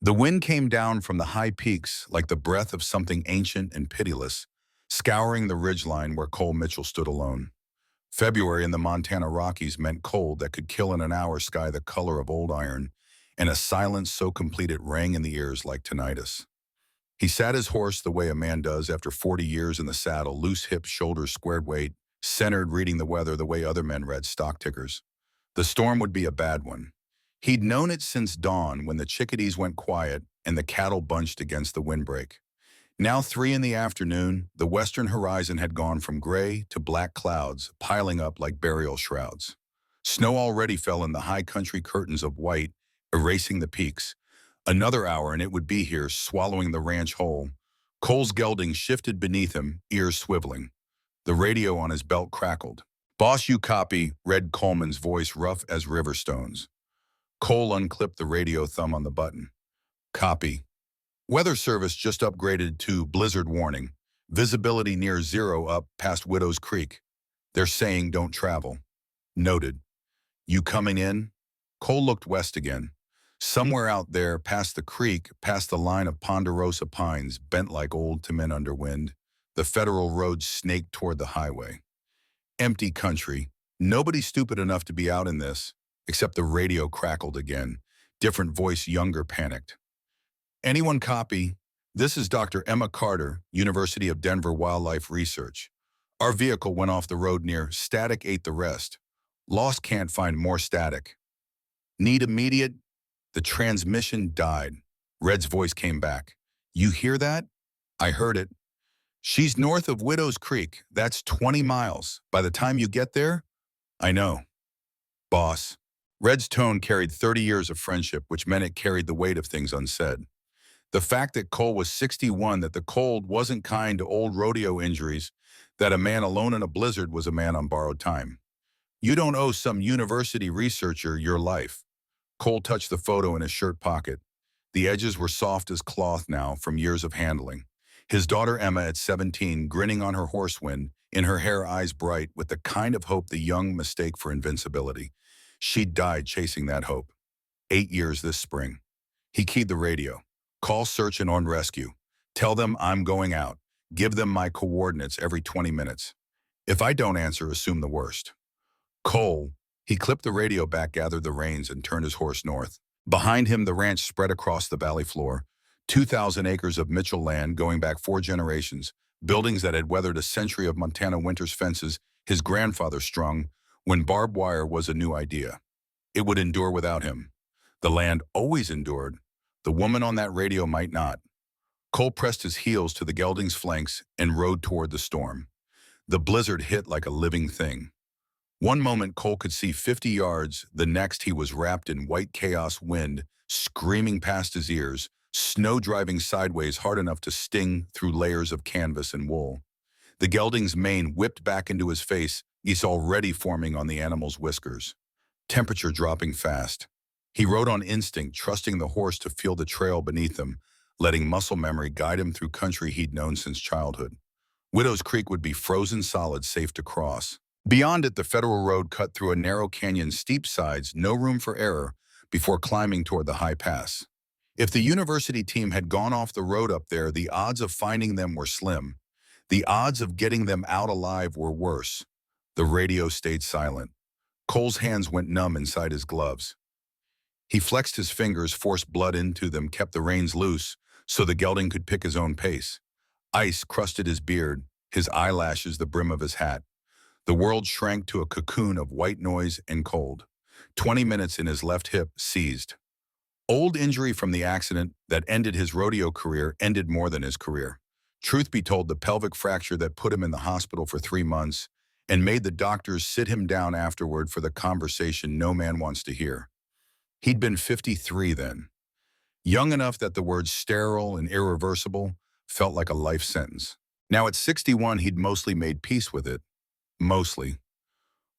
The wind came down from the high peaks like the breath of something ancient and pitiless, scouring the ridgeline where Cole Mitchell stood alone. February in the Montana Rockies meant cold that could kill in an hour sky the color of old iron, and a silence so complete it rang in the ears like tinnitus. He sat his horse the way a man does after 40 years in the saddle, loose hips, shoulders, squared weight, centered, reading the weather the way other men read stock tickers. The storm would be a bad one. He'd known it since dawn when the chickadees went quiet and the cattle bunched against the windbreak. Now 3 in the afternoon, the western horizon had gone from gray to black clouds, piling up like burial shrouds. Snow already fell in the high country curtains of white, erasing the peaks. Another hour and it would be here, swallowing the ranch whole. Cole's gelding shifted beneath him, ears swiveling. The radio on his belt crackled. "Boss, you copy," read Coleman's voice rough as river stones. Cole unclipped the radio, thumb on the button. "Copy. Weather Service just upgraded to blizzard warning. Visibility near zero up past Widow's Creek. They're saying don't travel." "Noted. You coming in?" Cole looked west again. Somewhere out there, past the creek, past the line of ponderosa pines bent like old Timin under wind, the federal road snaked toward the highway. Empty country. Nobody stupid enough to be out in this, except the radio crackled again. Different voice, younger, panicked. "Anyone copy? This is Dr. Emma Carter, University of Denver Wildlife Research. Our vehicle went off the road near static, ate the rest. Lost, can't find more static. Need immediate..." The transmission died. Red's voice came back. "You hear that?" "I heard it. She's north of Widow's Creek. That's 20 miles. By the time you get there..." "I know. Boss." Red's tone carried 30 years of friendship, which meant it carried the weight of things unsaid. The fact that Cole was 61, that the cold wasn't kind to old rodeo injuries, that a man alone in a blizzard was a man on borrowed time. "You don't owe some university researcher your life." Cole touched the photo in his shirt pocket. The edges were soft as cloth now from years of handling. His daughter Emma at 17, grinning on her horsewind, in her hair eyes bright with the kind of hope the young mistake for invincibility. She'd died chasing that hope. 8 years this spring. He keyed the radio. "Call search and on rescue. Tell them I'm going out. Give them my coordinates every 20 minutes. If I don't answer, assume the worst." Cole, he clipped the radio back, gathered the reins, and turned his horse north. Behind him, the ranch spread across the valley floor. 2,000 acres of Mitchell land going back 4 generations, buildings that had weathered a century of Montana winter's fences his grandfather strung when barbed wire was a new idea. It would endure without him. The land always endured. The woman on that radio might not. Cole pressed his heels to the gelding's flanks and rode toward the storm. The blizzard hit like a living thing. One moment Cole could see 50 yards, the next he was wrapped in white chaos, wind screaming past his ears, snow driving sideways hard enough to sting through layers of canvas and wool. The gelding's mane whipped back into his face, geese already forming on the animal's whiskers. Temperature dropping fast. He rode on instinct, trusting the horse to feel the trail beneath him, letting muscle memory guide him through country he'd known since childhood. Widow's Creek would be frozen solid, safe to cross. Beyond it, the federal road cut through a narrow canyon, steep sides, no room for error, before climbing toward the high pass. If the university team had gone off the road up there, the odds of finding them were slim. The odds of getting them out alive were worse. The radio stayed silent. Cole's hands went numb inside his gloves. He flexed his fingers, forced blood into them, kept the reins loose so the gelding could pick his own pace. Ice crusted his beard, his eyelashes the brim of his hat. The world shrank to a cocoon of white noise and cold. 20 minutes in, his left hip seized. Old injury from the accident that ended his rodeo career ended more than his career. Truth be told, the pelvic fracture that put him in the hospital for 3 months and made the doctors sit him down afterward for the conversation no man wants to hear. He'd been 53 then. Young enough that the words sterile and irreversible felt like a life sentence. Now at 61, he'd mostly made peace with it. Mostly.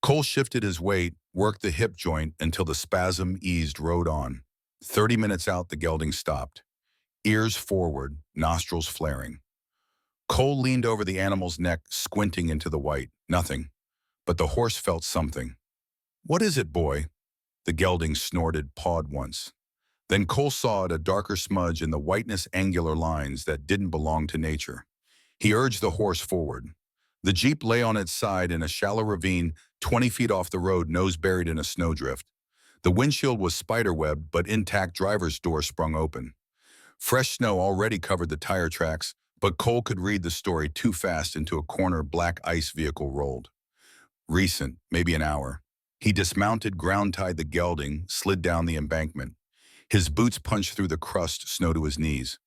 Cole shifted his weight, worked the hip joint until the spasm eased, rode on. 30 minutes out, the gelding stopped. Ears forward, nostrils flaring. Cole leaned over the animal's neck, squinting into the white. Nothing. But the horse felt something. "What is it, boy?" The gelding snorted, pawed once. Then Cole saw it, a darker smudge in the whiteness, angular lines that didn't belong to nature. He urged the horse forward. The Jeep lay on its side in a shallow ravine 20 feet off the road, nose buried in a snowdrift. The windshield was spiderwebbed, but intact driver's door sprung open. Fresh snow already covered the tire tracks, but Cole could read the story too fast into a corner black ice vehicle rolled. Recent, maybe an hour. He dismounted, ground-tied the gelding, slid down the embankment. His boots punched through the crust, snow to his knees.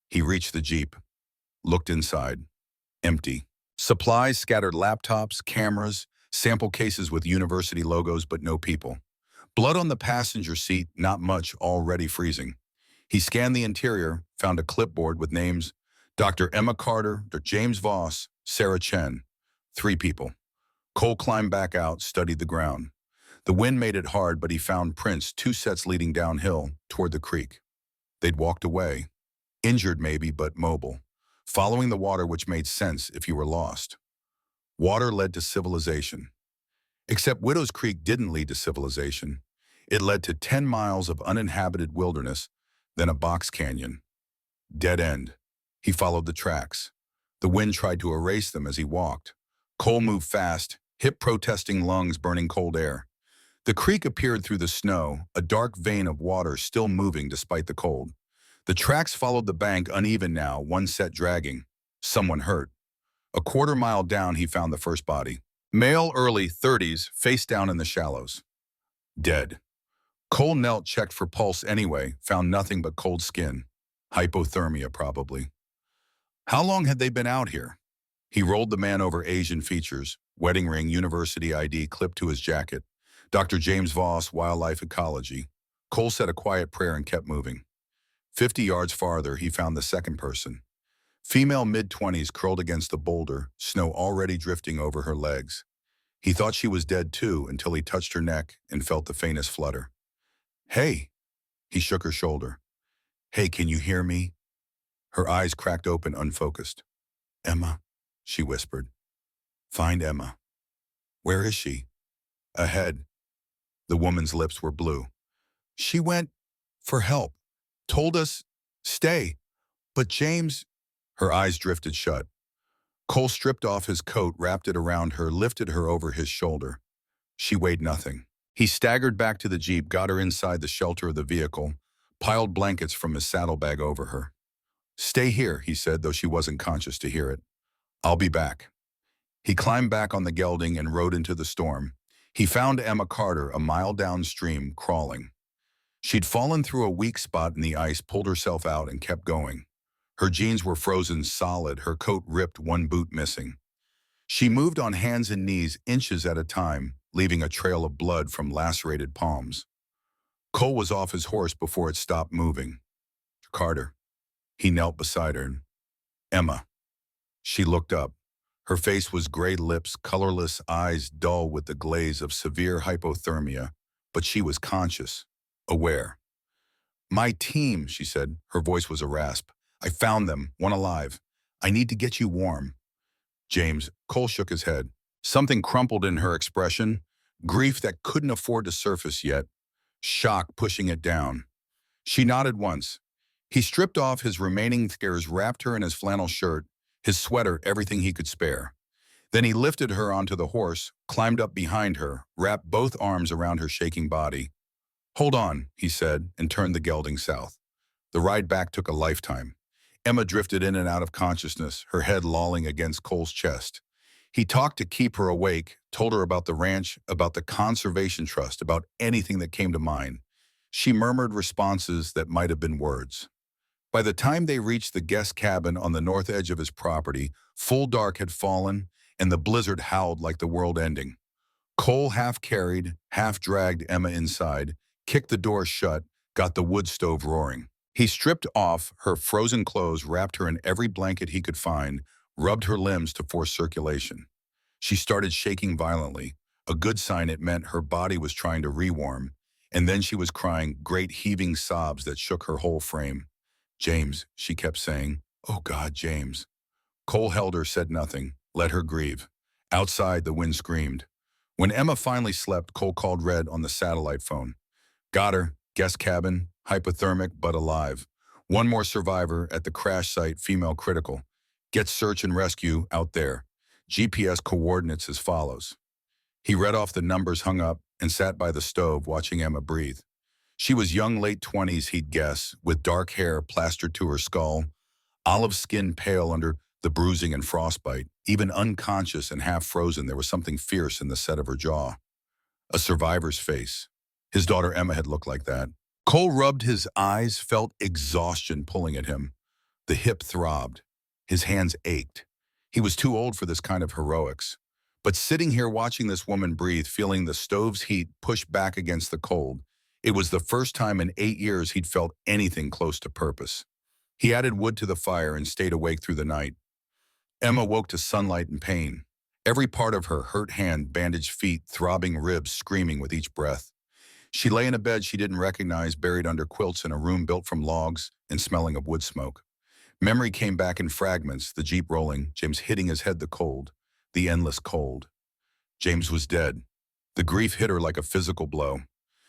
He reached the Jeep, looked inside. Empty. Supplies scattered: laptops, cameras, sample cases with university logos, but no people. Blood on the passenger seat, not much, already freezing. He scanned the interior, found a clipboard with names: Dr. Emma Carter, Dr. James Voss, Sarah Chen. 3 people. Cole climbed back out, studied the ground. The wind made it hard, but he found prints, 2 sets leading downhill, toward the creek. They'd walked away. Injured maybe, but mobile. Following the water, which made sense if you were lost. Water led to civilization. Except Widow's Creek didn't lead to civilization. It led to 10 miles of uninhabited wilderness, then a box canyon. Dead end. He followed the tracks. The wind tried to erase them as he walked. Cole moved fast, hip protesting lungs burning cold air. The creek appeared through the snow, a dark vein of water still moving despite the cold. The tracks followed the bank, uneven now, one set dragging. Someone hurt. A quarter-mile down, he found the first body. Male, early 30s, face down in the shallows. Dead. Cole knelt, checked for pulse anyway, found nothing but cold skin. Hypothermia, probably. How long had they been out here? He rolled the man over, Asian features, wedding ring, university ID clipped to his jacket. Dr. James Voss, wildlife ecology. Cole said a quiet prayer and kept moving. 50 yards farther, he found the second person. Female, mid-20s, curled against the boulder, snow already drifting over her legs. He thought she was dead too until he touched her neck and felt the faintest flutter. Hey! He shook her shoulder. Hey, can you hear me? Her eyes cracked open, unfocused. Emma, she whispered. Find Emma. Where is she? Ahead. The woman's lips were blue. She went for help. Told us, stay. But James... Her eyes drifted shut. Cole stripped off his coat, wrapped it around her, lifted her over his shoulder. She weighed nothing. He staggered back to the Jeep, got her inside the shelter of the vehicle, piled blankets from his saddlebag over her. Stay here, he said, though she wasn't conscious to hear it. I'll be back. He climbed back on the gelding and rode into the storm. He found Emma Carter a mile downstream, crawling. She'd fallen through a weak spot in the ice, pulled herself out, and kept going. Her jeans were frozen solid, her coat ripped, one boot missing. She moved on hands and knees, inches at a time, leaving a trail of blood from lacerated palms. Cole was off his horse before it stopped moving. Carter. He knelt beside her. Emma. She looked up. Her face was gray, lips, colorless, eyes dull with the glaze of severe hypothermia, but she was conscious, aware. My team, she said. Her voice was a rasp. I found them, one alive. I need to get you warm. James. Cole shook his head. Something crumpled in her expression, grief that couldn't afford to surface yet, shock pushing it down. She nodded once. He stripped off his remaining scares, wrapped her in his flannel shirt, his sweater, everything he could spare. Then he lifted her onto the horse, climbed up behind her, wrapped both arms around her shaking body. Hold on, he said, and turned the gelding south. The ride back took a lifetime. Emma drifted in and out of consciousness, her head lolling against Cole's chest. He talked to keep her awake, told her about the ranch, about the conservation trust, about anything that came to mind. She murmured responses that might have been words. By the time they reached the guest cabin on the north edge of his property, full dark had fallen, and the blizzard howled like the world ending. Cole half-carried, half-dragged Emma inside, kicked the door shut, got the wood stove roaring. He stripped off her frozen clothes, wrapped her in every blanket he could find, rubbed her limbs to force circulation. She started shaking violently, a good sign. It meant her body was trying to rewarm, and then she was crying, great heaving sobs that shook her whole frame. James, she kept saying. Oh God, James. Cole held her, said nothing, let her grieve. Outside, the wind screamed. When Emma finally slept, Cole called Red on the satellite phone. Got her, guest cabin, hypothermic but alive. One more survivor at the crash site, female critical. Get search and rescue out there. GPS coordinates as follows. He read off the numbers, hung up, and sat by the stove watching Emma breathe. She was young, late 20s, he'd guess, with dark hair plastered to her skull, olive skin pale under the bruising and frostbite. Even unconscious and half frozen, there was something fierce in the set of her jaw. A survivor's face. His daughter Emma had looked like that. Cole rubbed his eyes, felt exhaustion pulling at him. The hip throbbed. His hands ached. He was too old for this kind of heroics. But sitting here watching this woman breathe, feeling the stove's heat push back against the cold, it was the first time in 8 years he'd felt anything close to purpose. He added wood to the fire and stayed awake through the night. Emma woke to sunlight and pain. Every part of her hurt hand, bandaged feet, throbbing ribs, screaming with each breath. She lay in a bed she didn't recognize, buried under quilts in a room built from logs and smelling of wood smoke. Memory came back in fragments, the Jeep rolling, James hitting his head, the cold, the endless cold. James was dead. The grief hit her like a physical blow.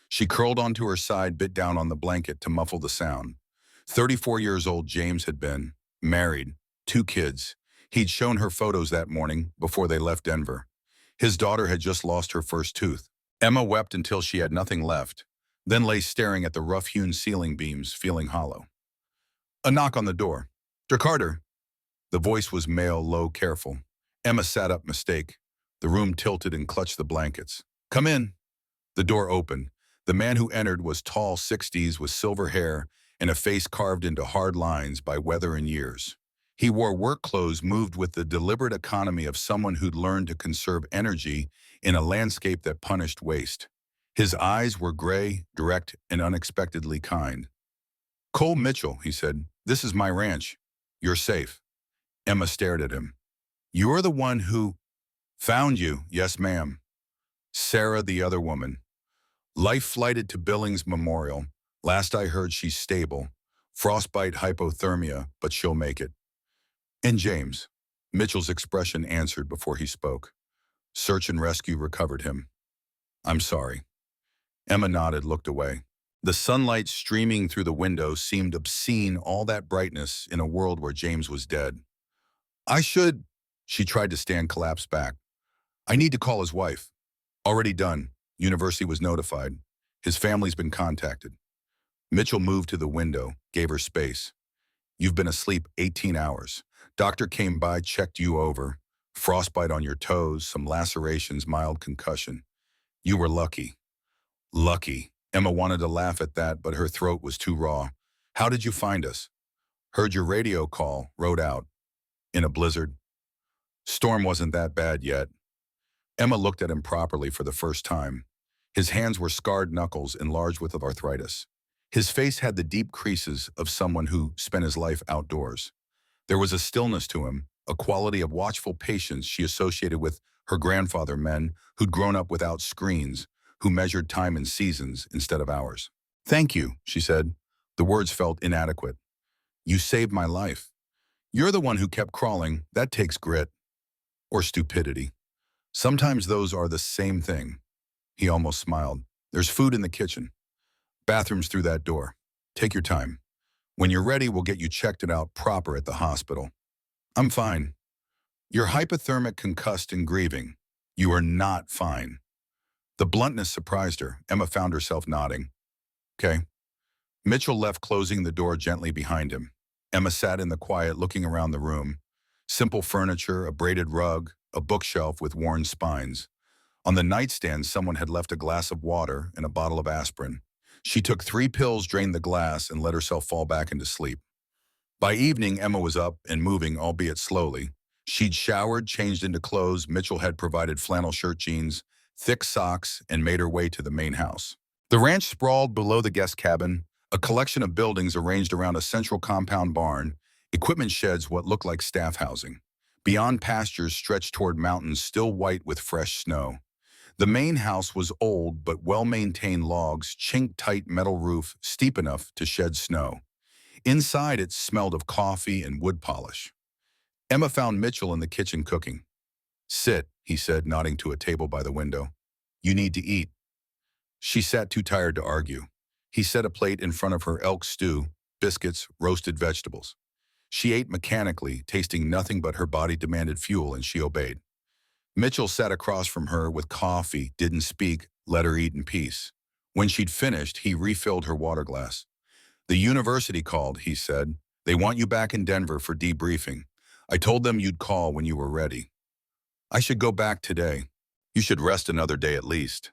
She curled onto her side, bit down on the blanket to muffle the sound. 34 years old James had been, married, 2 kids. He'd shown her photos that morning before they left Denver. His daughter had just lost her first tooth. Emma wept until she had nothing left, then lay staring at the rough-hewn ceiling beams, feeling hollow. A knock on the door. "Mr. Carter." The voice was male, low, careful. Emma sat up, mistake. The room tilted and clutched the blankets. "Come in." The door opened. The man who entered was tall, 60s, with silver hair and a face carved into hard lines by weather and years. He wore work clothes, moved with the deliberate economy of someone who'd learned to conserve energy in a landscape that punished waste. His eyes were gray, direct, and unexpectedly kind. "Cole Mitchell," he said, "this is my ranch. You're safe." Emma stared at him. "You're the one who—" "Found you, yes ma'am." Sarah, the other woman. "Life flighted to Billings Memorial. Last I heard she's stable. Frostbite, hypothermia, but she'll make it." "And James?" Mitchell's expression answered before he spoke. "Search and rescue recovered him." "I'm sorry." Emma nodded, looked away. The sunlight streaming through the window seemed obscene, all that brightness in a world where James was dead. "I should—" She tried to stand, collapsed back. "I need to call his wife." "Already done. University was notified. His family's been contacted." Mitchell moved to the window, gave her space. "You've been asleep 18 hours. Doctor came by, checked you over. Frostbite on your toes, some lacerations, mild concussion. You were lucky." "Lucky." Emma wanted to laugh at that, but her throat was too raw. "How did you find us?" "Heard your radio call, rode out." "In a blizzard?" "Storm wasn't that bad yet." Emma looked at him properly for the first time. His hands were scarred knuckles, enlarged with arthritis. His face had the deep creases of someone who spent his life outdoors. There was a stillness to him, a quality of watchful patience she associated with her grandfather, men who'd grown up without screens, who measured time in seasons instead of hours. "Thank you," she said. The words felt inadequate. "You saved my life. You're the one who kept crawling. That takes grit. Or stupidity. Sometimes those are the same thing." He almost smiled. "There's food in the kitchen. Bathroom's through that door. Take your time. When you're ready, we'll get you checked it out proper at the hospital." "I'm fine." "You're hypothermic, concussed, and grieving. You are not fine." The bluntness surprised her. Emma found herself nodding. "Okay." Mitchell left, closing the door gently behind him. Emma sat in the quiet, looking around the room. Simple furniture, a braided rug, a bookshelf with worn spines. On the nightstand, someone had left a glass of water and a bottle of aspirin. She took 3 pills, drained the glass, and let herself fall back into sleep. By evening, Emma was up and moving, albeit slowly. She'd showered, changed into clothes. Mitchell had provided flannel shirt, jeans, thick socks, and made her way to the main house. The ranch sprawled below the guest cabin, a collection of buildings arranged around a central compound barn, equipment sheds, what looked like staff housing. Beyond, pastures stretched toward mountains still white with fresh snow. The main house was old but well-maintained, logs, chink-tight metal roof, steep enough to shed snow. Inside, it smelled of coffee and wood polish. Emma found Mitchell in the kitchen cooking. "Sit," he said, nodding to a table by the window. "You need to eat." She sat, too tired to argue. He set a plate in front of her elk stew, biscuits, roasted vegetables. She ate mechanically, tasting nothing but her body demanded fuel, and she obeyed. Mitchell sat across from her with coffee, didn't speak, let her eat in peace. When she'd finished, he refilled her water glass. "The university called," he said. "They want you back in Denver for debriefing. I told them you'd call when you were ready." "I should go back today." "You should rest another day at least."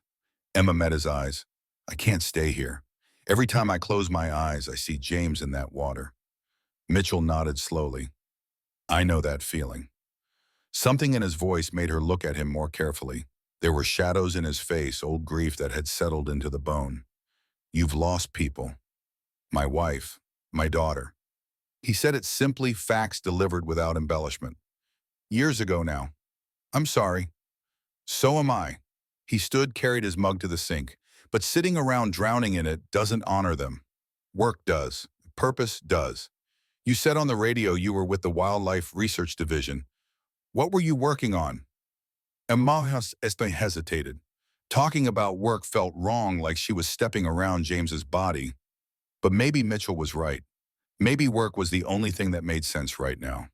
Emma met his eyes. "I can't stay here. Every time I close my eyes, I see James in that water." Mitchell nodded slowly. "I know that feeling." Something in his voice made her look at him more carefully. There were shadows in his face, old grief that had settled into the bone. "You've lost people. My wife, my daughter." He said it simply, facts delivered without embellishment. "Years ago now. I'm sorry." "So am I." He stood, carried his mug to the sink. "But sitting around drowning in it doesn't honor them. Work does. Purpose does. You said on the radio you were with the Wildlife Research Division. What were you working on?" Emma hesitated. Talking about work felt wrong, like she was stepping around James's body. But maybe Mitchell was right. Maybe work was the only thing that made sense right now.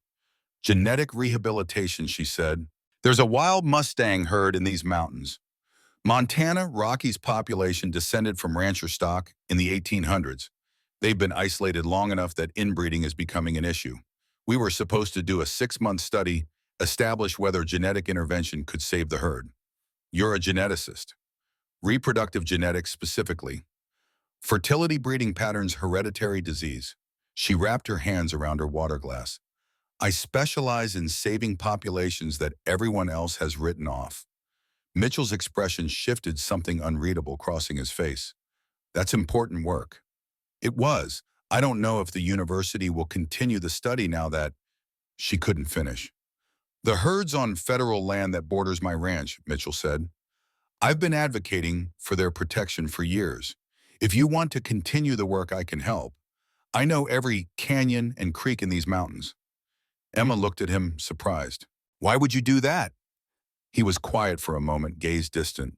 "Genetic rehabilitation," she said. "There's a wild Mustang herd in these mountains. Montana Rockies population descended from rancher stock in the 1800s. They've been isolated long enough that inbreeding is becoming an issue. We were supposed to do a 6-month study, establish whether genetic intervention could save the herd. You're a geneticist. Reproductive genetics specifically. Fertility, breeding patterns, hereditary disease." She wrapped her hands around her water glass. "I specialize in saving populations that everyone else has written off." Mitchell's expression shifted, something unreadable crossing his face. "That's important work." It was. "I don't know if the university will continue the study now that—" She couldn't finish. "The herd's on federal land that borders my ranch," Mitchell said. "I've been advocating for their protection for years. If you want to continue the work, I can help. I know every canyon and creek in these mountains." Emma looked at him, surprised. "Why would you do that?" He was quiet for a moment, gaze distant.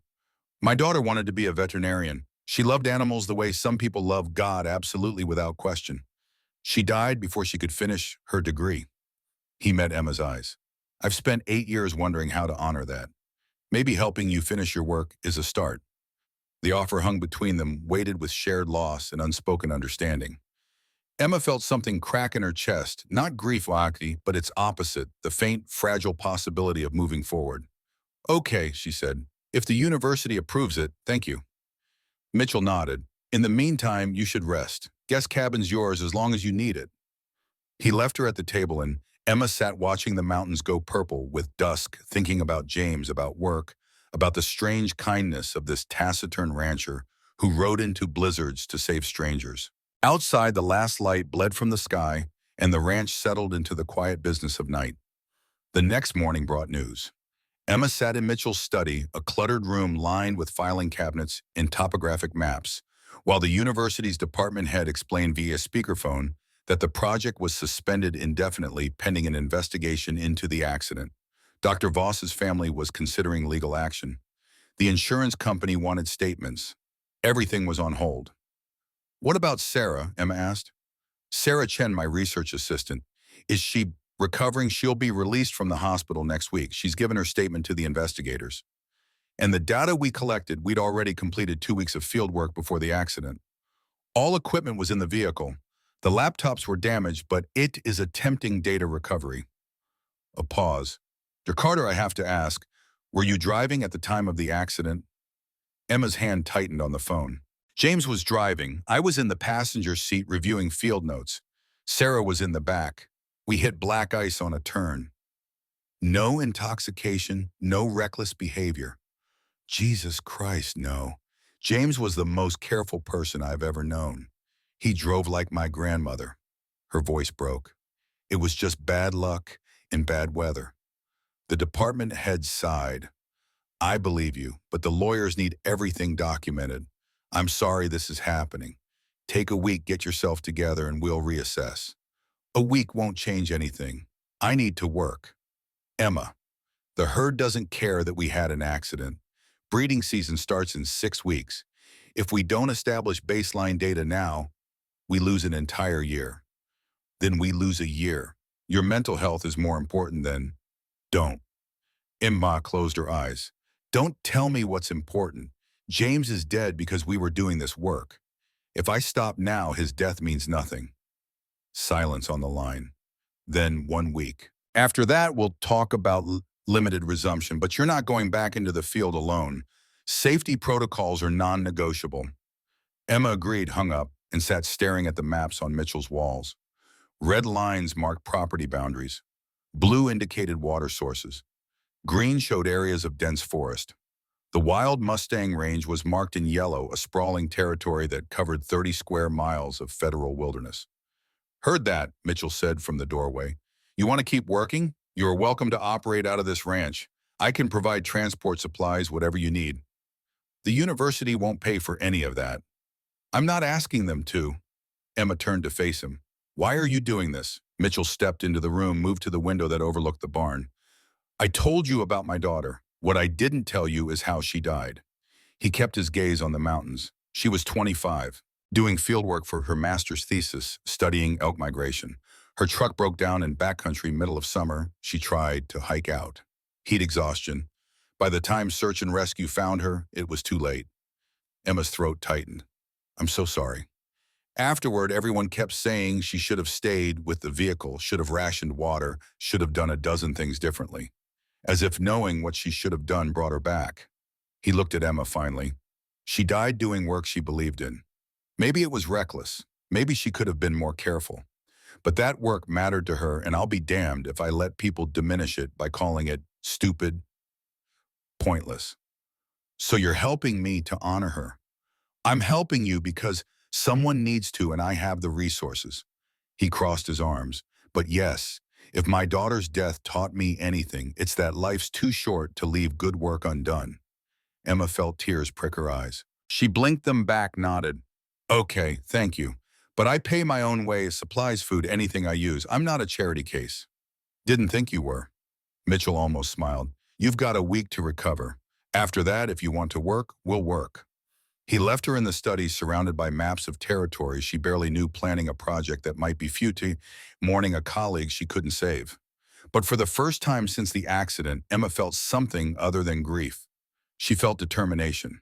"My daughter wanted to be a veterinarian. She loved animals the way some people love God, absolutely without question. She died before she could finish her degree." He met Emma's eyes. "I've spent 8 years wondering how to honor that. Maybe helping you finish your work is a start." The offer hung between them, weighted with shared loss and unspoken understanding. Emma felt something crack in her chest, not grief, but its opposite, the faint, fragile possibility of moving forward. "Okay," she said. "If the university approves it, thank you." Mitchell nodded. "In the meantime, you should rest. Guest cabin's yours as long as you need it." He left her at the table, and Emma sat watching the mountains go purple with dusk, thinking about James, about work, about the strange kindness of this taciturn rancher who rode into blizzards to save strangers. Outside, the last light bled from the sky, and the ranch settled into the quiet business of night. The next morning brought news. Emma sat in Mitchell's study, a cluttered room lined with filing cabinets and topographic maps, while the university's department head explained via speakerphone that the project was suspended indefinitely pending an investigation into the accident. Dr. Voss's family was considering legal action. The insurance company wanted statements. Everything was on hold. "What about Sarah?" Emma asked. "Sarah Chen, my research assistant. Is she recovering? She'll be released from the hospital next week. She's given her statement to the investigators. And the data we collected, we'd already completed 2 weeks of field work before the accident. All equipment was in the vehicle. The laptops were damaged, but it is attempting data recovery." A pause. "Dr. Carter, I have to ask, were you driving at the time of the accident?" Emma's hand tightened on the phone. "James was driving. I was in the passenger seat reviewing field notes. Sarah was in the back. We hit black ice on a turn. No intoxication, no reckless behavior." Jesus Christ, no. James was the most careful person I've ever known. He drove like my grandmother. Her voice broke. "It was just bad luck and bad weather." The department head sighed. "I believe you, but the lawyers need everything documented. I'm sorry this is happening. Take a week, get yourself together, and we'll reassess." "A week won't change anything. I need to work." "Emma, the herd doesn't care that we had an accident. Breeding season starts in 6 weeks. If we don't establish baseline data now, we lose an entire year. Then we lose a year. Your mental health is more important than don't. Emma closed her eyes. Don't tell me what's important. James is dead because we were doing this work. If I stop now, his death means nothing. Silence on the line. Then 1 week. After that, we'll talk about limited resumption, but you're not going back into the field alone. Safety protocols are non-negotiable. Emma agreed, hung up, and sat staring at the maps on Mitchell's walls. Red lines marked property boundaries. Blue indicated water sources. Green showed areas of dense forest. The Wild Mustang Range was marked in yellow, a sprawling territory that covered 30 square miles of federal wilderness. Heard that, Mitchell said from the doorway. You want to keep working? You are welcome to operate out of this ranch. I can provide transport supplies, whatever you need. The university won't pay for any of that. I'm not asking them to. Emma turned to face him. Why are you doing this? Mitchell stepped into the room, moved to the window that overlooked the barn. I told you about my daughter. What I didn't tell you is how she died. He kept his gaze on the mountains. She was 25, doing fieldwork for her master's thesis, studying elk migration. Her truck broke down in backcountry middle of summer. She tried to hike out. Heat exhaustion. By the time search and rescue found her, it was too late. Emma's throat tightened. I'm so sorry. Afterward, everyone kept saying she should have stayed with the vehicle, should have rationed water, should have done a dozen things differently. As if knowing what she should have done brought her back. He looked at Emma finally. She died doing work she believed in. Maybe it was reckless. Maybe she could have been more careful. But that work mattered to her, and I'll be damned if I let people diminish it by calling it stupid, pointless. So you're helping me to honor her. I'm helping you because someone needs to, and I have the resources. He crossed his arms. But yes, if my daughter's death taught me anything, it's that life's too short to leave good work undone. Emma felt tears prick her eyes. She blinked them back, nodded. Okay, thank you. But I pay my own way, supplies, food, anything I use. I'm not a charity case. Didn't think you were. Mitchell almost smiled. You've got a week to recover. After that, if you want to work, we'll work. He left her in the study surrounded by maps of territories she barely knew, planning a project that might be futile, mourning a colleague she couldn't save. But for the first time since the accident, Emma felt something other than grief. She felt determination.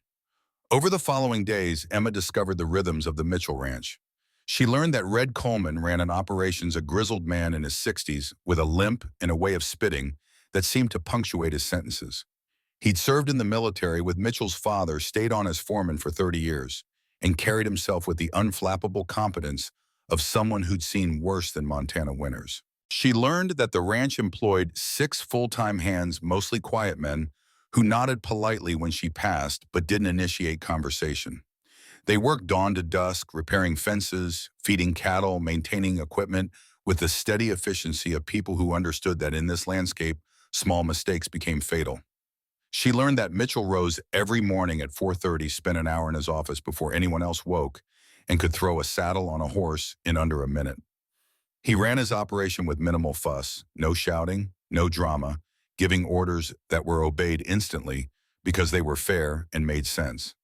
Over the following days, Emma discovered the rhythms of the Mitchell Ranch. She learned that Red Coleman ran an operations, a grizzled man in his 60s with a limp and a way of spitting that seemed to punctuate his sentences. He'd served in the military with Mitchell's father, stayed on as foreman for 30 years, and carried himself with the unflappable competence of someone who'd seen worse than Montana winters. She learned that the ranch employed 6 full-time hands, mostly quiet men, who nodded politely when she passed but didn't initiate conversation. They worked dawn to dusk, repairing fences, feeding cattle, maintaining equipment, with the steady efficiency of people who understood that in this landscape, small mistakes became fatal. She learned that Mitchell rose every morning at 4:30, spent an hour in his office before anyone else woke, and could throw a saddle on a horse in under a minute. He ran his operation with minimal fuss, no shouting, no drama, giving orders that were obeyed instantly because they were fair and made sense.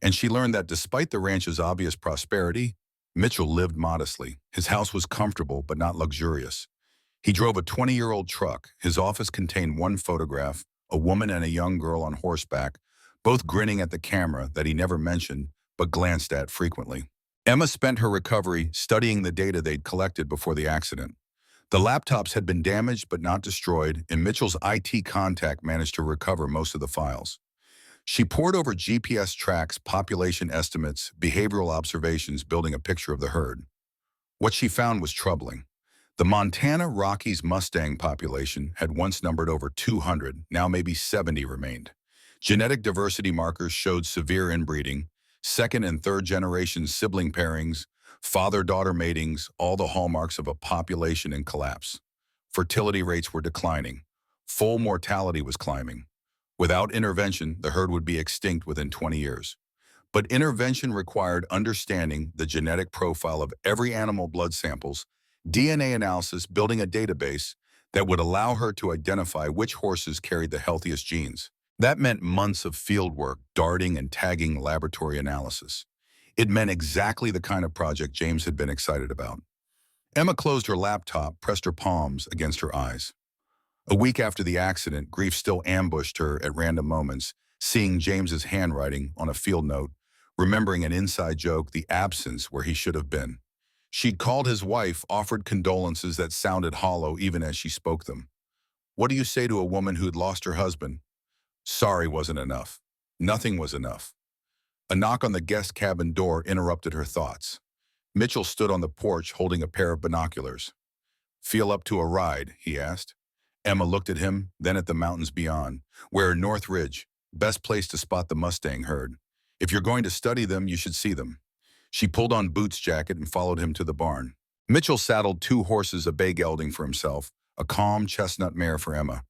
And she learned that despite the ranch's obvious prosperity, Mitchell lived modestly. His house was comfortable but not luxurious. He drove a 20-year-old truck. His office contained one photograph, a woman and a young girl on horseback, both grinning at the camera that he never mentioned but glanced at frequently. Emma spent her recovery studying the data they'd collected before the accident. The laptops had been damaged but not destroyed, and Mitchell's IT contact managed to recover most of the files. She pored over GPS tracks, population estimates, behavioral observations, building a picture of the herd. What she found was troubling. The Montana Rockies Mustang population had once numbered over 200, now maybe 70 remained. Genetic diversity markers showed severe inbreeding, second and third generation sibling pairings, father-daughter matings, all the hallmarks of a population in collapse. Fertility rates were declining. Foal mortality was climbing. Without intervention, the herd would be extinct within 20 years. But intervention required understanding the genetic profile of every animal, blood samples, DNA analysis, building a database that would allow her to identify which horses carried the healthiest genes. That meant months of fieldwork, darting and tagging laboratory analysis. It meant exactly the kind of project James had been excited about. Emma closed her laptop, pressed her palms against her eyes. A week after the accident, grief still ambushed her at random moments, seeing James's handwriting on a field note, remembering an inside joke, the absence where he should have been. She'd called his wife, offered condolences that sounded hollow even as she spoke them. What do you say to a woman who'd lost her husband? Sorry wasn't enough. Nothing was enough. A knock on the guest cabin door interrupted her thoughts. Mitchell stood on the porch holding a pair of binoculars. Feel up to a ride, he asked. Emma looked at him, then at the mountains beyond, where North Ridge, best place to spot the Mustang herd. If you're going to study them, you should see them. She pulled on Boots' jacket and followed him to the barn. Mitchell saddled 2 horses, a bay gelding for himself, a calm chestnut mare for Emma.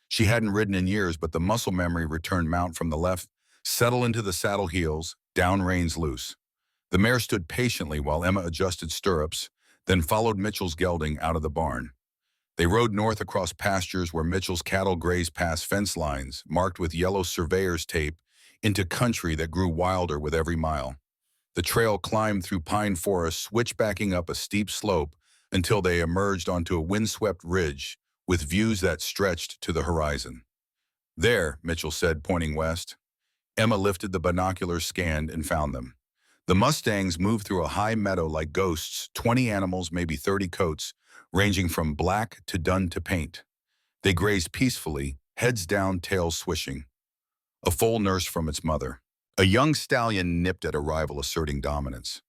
She hadn't ridden in years, but the muscle memory returned. Mount from the left, settle into the saddle heels, down reins loose. The mare stood patiently while Emma adjusted stirrups, then followed Mitchell's gelding out of the barn. They rode north across pastures where Mitchell's cattle grazed past fence lines, marked with yellow surveyor's tape, into country that grew wilder with every mile. The trail climbed through pine forest, switchbacking up a steep slope until they emerged onto a windswept ridge with views that stretched to the horizon. There, Mitchell said, pointing west. Emma lifted the binoculars, scanned, and found them. The Mustangs moved through a high meadow like ghosts, 20 animals, maybe 30 coats, ranging from black to dun to paint. They grazed peacefully, heads down, tails swishing. A foal nursed from its mother. A young stallion nipped at a rival, asserting dominance.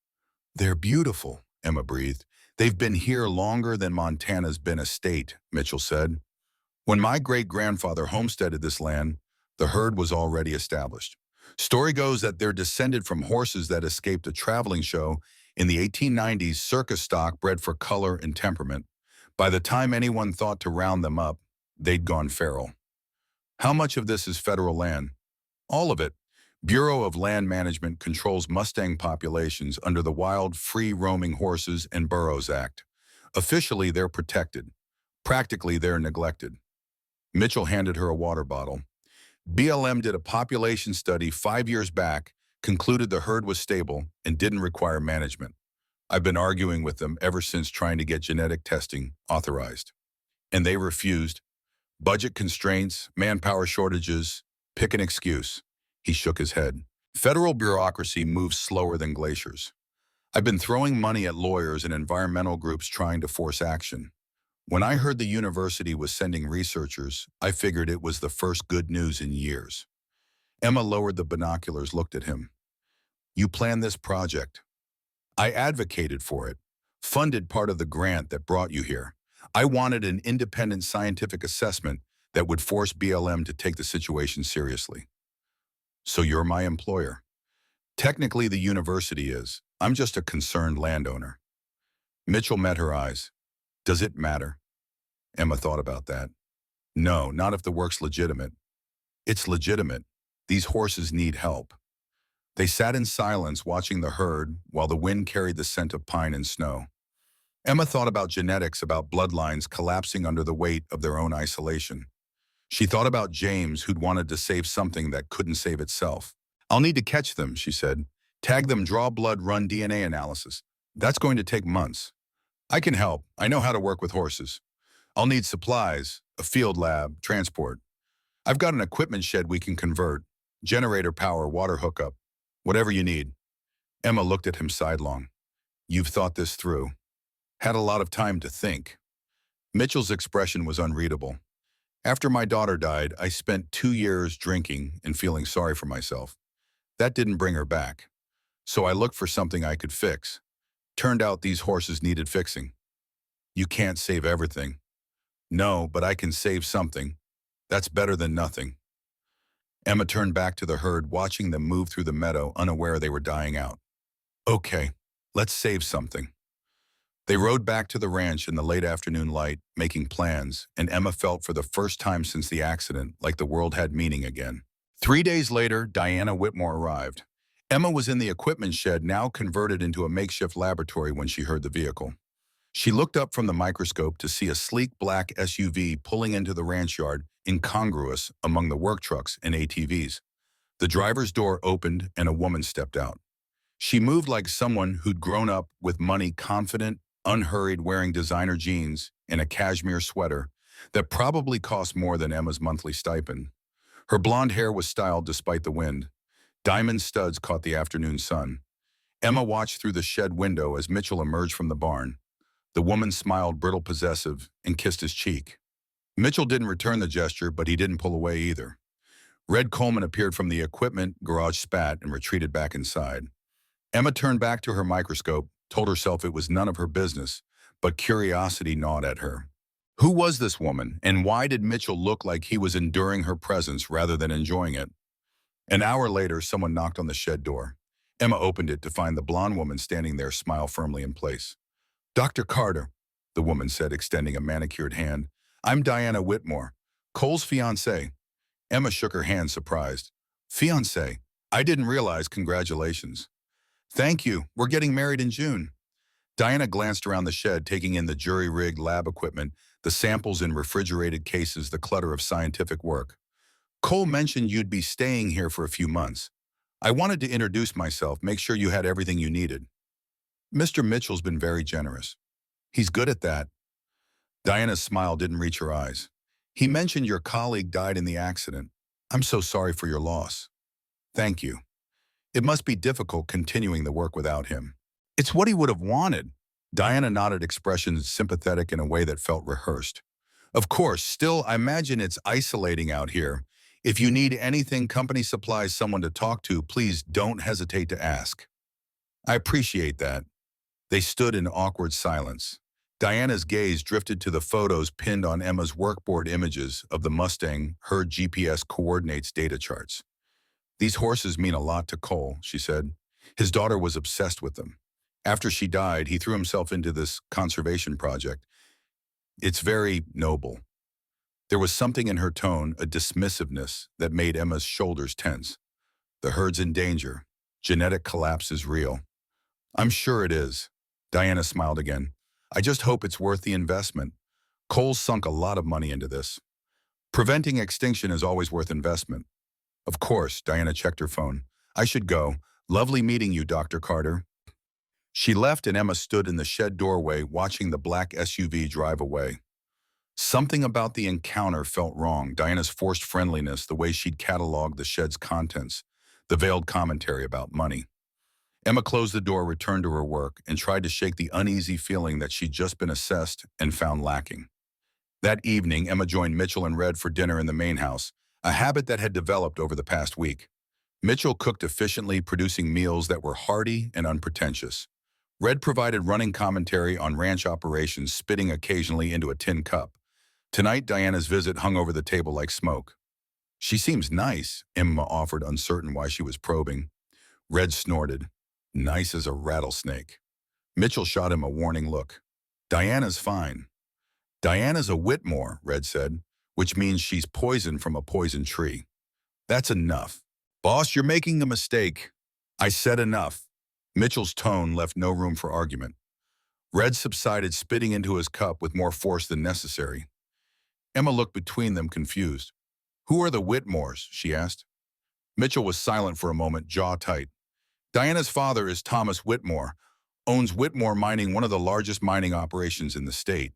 They're beautiful, Emma breathed. They've been here longer than Montana's been a state, Mitchell said. When my great-grandfather homesteaded this land, the herd was already established. Story goes that they're descended from horses that escaped a traveling show in the 1890s, circus stock bred for color and temperament. By the time anyone thought to round them up, they'd gone feral. How much of this is federal land? All of it. Bureau of Land Management controls Mustang populations under the Wild Free-Roaming Horses and Burros Act. Officially, they're protected. Practically, they're neglected. Mitchell handed her a water bottle. BLM did a population study 5 years back, concluded the herd was stable and didn't require management. I've been arguing with them ever since, trying to get genetic testing authorized. And they refused. Budget constraints, manpower shortages, pick an excuse. He shook his head. Federal bureaucracy moves slower than glaciers. I've been throwing money at lawyers and environmental groups trying to force action. When I heard the university was sending researchers, I figured it was the first good news in years. Emma lowered the binoculars, looked at him. You planned this project. I advocated for it, funded part of the grant that brought you here. I wanted an independent scientific assessment that would force BLM to take the situation seriously. So you're my employer. Technically, the university is. I'm just a concerned landowner. Mitchell met her eyes. Does it matter? Emma thought about that. No, not if the work's legitimate. It's legitimate. These horses need help. They sat in silence, watching the herd while the wind carried the scent of pine and snow. Emma thought about genetics, about bloodlines collapsing under the weight of their own isolation. She thought about James, who'd wanted to save something that couldn't save itself. I'll need to catch them, she said. Tag them, draw blood, run DNA analysis. That's going to take months. I can help. I know how to work with horses. I'll need supplies, a field lab, transport. I've got an equipment shed we can convert. Generator power, water hookup. Whatever you need. Emma looked at him sidelong. You've thought this through. Had a lot of time to think. Mitchell's expression was unreadable. After my daughter died, I spent 2 years drinking and feeling sorry for myself. That didn't bring her back. So I looked for something I could fix. Turned out these horses needed fixing. You can't save everything. No, but I can save something. That's better than nothing. Emma turned back to the herd, watching them move through the meadow, unaware they were dying out. Okay, let's save something. They rode back to the ranch in the late afternoon light, making plans, and Emma felt for the first time since the accident like the world had meaning again. 3 days later, Diana Whitmore arrived. Emma was in the equipment shed, now converted into a makeshift laboratory, when she heard the vehicle. She looked up from the microscope to see a sleek black SUV pulling into the ranch yard, incongruous among the work trucks and ATVs. The driver's door opened and a woman stepped out. She moved like someone who'd grown up with money, confident, unhurried, wearing designer jeans and a cashmere sweater that probably cost more than Emma's monthly stipend. Her blonde hair was styled despite the wind. Diamond studs caught the afternoon sun. Emma watched through the shed window as Mitchell emerged from the barn. The woman smiled, brittle, possessive, and kissed his cheek. Mitchell didn't return the gesture, but he didn't pull away either. Red Coleman appeared from the equipment garage, spat, and retreated back inside. Emma turned back to her microscope, told herself it was none of her business, but curiosity gnawed at her. Who was this woman, and why did Mitchell look like he was enduring her presence rather than enjoying it? An hour later, someone knocked on the shed door. Emma opened it to find the blonde woman standing there, smile firmly in place. "Dr. Carter," the woman said, extending a manicured hand. "I'm Diana Whitmore, Cole's fiancée." Emma shook her hand, surprised. "Fiancée? I didn't realize. Congratulations." "Thank you. We're getting married in June." Diana glanced around the shed, taking in the jury-rigged lab equipment, the samples in refrigerated cases, the clutter of scientific work. "Cole mentioned you'd be staying here for a few months. I wanted to introduce myself, make sure you had everything you needed." "Mr. Mitchell's been very generous. He's good at that." Diana's smile didn't reach her eyes. "He mentioned your colleague died in the accident. I'm so sorry for your loss." "Thank you. It must be difficult continuing the work without him." "It's what he would have wanted." Diana nodded, expressions sympathetic in a way that felt rehearsed. "Of course, still, I imagine it's isolating out here. If you need anything, company supplies, someone to talk to, please don't hesitate to ask." "I appreciate that." They stood in awkward silence. Diana's gaze drifted to the photos pinned on Emma's workboard, images of the Mustang, her GPS coordinates, data charts. "These horses mean a lot to Cole," she said. "His daughter was obsessed with them. After she died, he threw himself into this conservation project. It's very noble." There was something in her tone, a dismissiveness, that made Emma's shoulders tense. "The herd's in danger. Genetic collapse is real." "I'm sure it is." Diana smiled again. "I just hope it's worth the investment. Cole's sunk a lot of money into this. Preventing extinction is always worth investment." "Of course." Diana checked her phone. "I should go. Lovely meeting you, Dr. Carter." She left and Emma stood in the shed doorway watching the black SUV drive away. Something about the encounter felt wrong. Diana's forced friendliness, the way she'd cataloged the shed's contents, the veiled commentary about money. Emma closed the door, returned to her work, and tried to shake the uneasy feeling that she'd just been assessed and found lacking. That evening, Emma joined Mitchell and Red for dinner in the main house, a habit that had developed over the past week. Mitchell cooked efficiently, producing meals that were hearty and unpretentious. Red provided running commentary on ranch operations, spitting occasionally into a tin cup. Tonight, Diana's visit hung over the table like smoke. "She seems nice," Emma offered, uncertain why she was probing. Red snorted. "Nice as a rattlesnake." Mitchell shot him a warning look. "Diana's fine." "Diana's a Whitmore," Red said, "which means she's poisoned from a poison tree." "That's enough." "Boss, you're making a mistake." "I said enough." Mitchell's tone left no room for argument. Red subsided, spitting into his cup with more force than necessary. Emma looked between them, confused. "Who are the Whitmores?" she asked. Mitchell was silent for a moment, jaw tight. "Diana's father is Thomas Whitmore, owns Whitmore Mining, one of the largest mining operations in the state.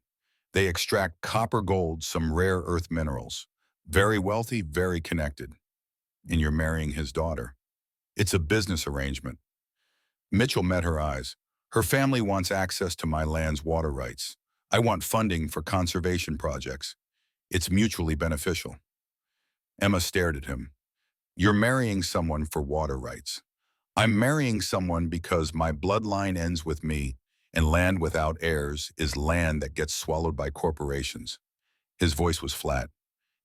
They extract copper, gold, some rare earth minerals. Very wealthy, very connected. And you're marrying his daughter. It's a business arrangement." Mitchell met her eyes. "Her family wants access to my land's water rights. I want funding for conservation projects. It's mutually beneficial." Emma stared at him. "You're marrying someone for water rights. I'm marrying someone because my bloodline ends with me, and land without heirs is land that gets swallowed by corporations." His voice was flat.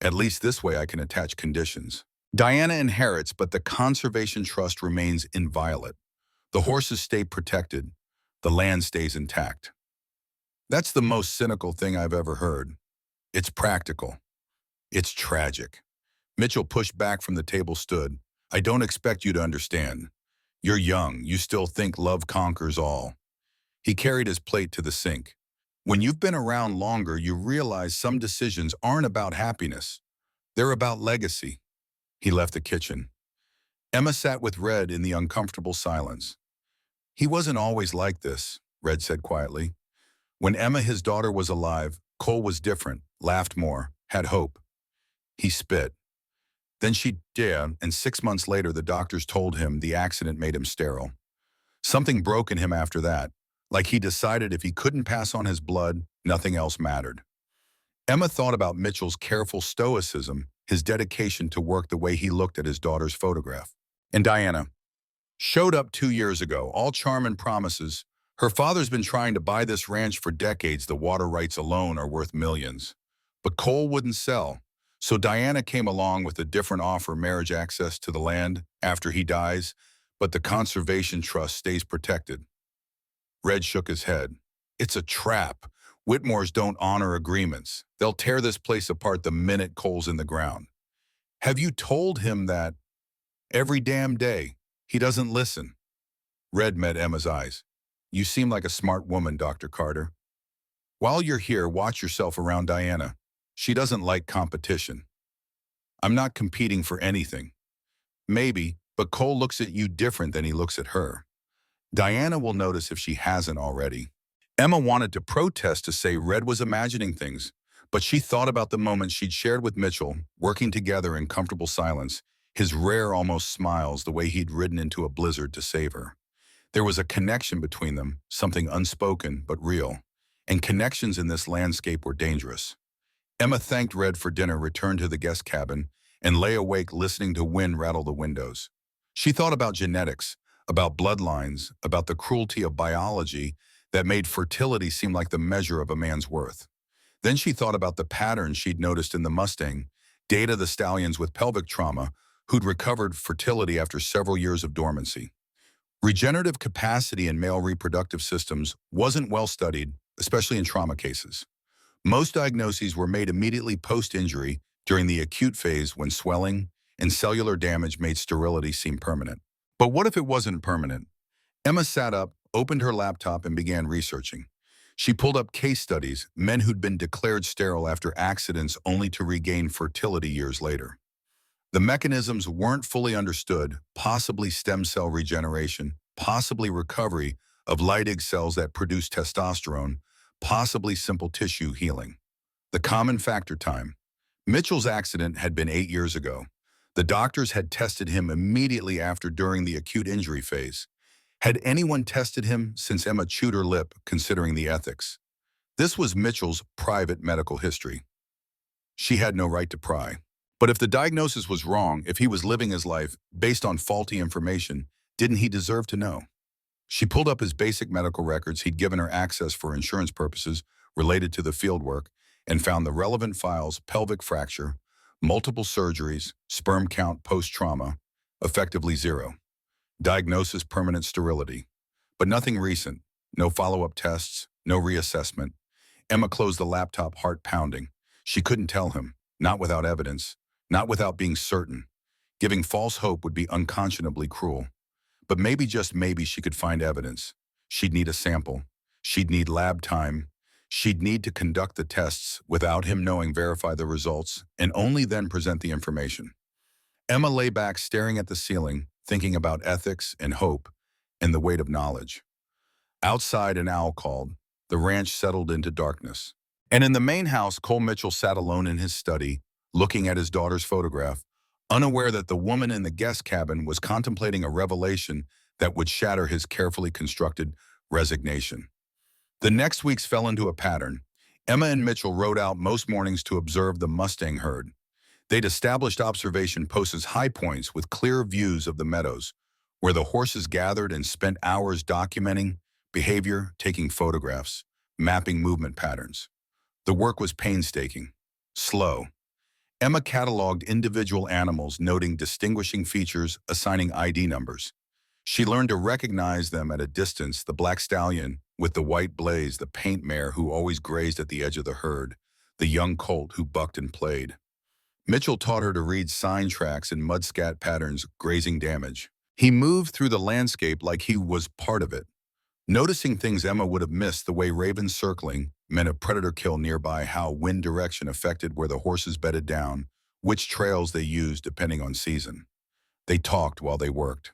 "At least this way I can attach conditions. Diana inherits, but the conservation trust remains inviolate. The horses stay protected. The land stays intact." "That's the most cynical thing I've ever heard." "It's practical. It's tragic." Mitchell pushed back from the table, stood. "I don't expect you to understand. You're young. You still think love conquers all." He carried his plate to the sink. When you've been around longer, you realize some decisions aren't about happiness. They're about legacy. He left the kitchen. Emma sat with Red in the uncomfortable silence. He wasn't always like this, Red said quietly. When Emma, his daughter, was alive, Cole was different, laughed more, had hope. He spit. Then she did, and 6 months later the doctors told him the accident made him sterile. Something broke in him after that, like he decided if he couldn't pass on his blood, nothing else mattered. Emma thought about Mitchell's careful stoicism, his dedication to work the way he looked at his daughter's photograph. And Diana showed up 2 years ago, all charm and promises. Her father's been trying to buy this ranch for decades. The water rights alone are worth millions. But Cole wouldn't sell. So Diana came along with a different offer: marriage access to the land after he dies, but the conservation trust stays protected. Red shook his head. It's a trap. Whitmores don't honor agreements. They'll tear this place apart the minute Cole's in the ground. Have you told him that? Every damn day. He doesn't listen. Red met Emma's eyes. You seem like a smart woman, Dr. Carter. While you're here, watch yourself around Diana. She doesn't like competition. I'm not competing for anything. Maybe, but Cole looks at you different than he looks at her. Diana will notice if she hasn't already. Emma wanted to protest, to say Red was imagining things, but she thought about the moment she'd shared with Mitchell, working together in comfortable silence, his rare almost smiles, the way he'd ridden into a blizzard to save her. There was a connection between them, something unspoken but real, and connections in this landscape were dangerous. Emma thanked Red for dinner, returned to the guest cabin, and lay awake listening to wind rattle the windows. She thought about genetics, about bloodlines, about the cruelty of biology that made fertility seem like the measure of a man's worth. Then she thought about the patterns she'd noticed in the Mustang, Data, the stallions with pelvic trauma, who'd recovered fertility after several years of dormancy. Regenerative capacity in male reproductive systems wasn't well studied, especially in trauma cases. Most diagnoses were made immediately post-injury, during the acute phase when swelling and cellular damage made sterility seem permanent. But what if it wasn't permanent? Emma sat up, opened her laptop, and began researching. She pulled up case studies, men who'd been declared sterile after accidents only to regain fertility years later. The mechanisms weren't fully understood, possibly stem cell regeneration, possibly recovery of Leydig cells that produce testosterone, possibly simple tissue healing. The common factor: time. Mitchell's accident had been 8 years ago. The doctors had tested him immediately after, during the acute injury phase. Had anyone tested him since? Emma chewed her lip, considering the ethics. This was Mitchell's private medical history. She had no right to pry. But if the diagnosis was wrong, if he was living his life based on faulty information, didn't he deserve to know? She pulled up his basic medical records. He'd given her access for insurance purposes related to the fieldwork, and found the relevant files: pelvic fracture, multiple surgeries, sperm count post-trauma, effectively 0. Diagnosis: permanent sterility. But nothing recent, no follow-up tests, no reassessment. Emma closed the laptop, heart pounding. She couldn't tell him, not without evidence, not without being certain. Giving false hope would be unconscionably cruel. But maybe, just maybe, she could find evidence. She'd need a sample. She'd need lab time. She'd need to conduct the tests without him knowing, verify the results, and only then present the information. Emma lay back, staring at the ceiling, thinking about ethics and hope and the weight of knowledge. Outside, an owl called. The ranch settled into darkness. And in the main house, Cole Mitchell sat alone in his study, looking at his daughter's photograph, unaware that the woman in the guest cabin was contemplating a revelation that would shatter his carefully constructed resignation. The next weeks fell into a pattern. Emma and Mitchell rode out most mornings to observe the Mustang herd. They'd established observation posts as high points with clear views of the meadows, where the horses gathered, and spent hours documenting behavior, taking photographs, mapping movement patterns. The work was painstaking, slow. Emma cataloged individual animals, noting distinguishing features, assigning ID numbers. She learned to recognize them at a distance: the black stallion with the white blaze, the paint mare who always grazed at the edge of the herd, the young colt who bucked and played. Mitchell taught her to read sign tracks and mudscat patterns, grazing damage. He moved through the landscape like he was part of it, noticing things Emma would have missed: the way ravens circling, meant a predator kill nearby, how wind direction affected where the horses bedded down, which trails they used depending on season. They talked while they worked.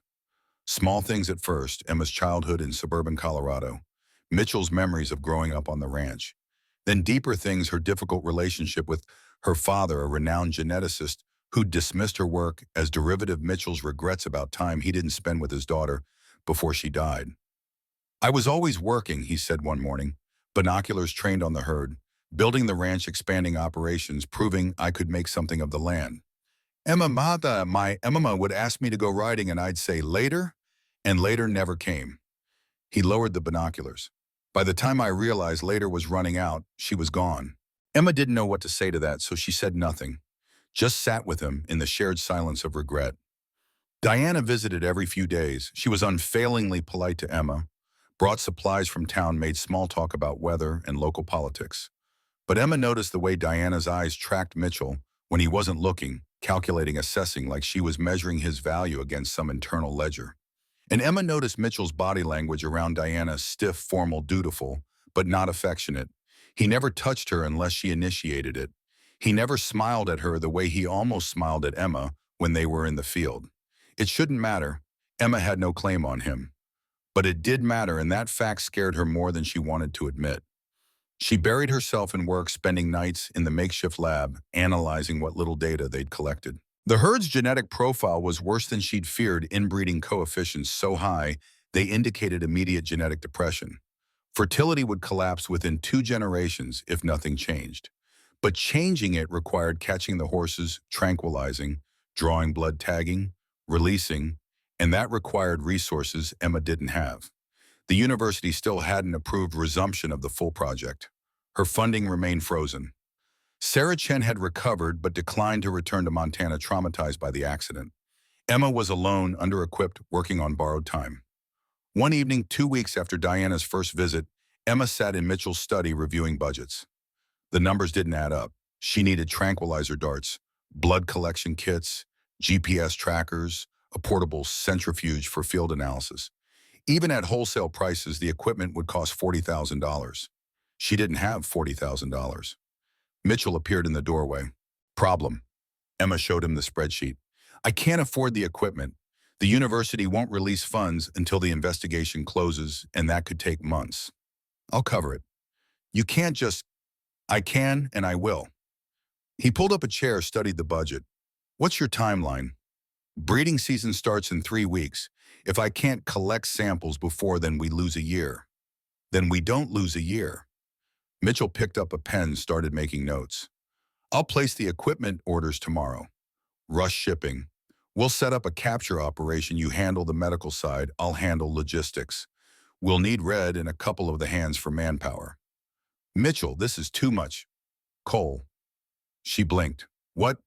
Small things at first, Emma's childhood in suburban Colorado, Mitchell's memories of growing up on the ranch. Then deeper things, her difficult relationship with her father, a renowned geneticist who dismissed her work as derivative, Mitchell's regrets about time he didn't spend with his daughter before she died. I was always working, he said one morning, binoculars trained on the herd, building the ranch, expanding operations, proving I could make something of the land. My Emma would ask me to go riding and I'd say later, and later never came. He lowered the binoculars. By the time I realized later was running out, she was gone. Emma didn't know what to say to that, so she said nothing, just sat with him in the shared silence of regret. Diana visited every few days. She was unfailingly polite to Emma, brought supplies from town, made small talk about weather and local politics. But Emma noticed the way Diana's eyes tracked Mitchell when he wasn't looking, calculating, assessing, like she was measuring his value against some internal ledger. And Emma noticed Mitchell's body language around Diana, stiff, formal, dutiful, but not affectionate. He never touched her unless she initiated it. He never smiled at her the way he almost smiled at Emma when they were in the field. It shouldn't matter. Emma had no claim on him. But it did matter, and that fact scared her more than she wanted to admit. She buried herself in work, spending nights in the makeshift lab, analyzing what little data they'd collected. The herd's genetic profile was worse than she'd feared, inbreeding coefficients so high they indicated immediate genetic depression. Fertility would collapse within 2 generations if nothing changed. But changing it required catching the horses, tranquilizing, drawing blood, tagging, releasing, and that required resources Emma didn't have. The university still hadn't approved resumption of the full project. Her funding remained frozen. Sarah Chen had recovered but declined to return to Montana, traumatized by the accident. Emma was alone, under-equipped, working on borrowed time. One evening, 2 weeks after Diana's first visit, Emma sat in Mitchell's study reviewing budgets. The numbers didn't add up. She needed tranquilizer darts, blood collection kits, GPS trackers, a portable centrifuge for field analysis. Even at wholesale prices, the equipment would cost $40,000. She didn't have $40,000. Mitchell appeared in the doorway. Problem. Emma showed him the spreadsheet. I can't afford the equipment. The university won't release funds until the investigation closes, and that could take months. I'll cover it. You can't just... I can, and I will. He pulled up a chair, studied the budget. What's your timeline? Breeding season starts in 3 weeks. If I can't collect samples before then, we lose a year. Then we don't lose a year. Mitchell picked up a pen, started making notes. I'll place the equipment orders tomorrow. Rush shipping. We'll set up a capture operation. You handle the medical side. I'll handle logistics. We'll need Red and a couple of the hands for manpower. Mitchell, this is too much. Cole. She blinked. What?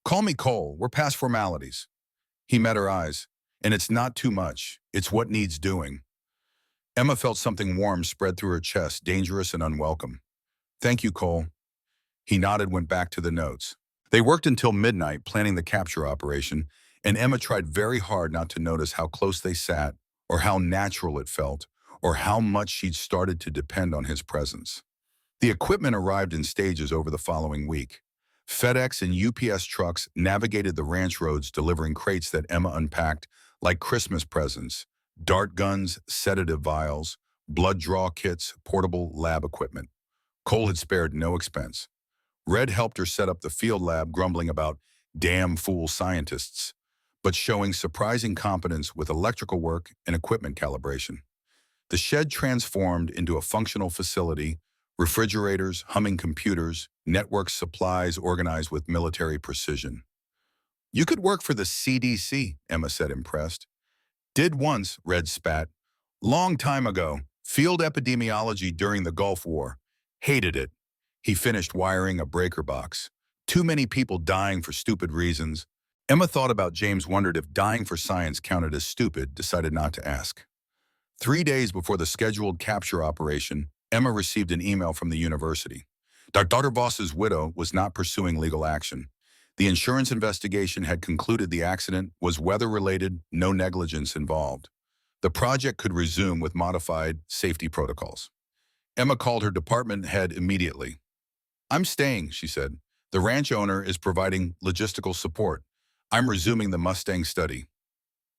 Call me Cole. We're past formalities. He met her eyes. And it's not too much. It's what needs doing. Emma felt something warm spread through her chest, dangerous and unwelcome. Thank you, Cole. He nodded, went back to the notes. They worked until midnight, planning the capture operation, and Emma tried very hard not to notice how close they sat, or how natural it felt, or how much she'd started to depend on his presence. The equipment arrived in stages over the following week. FedEx and UPS trucks navigated the ranch roads, delivering crates that Emma unpacked like Christmas presents: dart guns, sedative vials, blood draw kits, portable lab equipment. Cole had spared no expense. Red helped her set up the field lab, grumbling about damn fool scientists, but showing surprising competence with electrical work and equipment calibration. The shed transformed into a functional facility, refrigerators, humming computers, network supplies organized with military precision. You could work for the CDC, Emma said, impressed. Did once, Red spat. Long time ago. Field epidemiology during the Gulf War. Hated it. He finished wiring a breaker box. Too many people dying for stupid reasons. Emma thought about James, wondered if dying for science counted as stupid, decided not to ask. 3 days before the scheduled capture operation, Emma received an email from the university. Dr. Voss's widow was not pursuing legal action. The insurance investigation had concluded the accident was weather-related, no negligence involved. The project could resume with modified safety protocols. Emma called her department head immediately. "I'm staying," she said. "The ranch owner is providing logistical support. I'm resuming the Mustang study."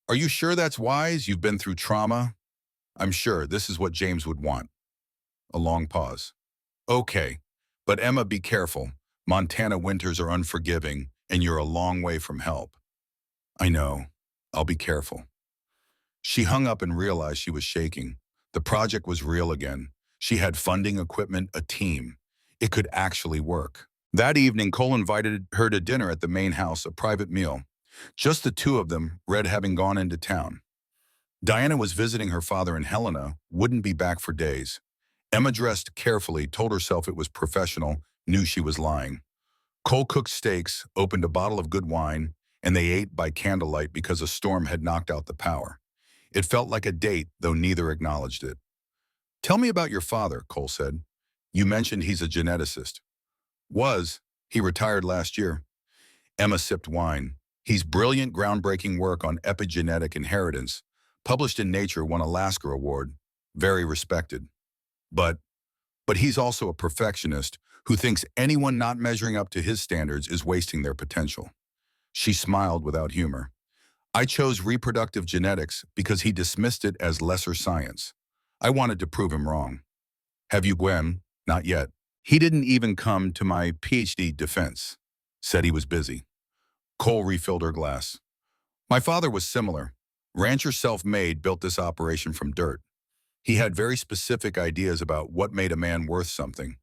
"Are you sure that's wise? You've been through trauma?" "I'm sure this is what James would want." A long pause. "Okay, but Emma, be careful. Montana winters are unforgiving, and you're a long way from help." "I know. I'll be careful." She hung up and realized she was shaking. The project was real again. She had funding, equipment, a team. It could actually work. That evening, Cole invited her to dinner at the main house, a private meal. Just the two of them, Red having gone into town. Diana was visiting her father, and Helena wouldn't be back for days. Emma dressed carefully, told herself it was professional, knew she was lying. Cole cooked steaks, opened a bottle of good wine, and they ate by candlelight because a storm had knocked out the power. It felt like a date, though neither acknowledged it. "Tell me about your father," Cole said. "You mentioned he's a geneticist." "Was. He retired last year." Emma sipped wine. "He's brilliant, groundbreaking work on epigenetic inheritance. Published in Nature, won a Lasker Award. Very respected. But, but he's also a perfectionist who thinks anyone not measuring up to his standards is wasting their potential." She smiled without humor. "I chose reproductive genetics because he dismissed it as lesser science. I wanted to prove him wrong." "Have you Gwen?" "Not yet. He didn't even come to my PhD defense. Said he was busy." Cole refilled her glass. "My father was similar. Rancher, self-made, built this operation from dirt. He had very specific ideas about what made a man worth something.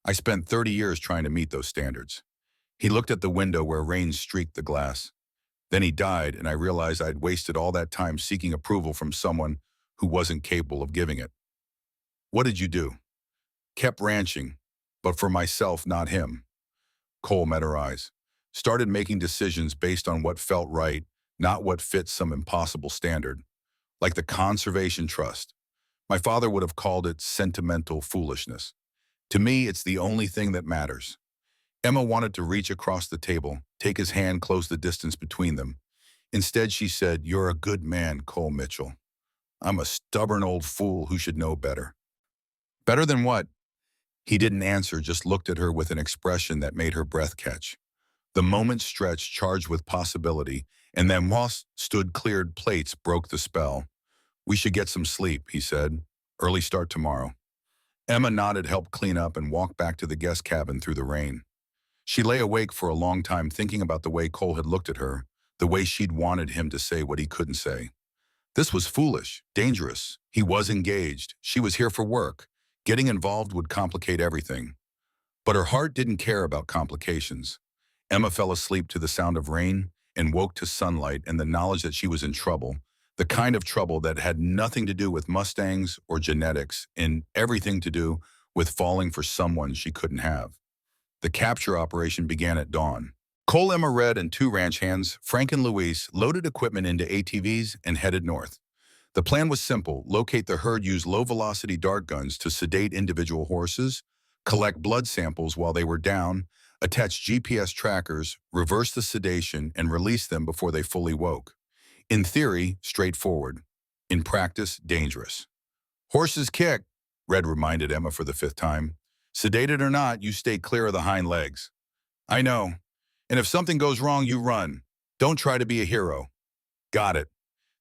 I spent 30 years trying to meet those standards." He looked at the window where rain streaked the glass. "Then he died, and I realized I'd wasted all that time seeking approval from someone who wasn't capable of giving it." "What did you do?" "Kept ranching, but for myself, not him." Cole met her eyes. "Started making decisions based on what felt right, not what fit some impossible standard. Like the Conservation Trust. My father would have called it sentimental foolishness. To me, it's the only thing that matters." Emma wanted to reach across the table, take his hand, close the distance between them. Instead, she said, "You're a good man, Cole Mitchell. I'm a stubborn old fool who should know better." "Better than what?" He didn't answer, just looked at her with an expression that made her breath catch. The moment stretched, charged with possibility, and then whilst stood cleared plates broke the spell. "We should get some sleep," he said. "Early start tomorrow." Emma nodded, helped clean up, and walked back to the guest cabin through the rain. She lay awake for a long time thinking about the way Cole had looked at her, the way she'd wanted him to say what he couldn't say. This was foolish, dangerous. He was engaged. She was here for work. Getting involved would complicate everything. But her heart didn't care about complications. Emma fell asleep to the sound of rain and woke to sunlight and the knowledge that she was in trouble, the kind of trouble that had nothing to do with Mustangs or genetics and everything to do with falling for someone she couldn't have. The capture operation began at dawn. Cole, Emma, Red, and two ranch hands, Frank and Luis, loaded equipment into ATVs and headed north. The plan was simple: locate the herd, use low-velocity dart guns to sedate individual horses, collect blood samples while they were down, attach GPS trackers, reverse the sedation, and release them before they fully woke. In theory, straightforward. In practice, dangerous. "Horses kick," Red reminded Emma for the fifth time. "Sedated or not, you stay clear of the hind legs." "I know. And if something goes wrong, you run. Don't try to be a hero." "Got it."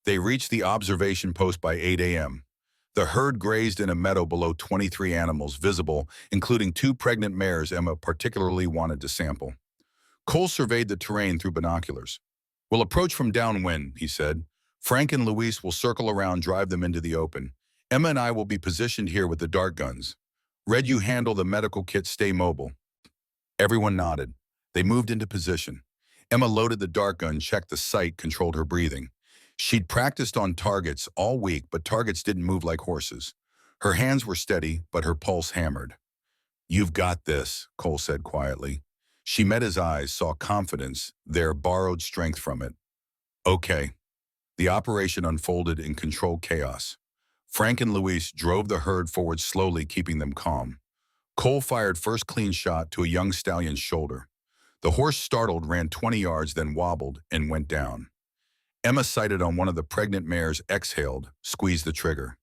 They reached the observation post by 8 a.m. The herd grazed in a meadow below 23 animals visible, including two pregnant mares Emma particularly wanted to sample. Cole surveyed the terrain through binoculars. "We'll approach from downwind," he said. "Frank and Luis will circle around, drive them into the open. Emma and I will be positioned here with the dart guns. Red, you handle the medical kit, stay mobile." Everyone nodded. They moved into position. Emma loaded the dart gun, checked the sight, controlled her breathing. She'd practiced on targets all week, but targets didn't move like horses. Her hands were steady, but her pulse hammered. "You've got this," Cole said quietly. She met his eyes, saw confidence, their borrowed strength from it. "Okay." The operation unfolded in controlled chaos. Frank and Luis drove the herd forward slowly, keeping them calm. Cole fired first clean shot to a young stallion's shoulder. The horse, startled, ran 20 yards, then wobbled and went down. Emma sighted on one of the pregnant mares, exhaled, squeezed the trigger.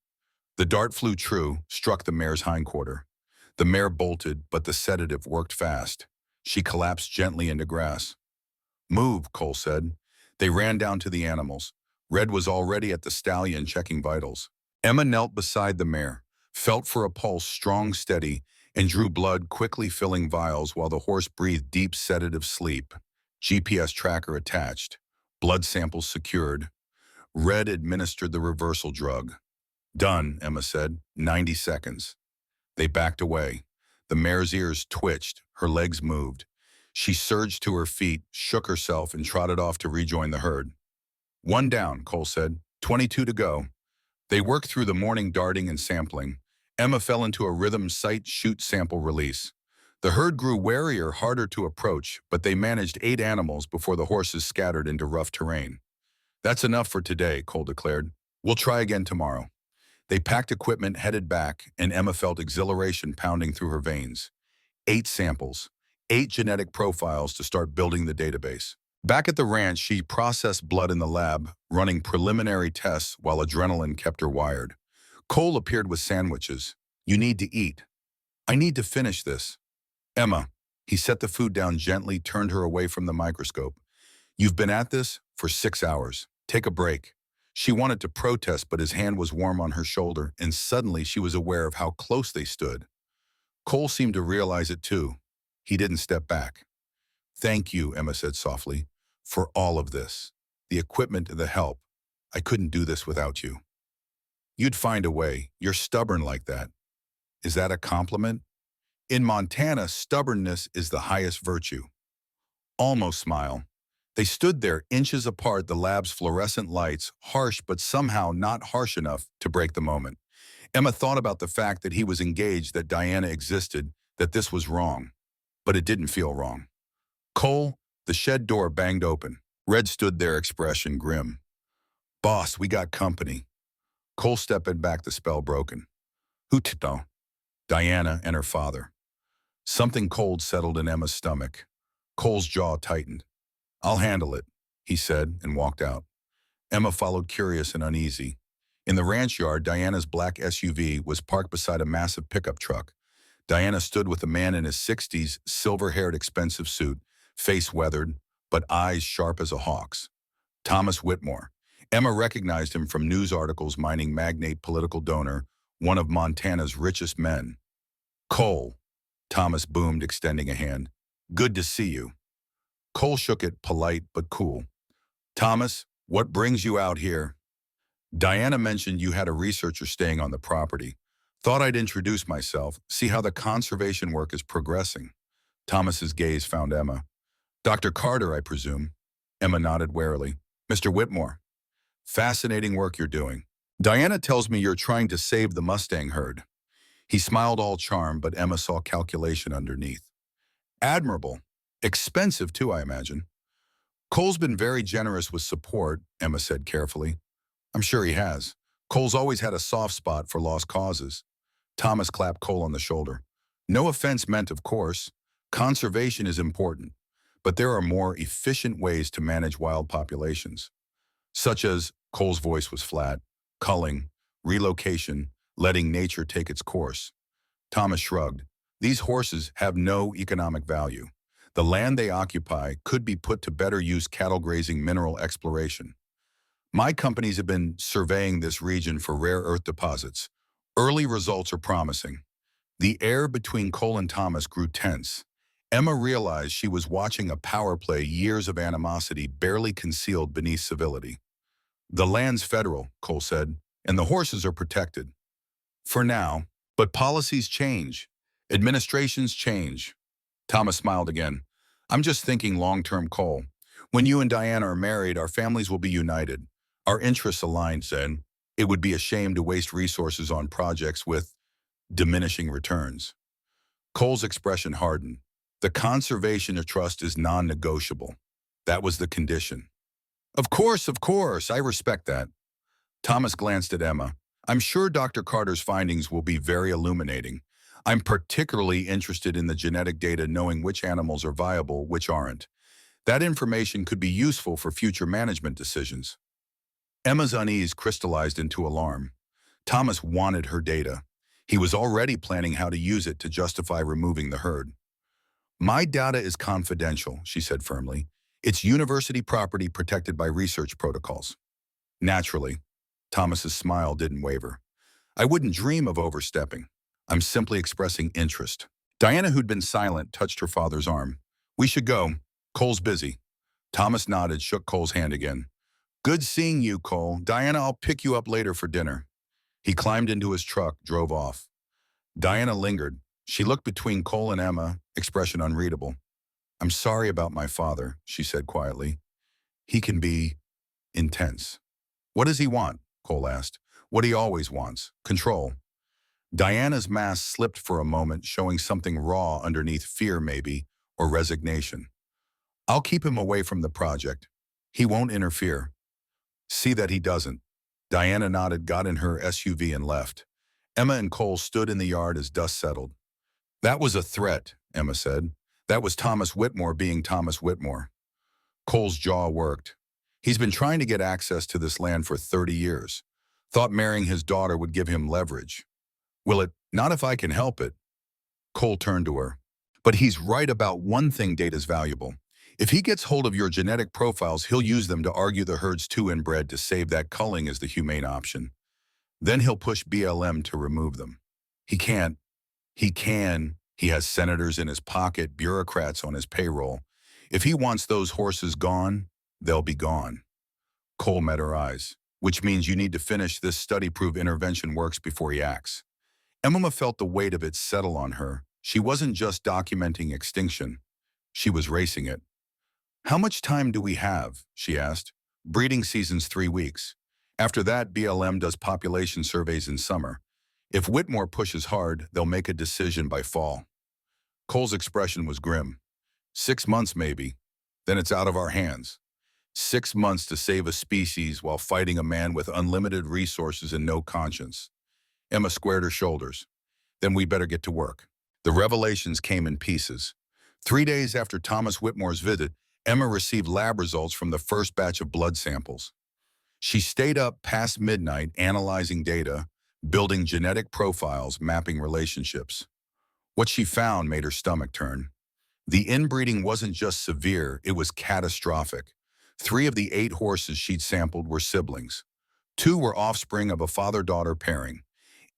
The dart flew true, struck the mare's hindquarter. The mare bolted, but the sedative worked fast. She collapsed gently into grass. Move, Cole said. They ran down to the animals. Red was already at the stallion checking vitals. Emma knelt beside the mare, felt for a pulse strong, steady, and drew blood, quickly filling vials while the horse breathed deep sedative sleep. GPS tracker attached. Blood samples secured. Red administered the reversal drug. Done, Emma said. 90 seconds. They backed away. The mare's ears twitched. Her legs moved. She surged to her feet, shook herself, and trotted off to rejoin the herd. One down, Cole said. 22 to go. They worked through the morning darting and sampling. Emma fell into a rhythm sight shoot sample release. The herd grew warier, harder to approach, but they managed 8 animals before the horses scattered into rough terrain. That's enough for today, Cole declared. We'll try again tomorrow. They packed equipment, headed back, and Emma felt exhilaration pounding through her veins. 8 samples, 8 genetic profiles to start building the database. Back at the ranch, she processed blood in the lab, running preliminary tests while adrenaline kept her wired. Cole appeared with sandwiches. You need to eat. I need to finish this. Emma, he set the food down gently, turned her away from the microscope. You've been at this for 6 hours. Take a break. She wanted to protest, but his hand was warm on her shoulder, and suddenly she was aware of how close they stood. Cole seemed to realize it too. He didn't step back. Thank you, Emma said softly, for all of this. The equipment and the help. I couldn't do this without you. You'd find a way. You're stubborn like that. Is that a compliment? In Montana, stubbornness is the highest virtue. Almost smile. They stood there, inches apart, the lab's fluorescent lights, harsh but somehow not harsh enough to break the moment. Emma thought about the fact that he was engaged, that Diana existed, that this was wrong. But it didn't feel wrong. Cole, the shed door banged open. Red stood there, expression grim. Boss, we got company. Cole stepped back, the spell broken. Who to? Diana and her father. Something cold settled in Emma's stomach. Cole's jaw tightened. I'll handle it, he said, and walked out. Emma followed, curious and uneasy. In the ranch yard, Diana's black SUV was parked beside a massive pickup truck. Diana stood with a man in his 60s, silver-haired, expensive suit, face weathered, but eyes sharp as a hawk's. Thomas Whitmore. Emma recognized him from news articles, mining magnate, political donor, one of Montana's richest men. Cole, Thomas boomed, extending a hand. Good to see you. Cole shook it, polite but cool. Thomas, what brings you out here? Diana mentioned you had a researcher staying on the property. Thought I'd introduce myself, see how the conservation work is progressing. Thomas's gaze found Emma. Dr. Carter, I presume. Emma nodded warily. Mr. Whitmore. Fascinating work you're doing. Diana tells me you're trying to save the Mustang herd. He smiled, all charm, but Emma saw calculation underneath. Admirable. Expensive too, I imagine. Cole's been very generous with support, Emma said carefully. I'm sure he has. Cole's always had a soft spot for lost causes. Thomas clapped Cole on the shoulder. No offense meant, of course. Conservation is important, but there are more efficient ways to manage wild populations, such as, Cole's voice was flat, culling, relocation, letting nature take its course. Thomas shrugged. These horses have no economic value. The land they occupy could be put to better use: cattle grazing, mineral exploration. My companies have been surveying this region for rare earth deposits. Early results are promising. The air between Cole and Thomas grew tense. Emma realized she was watching a power play, years of animosity barely concealed beneath civility. The land's federal, Cole said, and the horses are protected. For now, but policies change. Administrations change. Thomas smiled again. I'm just thinking long-term, Cole. When you and Diana are married, our families will be united. Our interests aligned, said. It would be a shame to waste resources on projects with diminishing returns. Cole's expression hardened. The conservation of trust is non-negotiable. That was the condition. Of course, I respect that. Thomas glanced at Emma. I'm sure Dr. Carter's findings will be very illuminating. I'm particularly interested in the genetic data, knowing which animals are viable, which aren't. That information could be useful for future management decisions. Emma's unease crystallized into alarm. Thomas wanted her data. He was already planning how to use it to justify removing the herd. My data is confidential, she said firmly. It's university property protected by research protocols. Naturally, Thomas's smile didn't waver. I wouldn't dream of overstepping. I'm simply expressing interest. Diana, who'd been silent, touched her father's arm. We should go. Cole's busy. Thomas nodded, shook Cole's hand again. Good seeing you, Cole. Diana, I'll pick you up later for dinner. He climbed into his truck, drove off. Diana lingered. She looked between Cole and Emma, expression unreadable. I'm sorry about my father, she said quietly. He can be intense. What does he want? Cole asked. What he always wants, control. Diana's mask slipped for a moment, showing something raw underneath fear maybe, or resignation. I'll keep him away from the project. He won't interfere. See that he doesn't. Diana nodded, got in her SUV and left. Emma and Cole stood in the yard as dust settled. That was a threat, Emma said. That was Thomas Whitmore being Thomas Whitmore. Cole's jaw worked. He's been trying to get access to this land for 30 years. Thought marrying his daughter would give him leverage. Will it? Not if I can help it. Cole turned to her. But he's right about one thing data's valuable. If he gets hold of your genetic profiles, he'll use them to argue the herd's too inbred to save that culling as the humane option. Then he'll push BLM to remove them. He can't. He can. He has senators in his pocket, bureaucrats on his payroll. If he wants those horses gone, they'll be gone. Cole met her eyes, which means you need to finish this study, prove intervention works before he acts. Emma felt the weight of it settle on her. She wasn't just documenting extinction. She was racing it. How much time do we have? She asked. Breeding season's 3 weeks. After that, BLM does population surveys in summer. If Whitmore pushes hard, they'll make a decision by fall. Cole's expression was grim. 6 months maybe. Then it's out of our hands. 6 months to save a species while fighting a man with unlimited resources and no conscience. Emma squared her shoulders. Then we better get to work. The revelations came in pieces. 3 days after Thomas Whitmore's visit, Emma received lab results from the first batch of blood samples. She stayed up past midnight analyzing data, building genetic profiles, mapping relationships. What she found made her stomach turn. The inbreeding wasn't just severe, it was catastrophic. 3 of the 8 horses she'd sampled were siblings. 2 were offspring of a father-daughter pairing.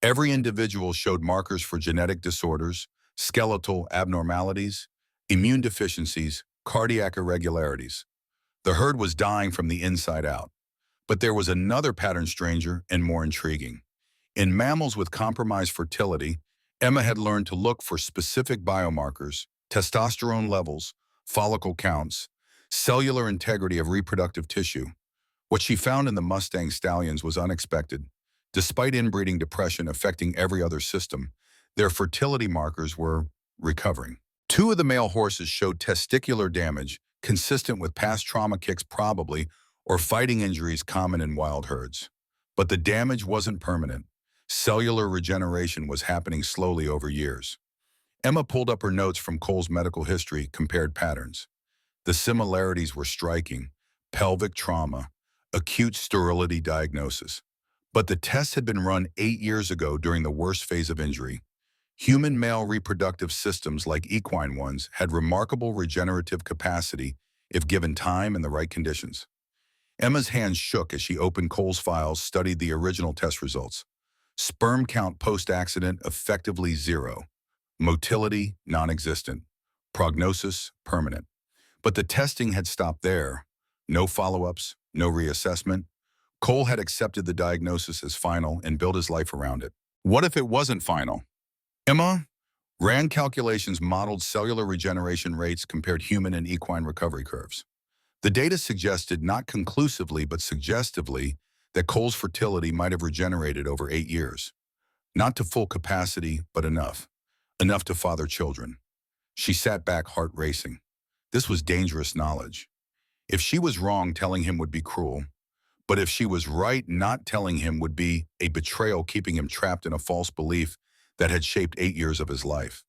Every individual showed markers for genetic disorders, skeletal abnormalities, immune deficiencies, cardiac irregularities. The herd was dying from the inside out. But there was another pattern stranger and more intriguing. In mammals with compromised fertility, Emma had learned to look for specific biomarkers, testosterone levels, follicle counts, cellular integrity of reproductive tissue. What she found in the Mustang stallions was unexpected. Despite inbreeding depression affecting every other system, their fertility markers were recovering. 2 of the male horses showed testicular damage, consistent with past trauma kicks probably, or fighting injuries common in wild herds. But the damage wasn't permanent. Cellular regeneration was happening slowly over years. Emma pulled up her notes from Cole's medical history, compared patterns. The similarities were striking: pelvic trauma, acute sterility diagnosis. But the tests had been run 8 years ago during the worst phase of injury. Human male reproductive systems, like equine ones, had remarkable regenerative capacity if given time and the right conditions. Emma's hands shook as she opened Cole's files, studied the original test results. Sperm count post-accident effectively 0. Motility non-existent. Prognosis permanent. But the testing had stopped there. No follow-ups, no reassessment. Cole had accepted the diagnosis as final and built his life around it. What if it wasn't final? Emma ran calculations, modeled cellular regeneration rates, compared human and equine recovery curves. The data suggested, not conclusively but suggestively, that Cole's fertility might have regenerated over 8 years. Not to full capacity, but enough. Enough to father children. She sat back, heart racing. This was dangerous knowledge. If she was wrong, telling him would be cruel. But if she was right, not telling him would be a betrayal, keeping him trapped in a false belief that had shaped 8 years of his life.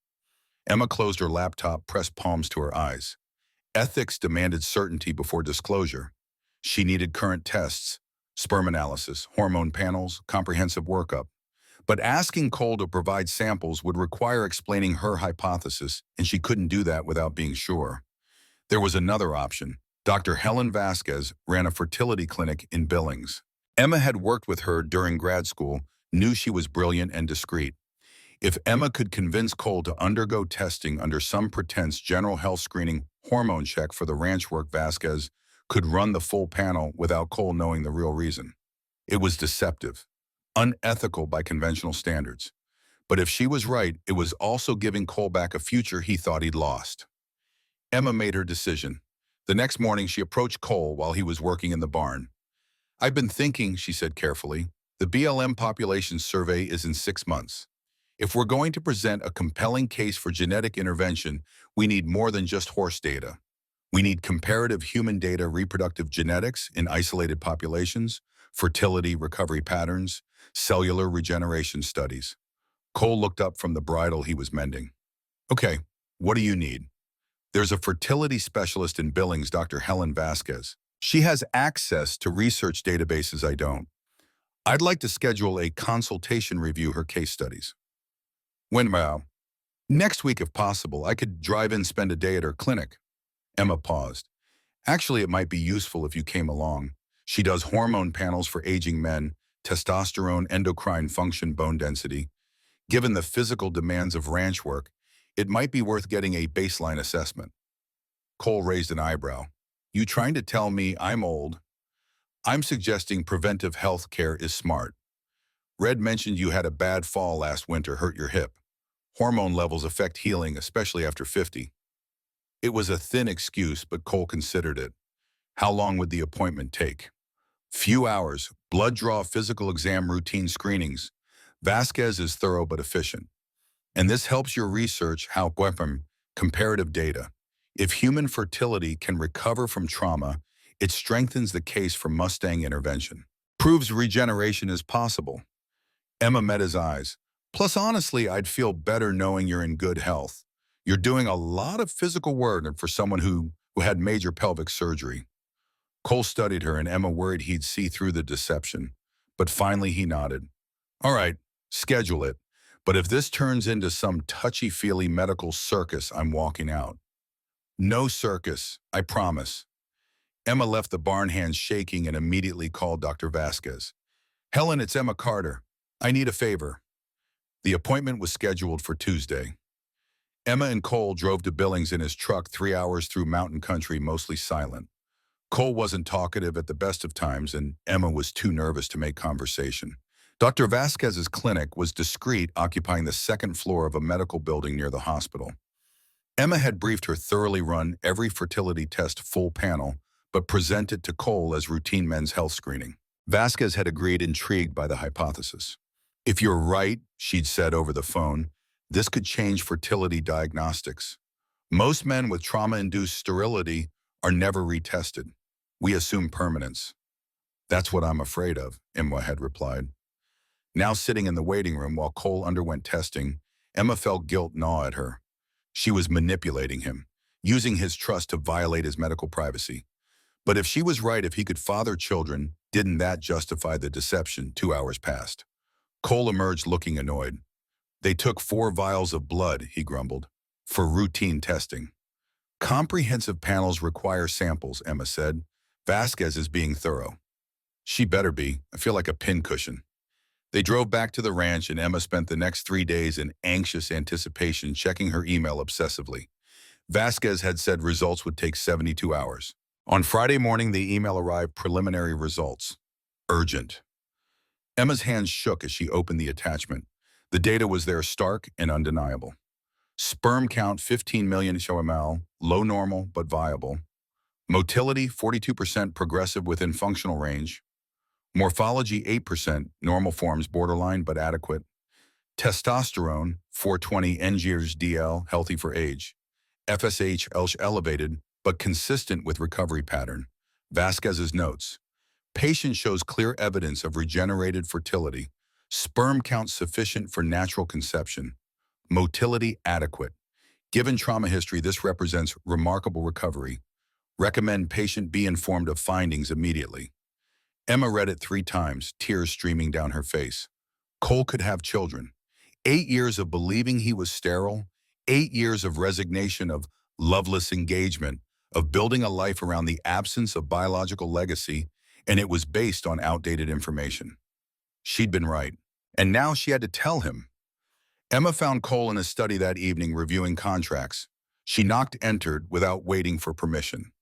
Emma closed her laptop, pressed palms to her eyes. Ethics demanded certainty before disclosure. She needed current tests, sperm analysis, hormone panels, comprehensive workup. But asking Cole to provide samples would require explaining her hypothesis, and she couldn't do that without being sure. There was another option. Dr. Helen Vasquez ran a fertility clinic in Billings. Emma had worked with her during grad school, knew she was brilliant and discreet. If Emma could convince Cole to undergo testing under some pretense general health screening hormone check for the ranch work, Vasquez could run the full panel without Cole knowing the real reason. It was deceptive, unethical by conventional standards. But if she was right, it was also giving Cole back a future he thought he'd lost. Emma made her decision. The next morning, she approached Cole while he was working in the barn. "I've been thinking," she said carefully. "The BLM population survey is in 6 months. If we're going to present a compelling case for genetic intervention, we need more than just horse data. We need comparative human data, reproductive genetics in isolated populations, fertility recovery patterns, cellular regeneration studies." Cole looked up from the bridle he was mending. "Okay, what do you need?" "There's a fertility specialist in Billings, Dr. Helen Vasquez. She has access to research databases I don't. I'd like to schedule a consultation, review her case studies." "When, Next week if possible. I could drive in, spend a day at her clinic." Emma paused. "Actually, it might be useful if you came along. She does hormone panels for aging men, testosterone, endocrine function, bone density. Given the physical demands of ranch work, it might be worth getting a baseline assessment." Cole raised an eyebrow. "You trying to tell me I'm old?" "I'm suggesting preventive health care is smart. Red mentioned you had a bad fall last winter, hurt your hip. Hormone levels affect healing, especially after 50. It was a thin excuse, but Cole considered it. How long would the appointment take? Few hours, blood draw, physical exam, routine screenings. Vasquez is thorough but efficient. And this helps your research how weapon comparative data. If human fertility can recover from trauma, it strengthens the case for Mustang intervention. Proves regeneration is possible. Emma met his eyes. Plus, honestly, I'd feel better knowing you're in good health. You're doing a lot of physical work for someone who had major pelvic surgery. Cole studied her, and Emma worried he'd see through the deception. But finally he nodded. All right, schedule it. But if this turns into some touchy-feely medical circus, I'm walking out. No circus, I promise. Emma left the barn, hands shaking, and immediately called Dr. Vasquez. Helen, it's Emma Carter. I need a favor. The appointment was scheduled for Tuesday. Emma and Cole drove to Billings in his truck, 3 hours through mountain country, mostly silent. Cole wasn't talkative at the best of times, and Emma was too nervous to make conversation. Dr. Vasquez's clinic was discreet, occupying the second floor of a medical building near the hospital. Emma had briefed her thoroughly run every fertility test full panel, but presented to Cole as routine men's health screening. Vasquez had agreed, intrigued by the hypothesis. If you're right, she'd said over the phone, this could change fertility diagnostics. Most men with trauma-induced sterility are never retested. We assume permanence. That's what I'm afraid of, Emma had replied. Now sitting in the waiting room while Cole underwent testing, Emma felt guilt gnaw at her. She was manipulating him, using his trust to violate his medical privacy. But if she was right, if he could father children, didn't that justify the deception? 2 hours passed. Cole emerged looking annoyed. They took 4 vials of blood, he grumbled, for routine testing. Comprehensive panels require samples, Emma said. Vasquez is being thorough. She better be. I feel like a pincushion. They drove back to the ranch, and Emma spent the next 3 days in anxious anticipation, checking her email obsessively. Vasquez had said results would take 72 hours. On Friday morning, the email arrived: preliminary results. Urgent. Emma's hands shook as she opened the attachment. The data was there, stark and undeniable. Sperm count 15 million ml, low normal but viable. Motility 42% progressive within functional range. Morphology 8%, normal forms borderline but adequate. Testosterone 420 ng/dl, healthy for age. FSH elevated but consistent with recovery pattern. Vasquez's notes. Patient shows clear evidence of regenerated fertility. Sperm count sufficient for natural conception. Motility adequate. Given trauma history, this represents remarkable recovery. Recommend patient be informed of findings immediately. Emma read it 3 times, tears streaming down her face. Cole could have children. 8 years of believing he was sterile, 8 years of resignation, of loveless engagement, of building a life around the absence of biological legacy, and it was based on outdated information. She'd been right. And now she had to tell him. Emma found Cole in his study that evening reviewing contracts. She knocked entered without waiting for permission.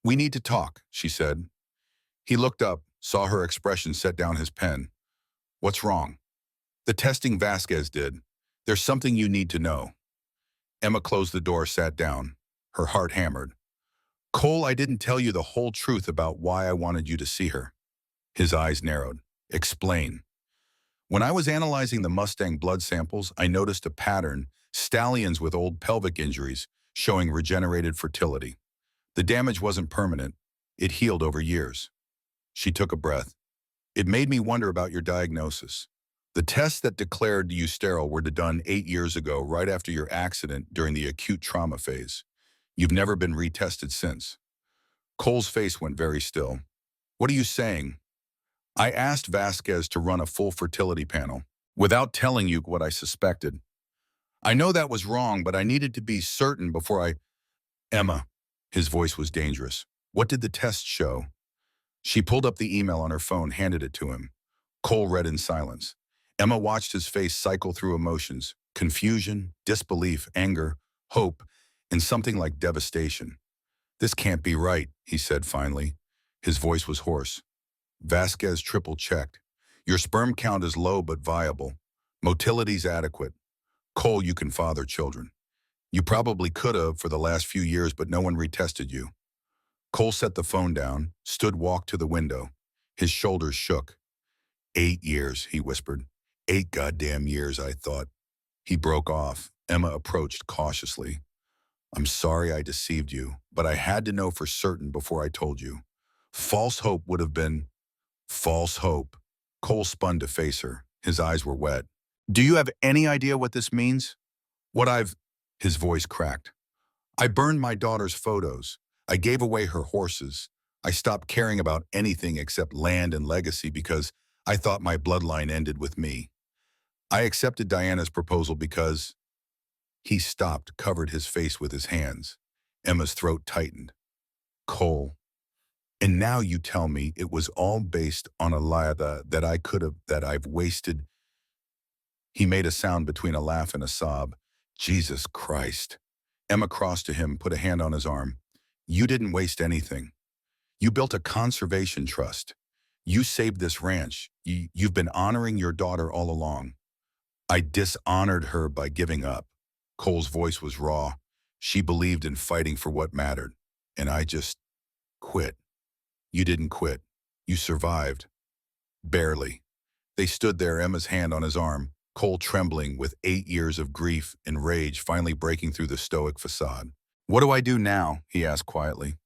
"We need to talk," she said. He looked up, saw her expression, set down his pen. "What's wrong?" "The testing Vasquez did. There's something you need to know." Emma closed the door, sat down. Her heart hammered. "Cole, I didn't tell you the whole truth about why I wanted you to see her." His eyes narrowed. "Explain." "When I was analyzing the Mustang blood samples, I noticed a pattern, stallions with old pelvic injuries, showing regenerated fertility. The damage wasn't permanent. It healed over years." She took a breath. "It made me wonder about your diagnosis. The tests that declared you sterile were done 8 years ago, right after your accident during the acute trauma phase. You've never been retested since." Cole's face went very still. "What are you saying?" "I asked Vasquez to run a full fertility panel, without telling you what I suspected. I know that was wrong, but I needed to be certain before I—" "Emma," his voice was dangerous. "What did the test show?" She pulled up the email on her phone, handed it to him. Cole read in silence. Emma watched his face cycle through emotions: confusion, disbelief, anger, hope, and something like devastation. "This can't be right," he said finally. His voice was hoarse. "Vasquez triple-checked. Your sperm count is low but viable. Motility's adequate. Cole, you can father children. You probably could have for the last few years, but no one retested you." Cole set the phone down, walked to the window. His shoulders shook. "8 years," he whispered. 8 goddamn years, I thought." He broke off. Emma approached cautiously. "I'm sorry I deceived you, but I had to know for certain before I told you. False hope would have been—" "False hope." Cole spun to face her. His eyes were wet. "Do you have any idea what this means?" "What I've—" His voice cracked. "I burned my daughter's photos. I gave away her horses. I stopped caring about anything except land and legacy because I thought my bloodline ended with me. I accepted Diana's proposal because—" He stopped, covered his face with his hands. Emma's throat tightened. "Cole, and now you tell me it was all based on a lie that I could have, that I've wasted—" He made a sound between a laugh and a sob. "Jesus Christ." Emma crossed to him, put a hand on his arm. "You didn't waste anything. You built a conservation trust. You saved this ranch. You've been honoring your daughter all along. I dishonored her by giving up." Cole's voice was raw. "She believed in fighting for what mattered, and I just quit." "You didn't quit. You survived." "Barely." They stood there, Emma's hand on his arm, Cole trembling with 8 years of grief and rage finally breaking through the stoic facade. "What do I do now?" he asked quietly.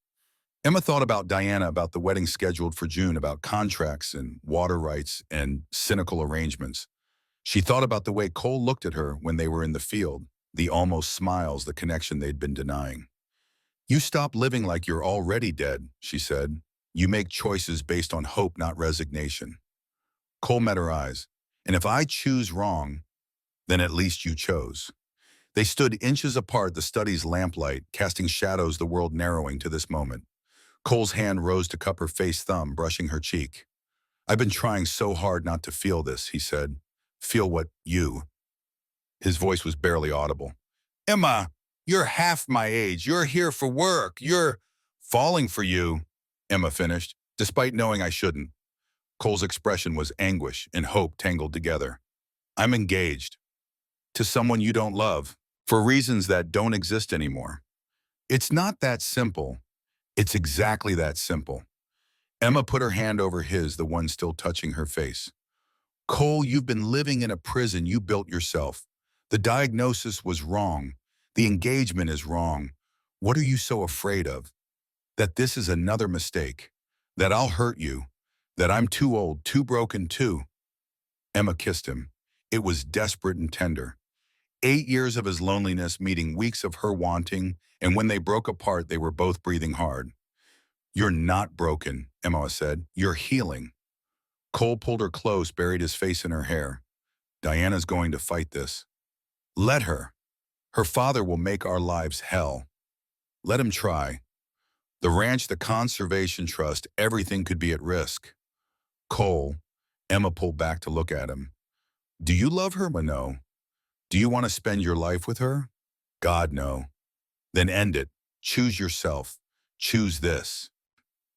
Emma thought about Diana, about the wedding scheduled for June, about contracts and water rights and cynical arrangements. She thought about the way Cole looked at her when they were in the field, the almost smiles, the connection they'd been denying. "You stop living like you're already dead," she said. "You make choices based on hope, not resignation." Cole met her eyes. "And if I choose wrong, then at least you chose." They stood inches apart, the study's lamplight casting shadows, the world narrowing to this moment. Cole's hand rose to cup her face, thumb brushing her cheek. "I've been trying so hard not to feel this," he said. "Feel what you—" His voice was barely audible. "Emma, you're half my age. You're here for work. You're—" "Falling for you," Emma finished, despite knowing I shouldn't. Cole's expression was anguish and hope tangled together. "I'm engaged. To someone you don't love. For reasons that don't exist anymore." "It's not that simple." "It's exactly that simple." Emma put her hand over his, the one still touching her face. "Cole, you've been living in a prison you built yourself. The diagnosis was wrong. The engagement is wrong. What are you so afraid of? That this is another mistake. That I'll hurt you. That I'm too old, too broken, too—" Emma kissed him. It was desperate and tender. 8 years of his loneliness meeting weeks of her wanting, and when they broke apart, they were both breathing hard. You're not broken, Emma said. You're healing. Cole pulled her close, buried his face in her hair. Diana's going to fight this. Let her. Her father will make our lives hell. Let him try. The ranch, the conservation trust, everything could be at risk. Cole, Emma pulled back to look at him. Do you love her, Mano? Do you want to spend your life with her? God, no. Then end it. Choose yourself. Choose this.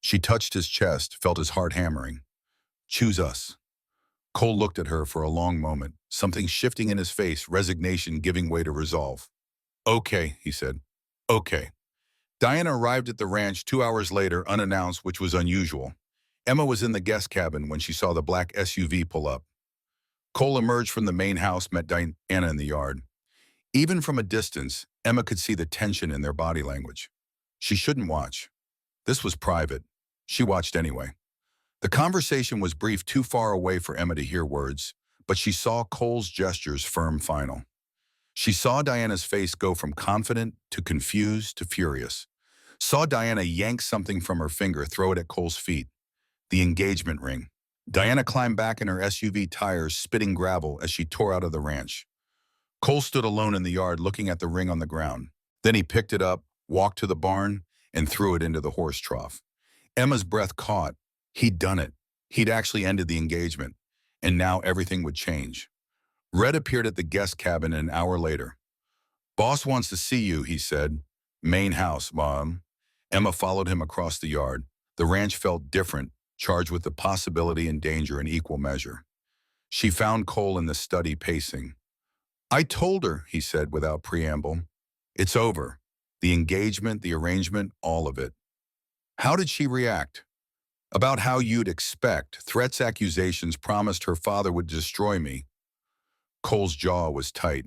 She touched his chest, felt his heart hammering. Choose us. Cole looked at her for a long moment, something shifting in his face, resignation giving way to resolve. Okay, he said. Okay. Diana arrived at the ranch 2 hours later, unannounced, which was unusual. Emma was in the guest cabin when she saw the black SUV pull up. Cole emerged from the main house, met Diana in the yard. Even from a distance, Emma could see the tension in their body language. She shouldn't watch. This was private. She watched anyway. The conversation was brief, too far away for Emma to hear words, but she saw Cole's gestures firm, final. She saw Diana's face go from confident to confused to furious. Saw Diana yank something from her finger, throw it at Cole's feet. The engagement ring. Diana climbed back in her SUV tires, spitting gravel as she tore out of the ranch. Cole stood alone in the yard looking at the ring on the ground. Then he picked it up, walked to the barn, and threw it into the horse trough. Emma's breath caught. He'd done it. He'd actually ended the engagement. And now everything would change. Red appeared at the guest cabin an hour later. Boss wants to see you, he said. Main house, Mom. Emma followed him across the yard. The ranch felt different, charged with the possibility and danger in equal measure. She found Cole in the study, pacing. I told her, he said without preamble. It's over. The engagement, the arrangement, all of it. How did she react? About how you'd expect. Threats, accusations, promised her father would destroy me. Cole's jaw was tight.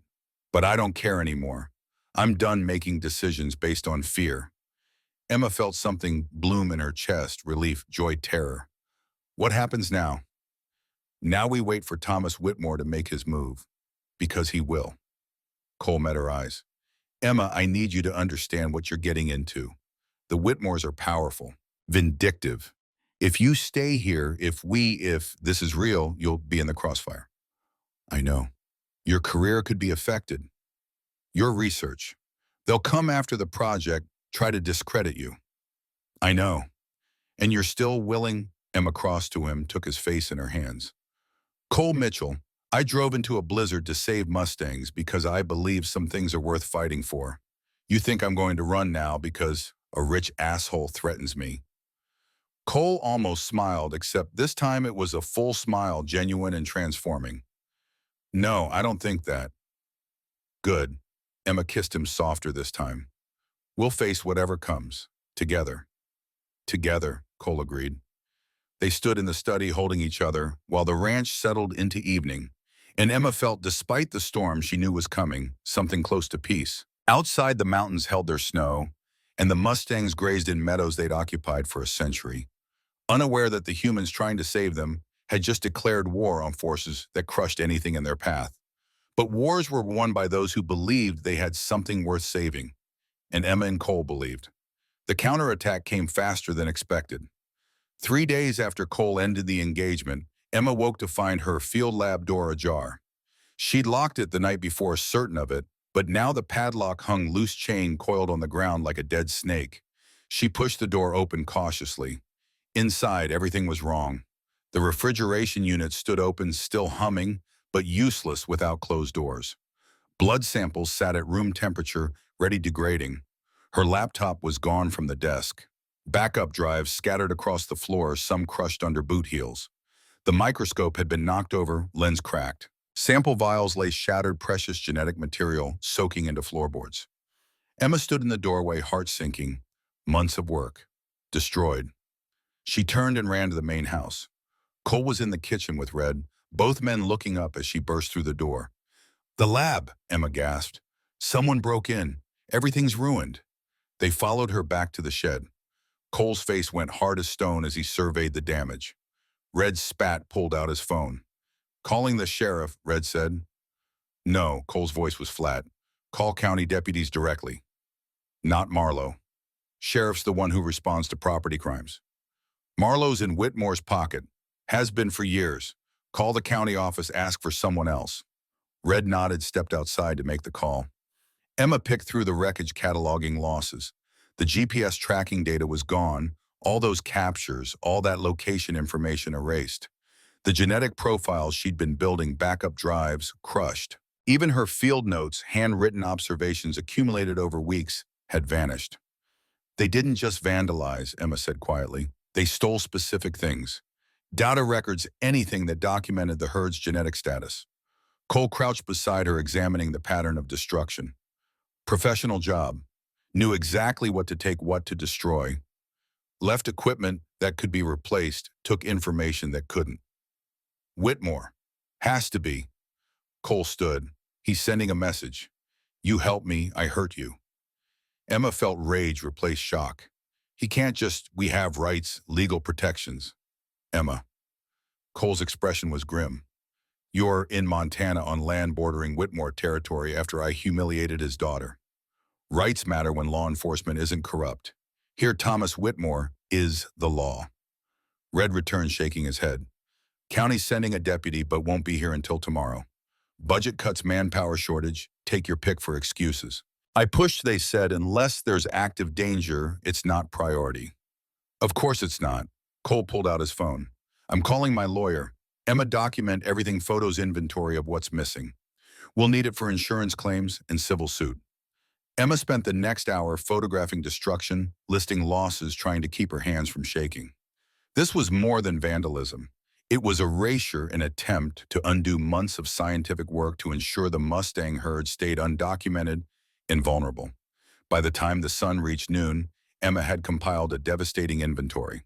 But I don't care anymore. I'm done making decisions based on fear. Emma felt something bloom in her chest, relief, joy, terror. What happens now? Now we wait for Thomas Whitmore to make his move. Because he will. Cole met her eyes. Emma, I need you to understand what you're getting into. The Whitmores are powerful, vindictive. If you stay here, if this is real, you'll be in the crossfire. I know. Your career could be affected. Your research. They'll come after the project, try to discredit you. I know. And you're still willing? Emma crossed to him, took his face in her hands. Cole Mitchell, I drove into a blizzard to save Mustangs because I believe some things are worth fighting for. You think I'm going to run now because a rich asshole threatens me? Cole almost smiled, except this time it was a full smile, genuine and transforming. No, I don't think that. Good. Emma kissed him softer this time. We'll face whatever comes. Together. Together, Cole agreed. They stood in the study holding each other while the ranch settled into evening, and Emma felt, despite the storm she knew was coming, something close to peace. Outside, the mountains held their snow, and the Mustangs grazed in meadows they'd occupied for a century, unaware that the humans trying to save them had just declared war on forces that crushed anything in their path. But wars were won by those who believed they had something worth saving, and Emma and Cole believed. The counterattack came faster than expected. 3 days after Cole ended the engagement, Emma woke to find her field lab door ajar. She'd locked it the night before, certain of it, but now the padlock hung loose, chain coiled on the ground like a dead snake. She pushed the door open cautiously. Inside, everything was wrong. The refrigeration unit stood open, still humming, but useless without closed doors. Blood samples sat at room temperature, ready degrading. Her laptop was gone from the desk. Backup drives scattered across the floor, some crushed under boot heels. The microscope had been knocked over, lens cracked. Sample vials lay shattered, precious genetic material soaking into floorboards. Emma stood in the doorway, heart sinking. Months of work. Destroyed. She turned and ran to the main house. Cole was in the kitchen with Red, both men looking up as she burst through the door. The lab, Emma gasped. Someone broke in. Everything's ruined. They followed her back to the shed. Cole's face went hard as stone as he surveyed the damage. Red spat, pulled out his phone. Calling the sheriff, Red said. No, Cole's voice was flat. Call county deputies directly. Not Marlowe. Sheriff's the one who responds to property crimes. Marlowe's in Whitmore's pocket. Has been for years. Call the county office, ask for someone else. Red nodded, stepped outside to make the call. Emma picked through the wreckage cataloging losses. The GPS tracking data was gone, all those captures, all that location information erased. The genetic profiles she'd been building, backup drives, crushed. Even her field notes, handwritten observations accumulated over weeks, had vanished. They didn't just vandalize, Emma said quietly. They stole specific things. Data records, anything that documented the herd's genetic status. Cole crouched beside her, examining the pattern of destruction. Professional job. Knew exactly what to take, what to destroy. Left equipment that could be replaced, took information that couldn't. Whitmore. Has to be. Cole stood. He's sending a message. You help me, I hurt you. Emma felt rage replace shock. He can't just, we have rights, legal protections. Emma. Cole's expression was grim. You're in Montana on land bordering Whitmore territory after I humiliated his daughter. Rights matter when law enforcement isn't corrupt. Here, Thomas Whitmore is the law. Red returned, shaking his head. County's sending a deputy, but won't be here until tomorrow. Budget cuts, manpower shortage, take your pick for excuses. I pushed, they said, unless there's active danger, it's not priority. Of course it's not. Cole pulled out his phone. I'm calling my lawyer. Emma, document everything, photos, inventory of what's missing. We'll need it for insurance claims and civil suit. Emma spent the next hour photographing destruction, listing losses, trying to keep her hands from shaking. This was more than vandalism. It was erasure, an attempt to undo months of scientific work to ensure the Mustang herd stayed undocumented and vulnerable. By the time the sun reached noon, Emma had compiled a devastating inventory.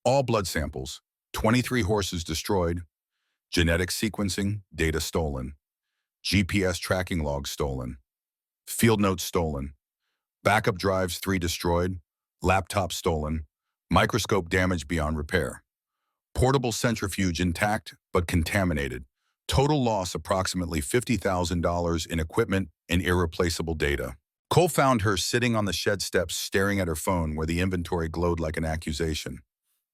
All blood samples, 23 horses destroyed, genetic sequencing, data stolen, GPS tracking logs stolen, field notes stolen, backup drives 3 destroyed, laptop stolen, microscope damaged beyond repair, portable centrifuge intact but contaminated, total loss approximately $50,000 in equipment and irreplaceable data. Cole found her sitting on the shed steps, staring at her phone where the inventory glowed like an accusation.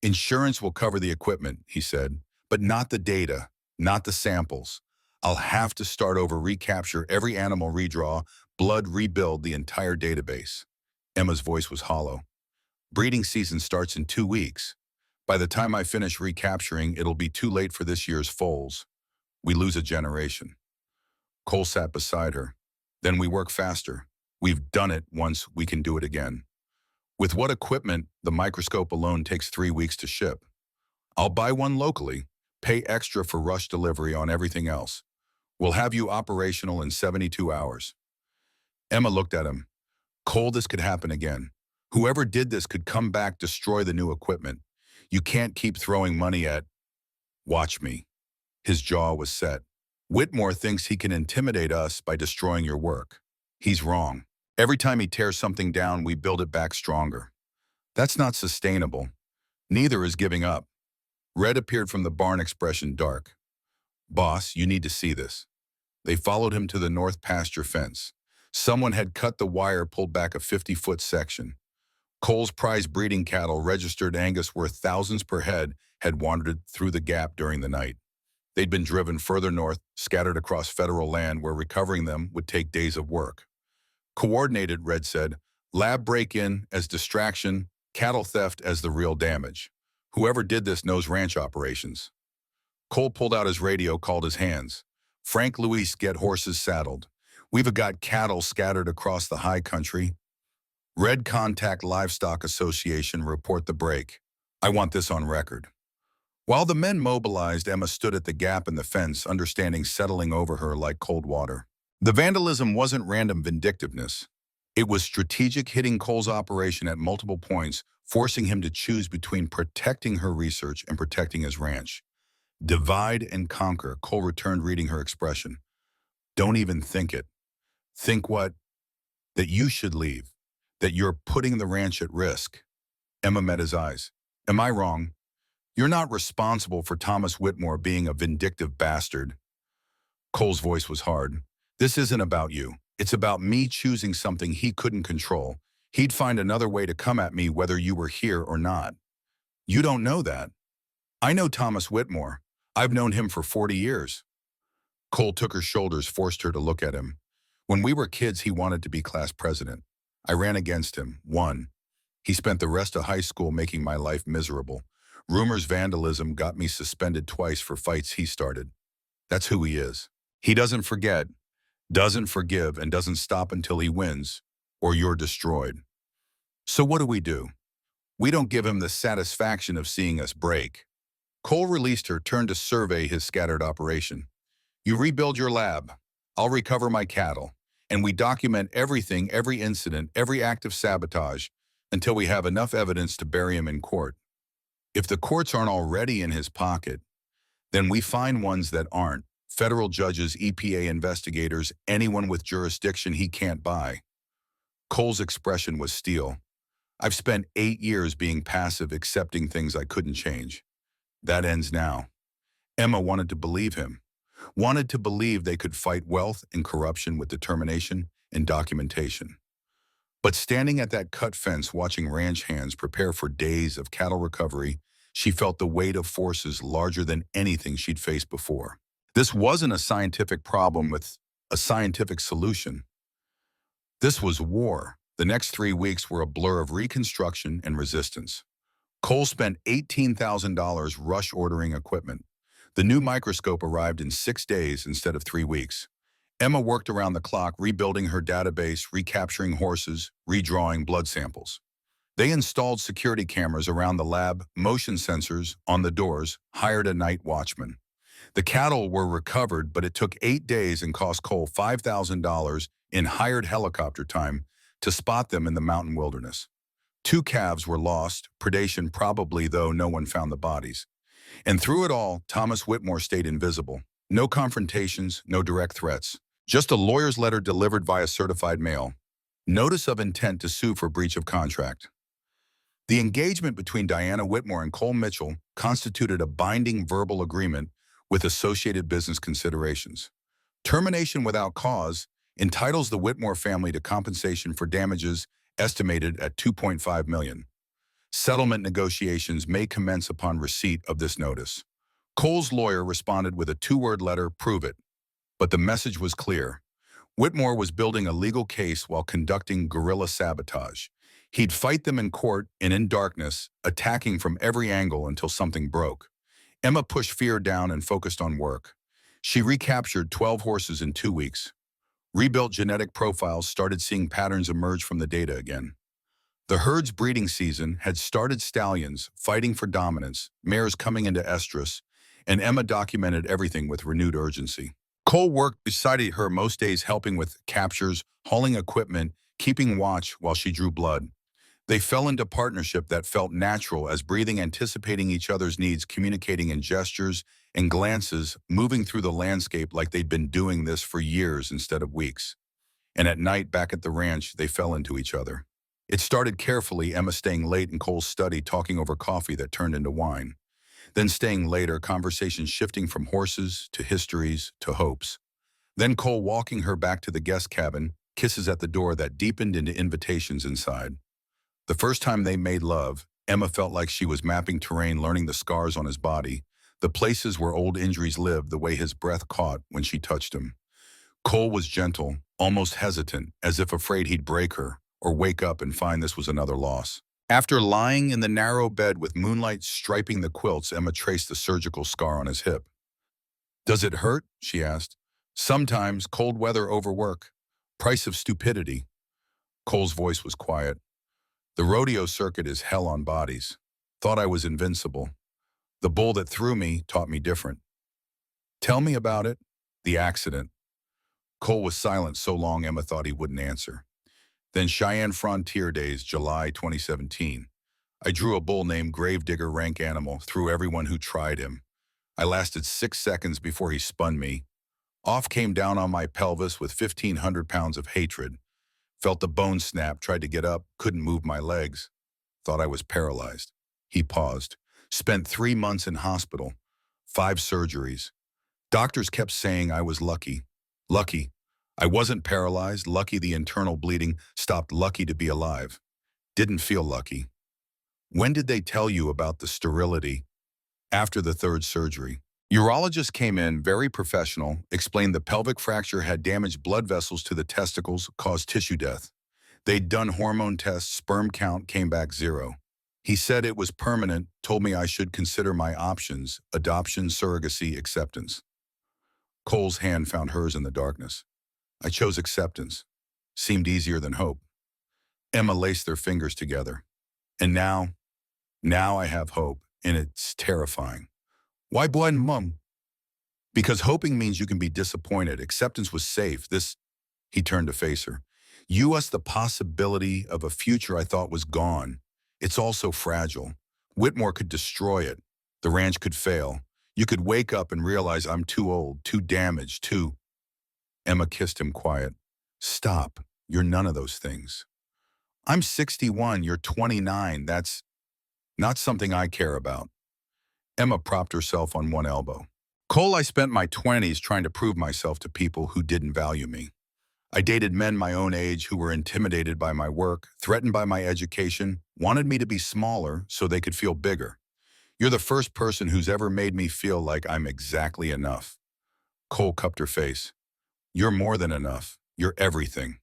Insurance will cover the equipment, he said, but not the data, not the samples. I'll have to start over, recapture every animal, redraw, blood, rebuild the entire database. Emma's voice was hollow. Breeding season starts in 2 weeks. By the time I finish recapturing, it'll be too late for this year's foals. We lose a generation. Cole sat beside her. Then we work faster. We've done it once, we can do it again. With what equipment? The microscope alone takes 3 weeks to ship. I'll buy one locally, pay extra for rush delivery on everything else. We'll have you operational in 72 hours. Emma looked at him. Cole, this could happen again. Whoever did this could come back, destroy the new equipment. You can't keep throwing money at... Watch me. His jaw was set. Whitmore thinks he can intimidate us by destroying your work. He's wrong. Every time he tears something down, we build it back stronger. That's not sustainable. Neither is giving up. Red appeared from the barn, expression dark. Boss, you need to see this. They followed him to the north pasture fence. Someone had cut the wire, pulled back a 50-foot section. Cole's prize breeding cattle, registered Angus worth thousands per head, had wandered through the gap during the night. They'd been driven further north, scattered across federal land where recovering them would take days of work. Coordinated, Red said. Lab break-in as distraction, cattle theft as the real damage. Whoever did this knows ranch operations. Cole pulled out his radio, called his hands. Frank, Luis, get horses saddled. We've got cattle scattered across the high country. Red, contact Livestock Association, report the break. I want this on record. While the men mobilized, Emma stood at the gap in the fence, understanding settling over her like cold water. The vandalism wasn't random vindictiveness. It was strategic, hitting Cole's operation at multiple points, forcing him to choose between protecting her research and protecting his ranch. Divide and conquer, Cole returned, reading her expression. Don't even think it. Think what? That you should leave. That you're putting the ranch at risk. Emma met his eyes. Am I wrong? You're not responsible for Thomas Whitmore being a vindictive bastard. Cole's voice was hard. This isn't about you. It's about me choosing something he couldn't control. He'd find another way to come at me whether you were here or not. You don't know that. I know Thomas Whitmore. I've known him for 40 years. Cole took her shoulders, forced her to look at him. When we were kids, he wanted to be class president. I ran against him, won. He spent the rest of high school making my life miserable. Rumors vandalism got me suspended twice for fights he started. That's who he is. He doesn't forget, doesn't forgive, and doesn't stop until he wins, or you're destroyed. So what do? We don't give him the satisfaction of seeing us break. Cole released her, turned to survey his scattered operation. You rebuild your lab. I'll recover my cattle. And we document everything, every incident, every act of sabotage, until we have enough evidence to bury him in court. If the courts aren't already in his pocket, then we find ones that aren't. Federal judges, EPA investigators, anyone with jurisdiction he can't buy. Cole's expression was steel. I've spent 8 years being passive, accepting things I couldn't change. That ends now. Emma wanted to believe him. Wanted to believe they could fight wealth and corruption with determination and documentation. But standing at that cut fence watching ranch hands prepare for days of cattle recovery, she felt the weight of forces larger than anything she'd faced before. This wasn't a scientific problem with a scientific solution. This was war. The next 3 weeks were a blur of reconstruction and resistance. Cole spent $18,000 rush ordering equipment. The new microscope arrived in 6 days instead of 3 weeks. Emma worked around the clock, rebuilding her database, recapturing horses, redrawing blood samples. They installed security cameras around the lab, motion sensors on the doors, hired a night watchman. The cattle were recovered, but it took 8 days and cost Cole $5,000 in hired helicopter time to spot them in the mountain wilderness. 2 calves were lost, predation probably, though no one found the bodies. And through it all, Thomas Whitmore stayed invisible. No confrontations, no direct threats. Just a lawyer's letter delivered via certified mail. Notice of intent to sue for breach of contract. The engagement between Diana Whitmore and Cole Mitchell constituted a binding verbal agreement with associated business considerations. Termination without cause entitles the Whitmore family to compensation for damages estimated at $2.5 million. Settlement negotiations may commence upon receipt of this notice. Cole's lawyer responded with a 2-word letter, prove it. But the message was clear. Whitmore was building a legal case while conducting guerrilla sabotage. He'd fight them in court and in darkness, attacking from every angle until something broke. Emma pushed fear down and focused on work. She recaptured 12 horses in 2 weeks. Rebuilt genetic profiles, started seeing patterns emerge from the data again. The herd's breeding season had started, stallions fighting for dominance, mares coming into estrus, and Emma documented everything with renewed urgency. Cole worked beside her most days, helping with captures, hauling equipment, keeping watch while she drew blood. They fell into partnership that felt natural as breathing, anticipating each other's needs, communicating in gestures and glances, moving through the landscape like they'd been doing this for years instead of weeks. And at night, back at the ranch, they fell into each other. It started carefully, Emma staying late in Cole's study, talking over coffee that turned into wine. Then staying later, conversations shifting from horses to histories to hopes. Then Cole walking her back to the guest cabin, kisses at the door that deepened into invitations inside. The first time they made love, Emma felt like she was mapping terrain, learning the scars on his body, the places where old injuries lived, the way his breath caught when she touched him. Cole was gentle, almost hesitant, as if afraid he'd break her or wake up and find this was another loss. After lying in the narrow bed with moonlight striping the quilts, Emma traced the surgical scar on his hip. Does it hurt? She asked. Sometimes, cold weather, overwork. Price of stupidity. Cole's voice was quiet. The rodeo circuit is hell on bodies. Thought I was invincible. The bull that threw me taught me different. Tell me about it. The accident. Cole was silent so long Emma thought he wouldn't answer. Then Cheyenne Frontier Days, July 2017. I drew a bull named Gravedigger, rank animal, through everyone who tried him. I lasted 6 seconds before he spun me. Off came down on my pelvis with 1,500 pounds of hatred. Felt the bone snap, tried to get up, couldn't move my legs. Thought I was paralyzed. He paused. Spent 3 months in hospital. 5 surgeries. Doctors kept saying I was lucky. Lucky. I wasn't paralyzed, lucky the internal bleeding stopped, lucky to be alive. Didn't feel lucky. When did they tell you about the sterility? After the third surgery. Urologist came in, very professional, explained the pelvic fracture had damaged blood vessels to the testicles, caused tissue death. They'd done hormone tests, sperm count came back 0. He said it was permanent, told me I should consider my options, adoption, surrogacy, acceptance. Cole's hand found hers in the darkness. I chose acceptance. Seemed easier than hope. Emma laced their fingers together. And now I have hope, and it's terrifying. Why blind mum? Because hoping means you can be disappointed. Acceptance was safe. He turned to face her. You the possibility of a future I thought was gone. It's all so fragile. Whitmore could destroy it. The ranch could fail. You could wake up and realize I'm too old, too damaged, too... Emma kissed him quiet. Stop. You're none of those things. I'm 61, you're 29. That's not something I care about. Emma propped herself on one elbow. Cole, I spent my 20s trying to prove myself to people who didn't value me. I dated men my own age who were intimidated by my work, threatened by my education, wanted me to be smaller so they could feel bigger. You're the first person who's ever made me feel like I'm exactly enough. Cole cupped her face. You're more than enough. You're everything.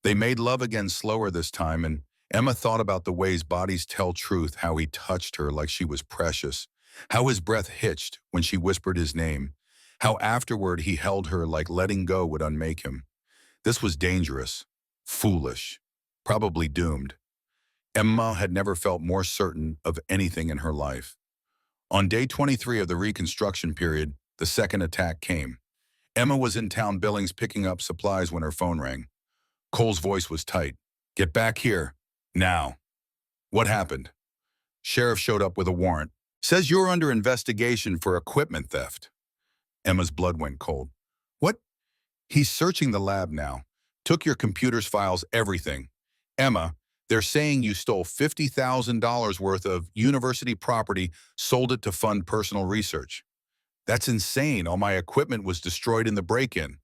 They made love again slower this time, and Emma thought about the ways bodies tell truth, how he touched her like she was precious, how his breath hitched when she whispered his name, how afterward he held her like letting go would unmake him. This was dangerous, foolish, probably doomed. Emma had never felt more certain of anything in her life. On day 23 of the reconstruction period, the second attack came. Emma was in town Billings picking up supplies when her phone rang. Cole's voice was tight. Get back here. Now. What happened? Sheriff showed up with a warrant. Says you're under investigation for equipment theft. Emma's blood went cold. What? He's searching the lab now. Took your computer's files, everything. Emma, they're saying you stole $50,000 worth of university property, sold it to fund personal research. That's insane. All my equipment was destroyed in the break-in.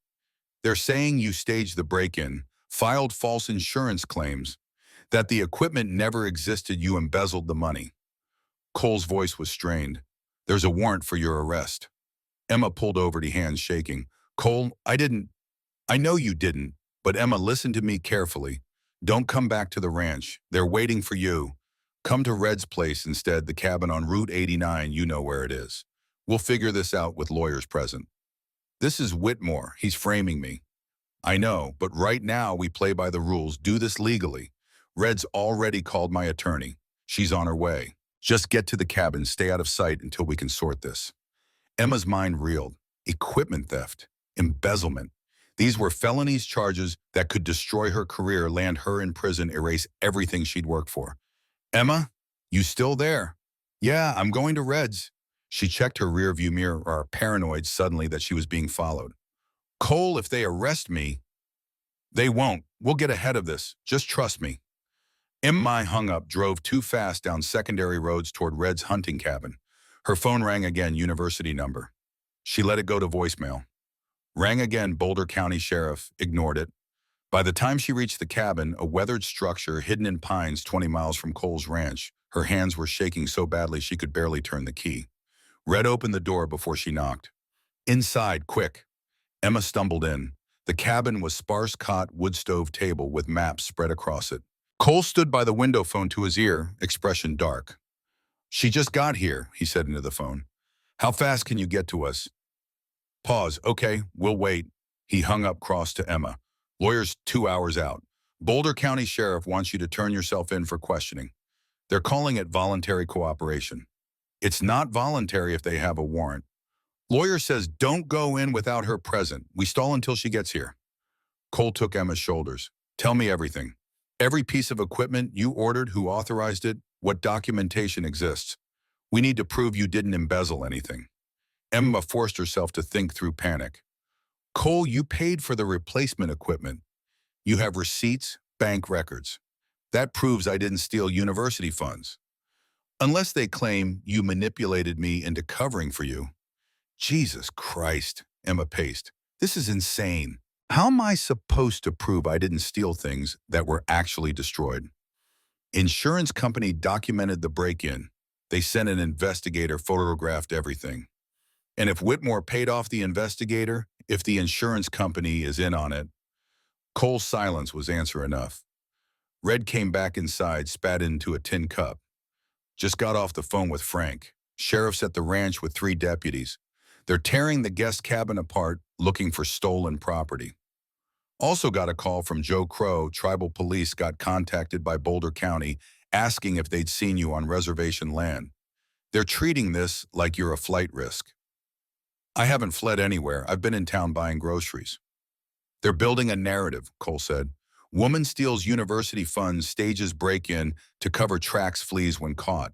They're saying you staged the break-in, filed false insurance claims, that the equipment never existed, you embezzled the money. Cole's voice was strained. There's a warrant for your arrest. Emma pulled over to hands shaking. Cole, I know you didn't, but Emma, listen to me carefully. Don't come back to the ranch. They're waiting for you. Come to Red's place instead, the cabin on Route 89, you know where it is. We'll figure this out with lawyers present. This is Whitmore. He's framing me. I know, but right now we play by the rules, do this legally. Red's already called my attorney. She's on her way. Just get to the cabin, stay out of sight until we can sort this. Emma's mind reeled. Equipment theft, embezzlement. These were felonies charges that could destroy her career, land her in prison, erase everything she'd worked for. Emma, you still there? Yeah, I'm going to Red's. She checked her rearview mirror, paranoid suddenly that she was being followed. Cole, if they arrest me... They won't. We'll get ahead of this. Just trust me. Emma hung up, drove too fast down secondary roads toward Red's hunting cabin. Her phone rang again, university number. She let it go to voicemail. Rang again, Boulder County Sheriff, ignored it. By the time she reached the cabin, a weathered structure hidden in pines 20 miles from Cole's ranch, her hands were shaking so badly she could barely turn the key. Red opened the door before she knocked. Inside, quick. Emma stumbled in. The cabin was sparse cot wood stove table with maps spread across it. Cole stood by the window phone to his ear, expression dark. She just got here, he said into the phone. How fast can you get to us? Pause. Okay, we'll wait. He hung up, crossed to Emma. Lawyer's 2 hours out. Boulder County Sheriff wants you to turn yourself in for questioning. They're calling it voluntary cooperation. It's not voluntary if they have a warrant. Lawyer says don't go in without her present. We stall until she gets here. Cole took Emma's shoulders. Tell me everything. Every piece of equipment you ordered, who authorized it, what documentation exists. We need to prove you didn't embezzle anything. Emma forced herself to think through panic. Cole, you paid for the replacement equipment. You have receipts, bank records. That proves I didn't steal university funds. Unless they claim you manipulated me into covering for you. Jesus Christ, Emma paced. This is insane. How am I supposed to prove I didn't steal things that were actually destroyed? Insurance company documented the break-in. They sent an investigator, photographed everything. And if Whitmore paid off the investigator, if the insurance company is in on it, Cole's silence was answer enough. Red came back inside, spat into a tin cup. Just got off the phone with Frank. Sheriff's at the ranch with 3 deputies. They're tearing the guest cabin apart, looking for stolen property. Also got a call from Joe Crow. Tribal police got contacted by Boulder County asking if they'd seen you on reservation land. They're treating this like you're a flight risk. I haven't fled anywhere. I've been in town buying groceries. They're building a narrative, Cole said. Woman steals university funds, stages break-in to cover tracks, flees when caught.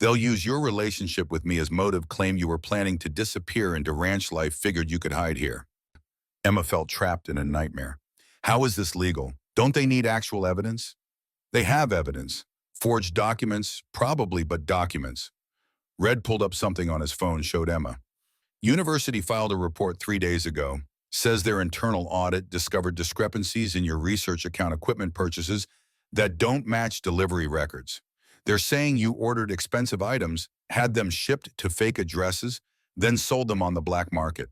They'll use your relationship with me as motive, claim you were planning to disappear into ranch life, figured you could hide here. Emma felt trapped in a nightmare. How is this legal? Don't they need actual evidence? They have evidence. Forged documents, probably, but documents. Red pulled up something on his phone, showed Emma. University filed a report 3 days ago. Says their internal audit discovered discrepancies in your research account equipment purchases that don't match delivery records. They're saying you ordered expensive items, had them shipped to fake addresses, then sold them on the black market.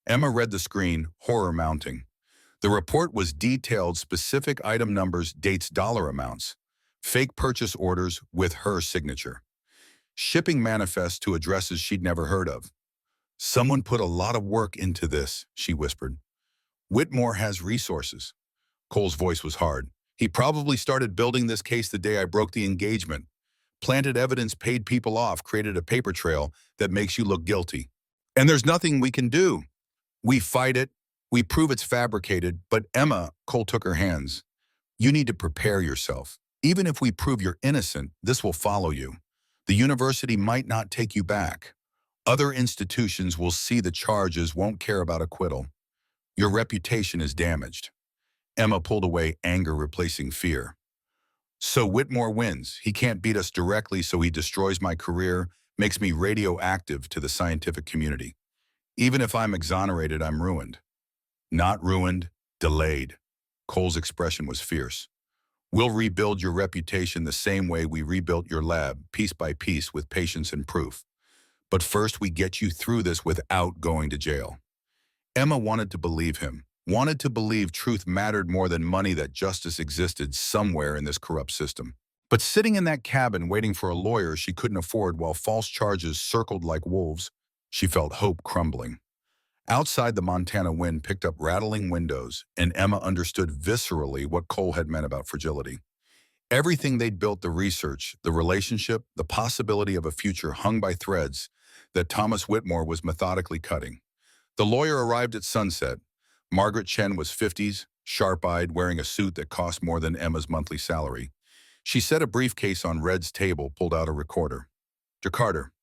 Emma read the screen, horror mounting. The report was detailed, specific item numbers, dates, dollar amounts. Fake purchase orders with her signature. Shipping manifests to addresses she'd never heard of. Someone put a lot of work into this, she whispered. Whitmore has resources. Cole's voice was hard. He probably started building this case the day I broke the engagement. Planted evidence, paid people off, created a paper trail that makes you look guilty. And there's nothing we can do. We fight it. We prove it's fabricated. But Emma, Cole took her hands. You need to prepare yourself. Even if we prove you're innocent, this will follow you. The university might not take you back. Other institutions will see the charges, won't care about acquittal. Your reputation is damaged. Emma pulled away, anger replacing fear. So Whitmore wins. He can't beat us directly, so he destroys my career, makes me radioactive to the scientific community. Even if I'm exonerated, I'm ruined. Not ruined, delayed. Cole's expression was fierce. We'll rebuild your reputation the same way we rebuilt your lab, piece by piece, with patience and proof. But first, we get you through this without going to jail. Emma wanted to believe him, wanted to believe truth mattered more than money, that justice existed somewhere in this corrupt system. But sitting in that cabin waiting for a lawyer she couldn't afford while false charges circled like wolves, she felt hope crumbling. Outside, the Montana wind picked up rattling windows, and Emma understood viscerally what Cole had meant about fragility. Everything they'd built, the research, the relationship, the possibility of a future, hung by threads that Thomas Whitmore was methodically cutting. The lawyer arrived at sunset. Margaret Chen was 50s, sharp-eyed, wearing a suit that cost more than Emma's monthly salary. She set a briefcase on Red's table, pulled out a recorder. "Mr. Carter,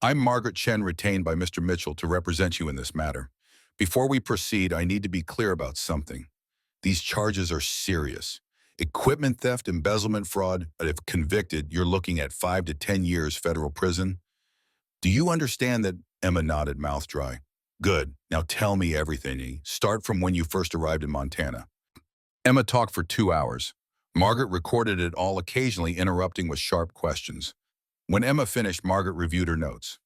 I'm Margaret Chen, retained by Mr. Mitchell to represent you in this matter. Before we proceed, I need to be clear about something. These charges are serious. Equipment theft, embezzlement, fraud. If convicted, you're looking at 5 to 10 years federal prison. Do you understand that?" Emma nodded, mouth dry. "Good. Now tell me everything. Start from when you first arrived in Montana." Emma talked for 2 hours. Margaret recorded it all, occasionally interrupting with sharp questions. When Emma finished, Margaret reviewed her notes.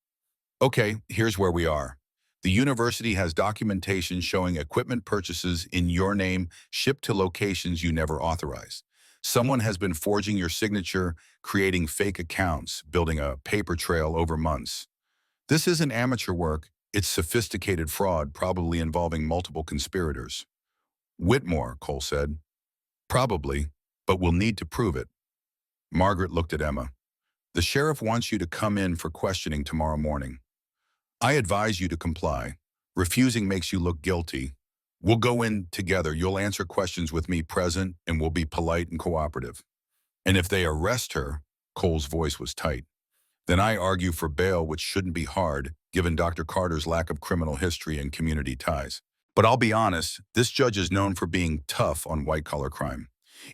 "Okay, here's where we are. The university has documentation showing equipment purchases in your name shipped to locations you never authorized. Someone has been forging your signature, creating fake accounts, building a paper trail over months. This isn't amateur work. It's sophisticated fraud, probably involving multiple conspirators." "Whitmore," Cole said. "Probably, but we'll need to prove it." Margaret looked at Emma. "The sheriff wants you to come in for questioning tomorrow morning. I advise you to comply. Refusing makes you look guilty. We'll go in together. You'll answer questions with me present, and we'll be polite and cooperative. And if they arrest her," Cole's voice was tight, "then I argue for bail, which shouldn't be hard, given Dr. Carter's lack of criminal history and community ties. But I'll be honest, this judge is known for being tough on white-collar crime.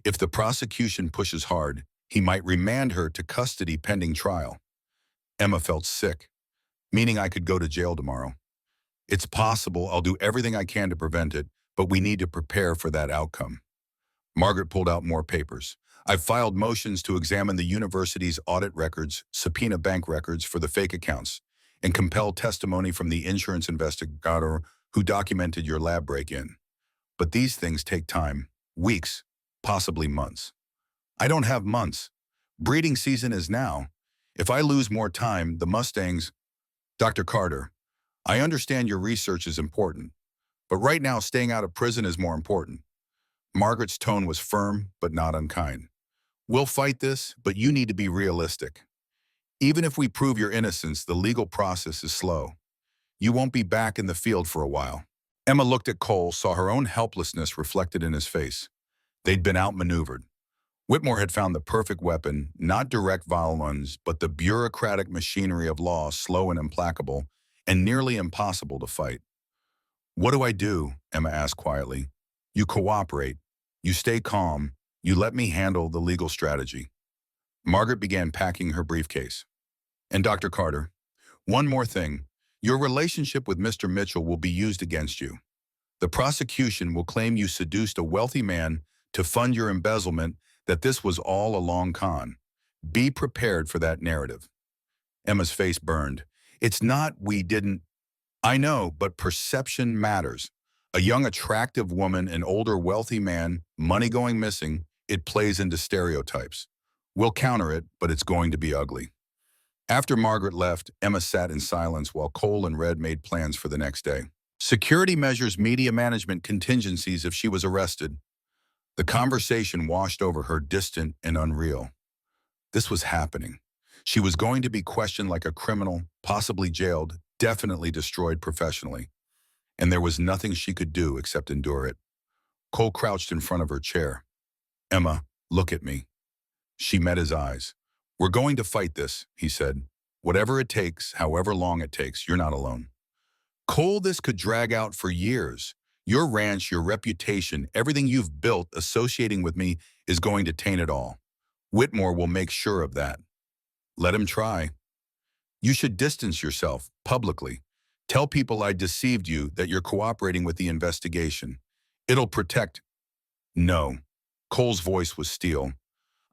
If the prosecution pushes hard, he might remand her to custody pending trial." Emma felt sick. "Meaning I could go to jail tomorrow?" "It's possible. I'll do everything I can to prevent it, but we need to prepare for that outcome. Margaret pulled out more papers. I've filed motions to examine the university's audit records, subpoena bank records for the fake accounts, and compel testimony from the insurance investigator who documented your lab break-in. But these things take time, weeks, possibly months. I don't have months. Breeding season is now. If I lose more time, the Mustangs... Dr. Carter, I understand your research is important, but right now staying out of prison is more important. Margaret's tone was firm, but not unkind. We'll fight this, but you need to be realistic. Even if we prove your innocence, the legal process is slow. You won't be back in the field for a while. Emma looked at Cole, saw her own helplessness reflected in his face. They'd been outmaneuvered. Whitmore had found the perfect weapon, not direct violence, but the bureaucratic machinery of law, slow and implacable, and nearly impossible to fight. What do I do? Emma asked quietly. You cooperate. You stay calm. You let me handle the legal strategy. Margaret began packing her briefcase. And Dr. Carter, one more thing. Your relationship with Mr. Mitchell will be used against you. The prosecution will claim you seduced a wealthy man to fund your embezzlement, that this was all a long con. Be prepared for that narrative. Emma's face burned. It's not we didn't. I know, but perception matters. A young, attractive woman, an older, wealthy man, money going missing, it plays into stereotypes. We'll counter it, but it's going to be ugly. After Margaret left, Emma sat in silence while Cole and Red made plans for the next day. Security measures, media management, contingencies if she was arrested. The conversation washed over her, distant and unreal. This was happening. She was going to be questioned like a criminal, possibly jailed, definitely destroyed professionally. And there was nothing she could do except endure it. Cole crouched in front of her chair. Emma, look at me. She met his eyes. We're going to fight this, he said. Whatever it takes, however long it takes, you're not alone. Cole, this could drag out for years. Your ranch, your reputation, everything you've built associating with me is going to taint it all. Whitmore will make sure of that. Let him try. You should distance yourself, publicly. Tell people I deceived you, that you're cooperating with the investigation. It'll protect... No. Cole's voice was steel.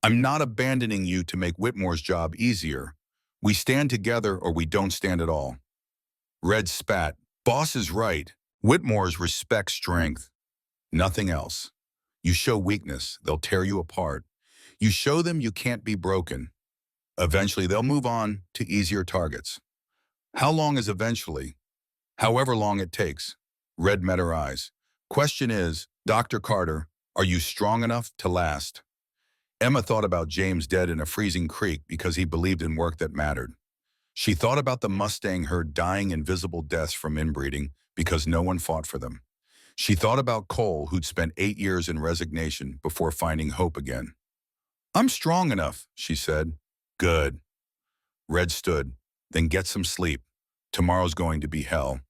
I'm not abandoning you to make Whitmore's job easier. We stand together or we don't stand at all. Red spat. Boss is right. Whitmore's respect strength. Nothing else. You show weakness, they'll tear you apart. You show them you can't be broken. Eventually they'll move on to easier targets. How long is eventually? However long it takes. Red met her eyes. Question is, Dr. Carter, are you strong enough to last? Emma thought about James dead in a freezing creek because he believed in work that mattered. She thought about the Mustang herd dying invisible deaths from inbreeding because no one fought for them. She thought about Cole, who'd spent 8 years in resignation before finding hope again. I'm strong enough, she said. Good. Red stood. Then get some sleep. Tomorrow's going to be hell.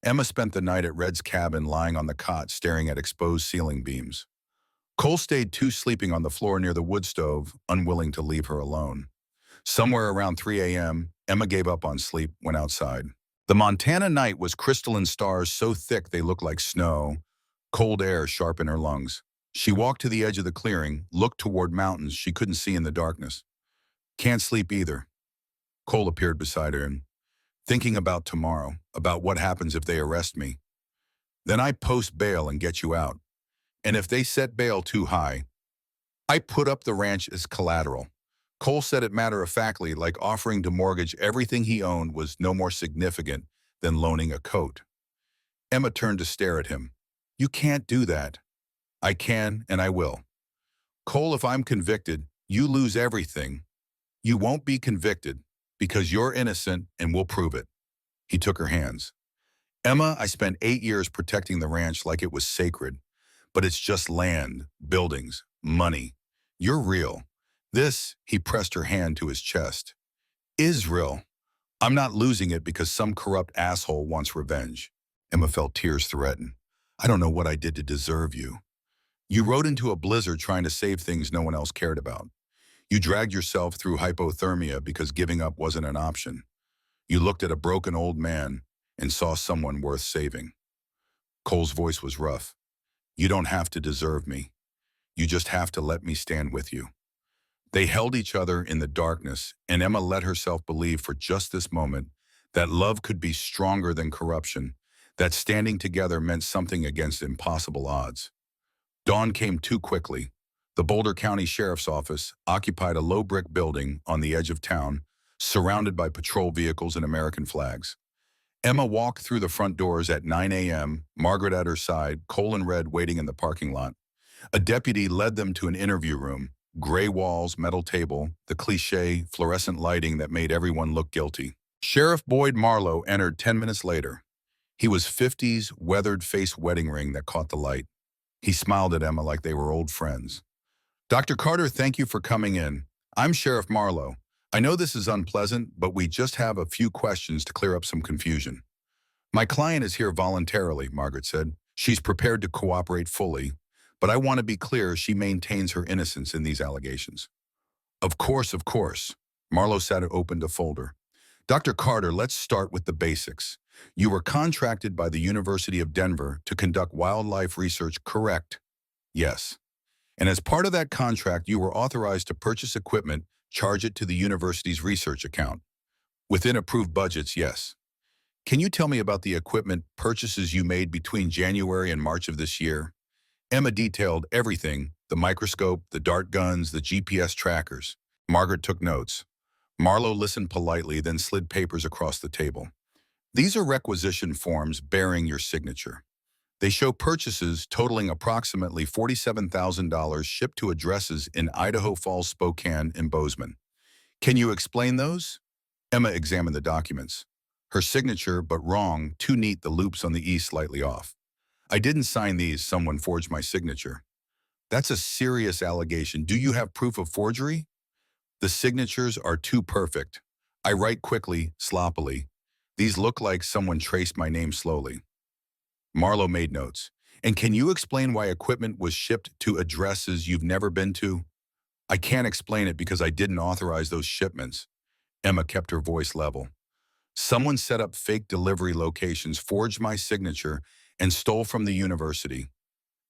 Emma spent the night at Red's cabin, lying on the cot, staring at exposed ceiling beams. Cole stayed too, sleeping on the floor near the wood stove, unwilling to leave her alone. Somewhere around 3 a.m., Emma gave up on sleep, went outside. The Montana night was crystalline, stars so thick they looked like snow, cold air sharp in her lungs. She walked to the edge of the clearing, looked toward mountains she couldn't see in the darkness. Can't sleep either. Cole appeared beside her, and thinking about tomorrow, about what happens if they arrest me. Then I post bail and get you out. And if they set bail too high, I put up the ranch as collateral. Cole said it matter-of-factly, like offering to mortgage everything he owned was no more significant than loaning a coat. Emma turned to stare at him. You can't do that. I can, and I will. Cole, if I'm convicted, you lose everything. You won't be convicted because you're innocent and we'll prove it. He took her hands. Emma, I spent 8 years protecting the ranch like it was sacred, but it's just land, buildings, money. You're real. This, he pressed her hand to his chest, is real. I'm not losing it because some corrupt asshole wants revenge. Emma felt tears threaten. I don't know what I did to deserve you. You rode into a blizzard trying to save things no one else cared about. You dragged yourself through hypothermia because giving up wasn't an option. You looked at a broken old man and saw someone worth saving. Cole's voice was rough. You don't have to deserve me. You just have to let me stand with you. They held each other in the darkness, and Emma let herself believe for just this moment that love could be stronger than corruption, that standing together meant something against impossible odds. Dawn came too quickly. The Boulder County Sheriff's Office occupied a low brick building on the edge of town, surrounded by patrol vehicles and American flags. Emma walked through the front doors at 9 a.m., Margaret at her side, Cole and Red waiting in the parking lot. A deputy led them to an interview room. Gray walls, metal table, the cliché, fluorescent lighting that made everyone look guilty. Sheriff Boyd Marlowe entered 10 minutes later. He was 50's weathered face wedding ring that caught the light. He smiled at Emma like they were old friends. Dr. Carter, thank you for coming in. I'm Sheriff Marlowe. I know this is unpleasant, but we just have a few questions to clear up some confusion. My client is here voluntarily, Margaret said. She's prepared to cooperate fully, but I want to be clear she maintains her innocence in these allegations. Of course, of course. Marlowe sat and opened a folder. Dr. Carter, let's start with the basics. You were contracted by the University of Denver to conduct wildlife research, correct? Yes. And as part of that contract, you were authorized to purchase equipment, charge it to the university's research account. Within approved budgets, yes. Can you tell me about the equipment purchases you made between January and March of this year? Emma detailed everything, the microscope, the dart guns, the GPS trackers. Margaret took notes. Marlowe listened politely, then slid papers across the table. These are requisition forms bearing your signature. They show purchases totaling approximately $47,000 shipped to addresses in Idaho Falls, Spokane, and Bozeman. Can you explain those? Emma examined the documents. Her signature, but wrong, too neat, the loops on the E slightly off. I didn't sign these, someone forged my signature. That's a serious allegation. Do you have proof of forgery? The signatures are too perfect. I write quickly, sloppily. These look like someone traced my name slowly. Marlowe made notes. And can you explain why equipment was shipped to addresses you've never been to? I can't explain it because I didn't authorize those shipments. Emma kept her voice level. Someone set up fake delivery locations, forged my signature, and stole from the university.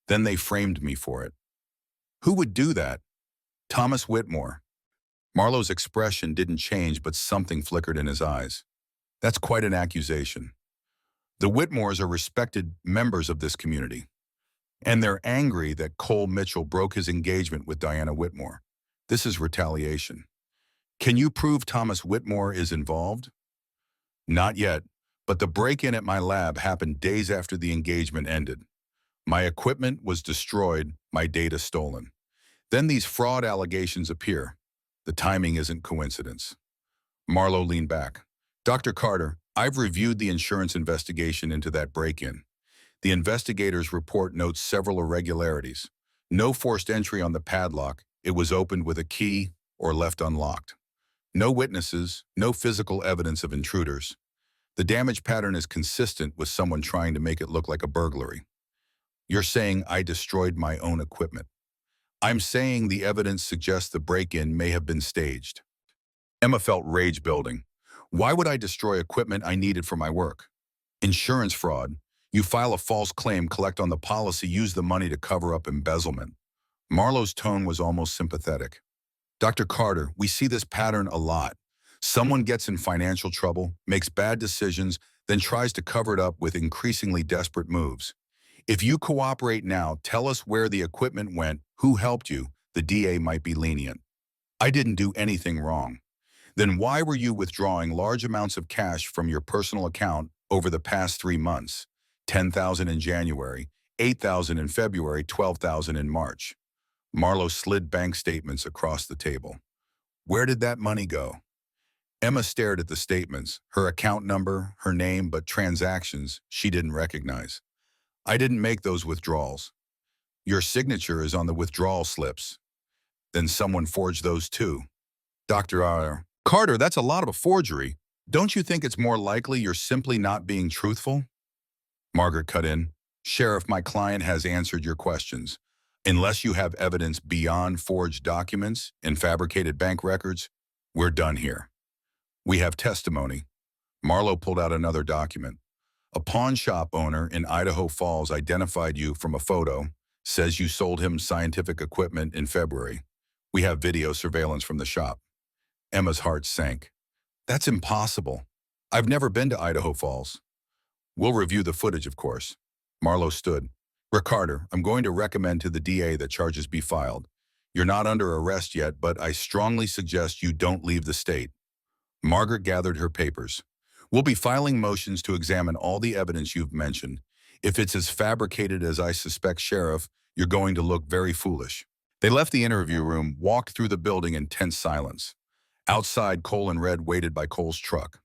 Then they framed me for it. Who would do that? Thomas Whitmore. Marlowe's expression didn't change, but something flickered in his eyes. That's quite an accusation. The Whitmores are respected members of this community, and they're angry that Cole Mitchell broke his engagement with Diana Whitmore. This is retaliation. Can you prove Thomas Whitmore is involved? Not yet, but the break-in at my lab happened days after the engagement ended. My equipment was destroyed, my data stolen. Then these fraud allegations appear. The timing isn't coincidence. Marlowe leaned back. Dr. Carter, I've reviewed the insurance investigation into that break-in. The investigators' report notes several irregularities. No forced entry on the padlock. It was opened with a key or left unlocked. No witnesses, no physical evidence of intruders. The damage pattern is consistent with someone trying to make it look like a burglary. You're saying I destroyed my own equipment. I'm saying the evidence suggests the break-in may have been staged. Emma felt rage building. Why would I destroy equipment I needed for my work? Insurance fraud. You file a false claim, collect on the policy, use the money to cover up embezzlement. Marlowe's tone was almost sympathetic. Dr. Carter, we see this pattern a lot. Someone gets in financial trouble, makes bad decisions, then tries to cover it up with increasingly desperate moves. If you cooperate now, tell us where the equipment went, who helped you, the DA might be lenient. I didn't do anything wrong. Then why were you withdrawing large amounts of cash from your personal account over the past 3 months? $10,000 in January, $8,000 in February, $12,000 in March. Marlowe slid bank statements across the table. Where did that money go? Emma stared at the statements, her account number, her name, but transactions she didn't recognize. I didn't make those withdrawals. Your signature is on the withdrawal slips. Then someone forged those too. Dr. Carter, that's a lot of a forgery. Don't you think it's more likely you're simply not being truthful? Margaret cut in. Sheriff, my client has answered your questions. Unless you have evidence beyond forged documents and fabricated bank records, we're done here. We have testimony. Marlowe pulled out another document. A pawn shop owner in Idaho Falls identified you from a photo. Says you sold him scientific equipment in February. We have video surveillance from the shop. Emma's heart sank. That's impossible. I've never been to Idaho Falls. We'll review the footage, of course. Marlowe stood. Ricardo, I'm going to recommend to the DA that charges be filed. You're not under arrest yet, but I strongly suggest you don't leave the state. Margaret gathered her papers. We'll be filing motions to examine all the evidence you've mentioned. If it's as fabricated as I suspect, Sheriff, you're going to look very foolish. They left the interview room, walked through the building in tense silence. Outside, Cole and Red waited by Cole's truck.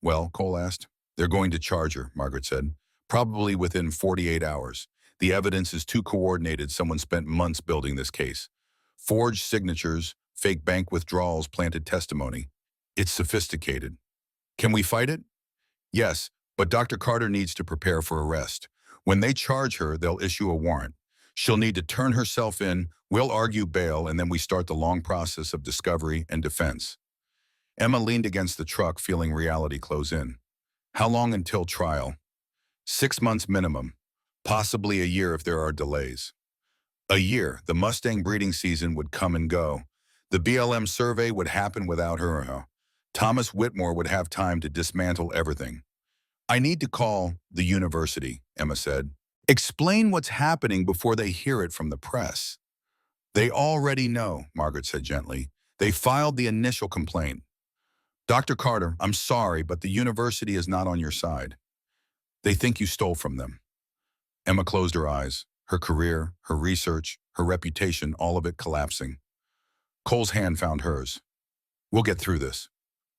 Well, Cole asked. They're going to charge her, Margaret said. Probably within 48 hours. The evidence is too coordinated. Someone spent months building this case. Forged signatures, fake bank withdrawals, planted testimony. It's sophisticated. Can we fight it? Yes, but Dr. Carter needs to prepare for arrest. When they charge her, they'll issue a warrant. She'll need to turn herself in, we'll argue bail, and then we start the long process of discovery and defense. Emma leaned against the truck, feeling reality close in. How long until trial? 6 months minimum, possibly a year if there are delays. A year, the Mustang breeding season would come and go. The BLM survey would happen without her. Thomas Whitmore would have time to dismantle everything. I need to call the university, Emma said. Explain what's happening before they hear it from the press. They already know, Margaret said gently. They filed the initial complaint. Dr. Carter, I'm sorry, but the university is not on your side. They think you stole from them. Emma closed her eyes, her career, her research, her reputation, all of it collapsing. Cole's hand found hers. We'll get through this.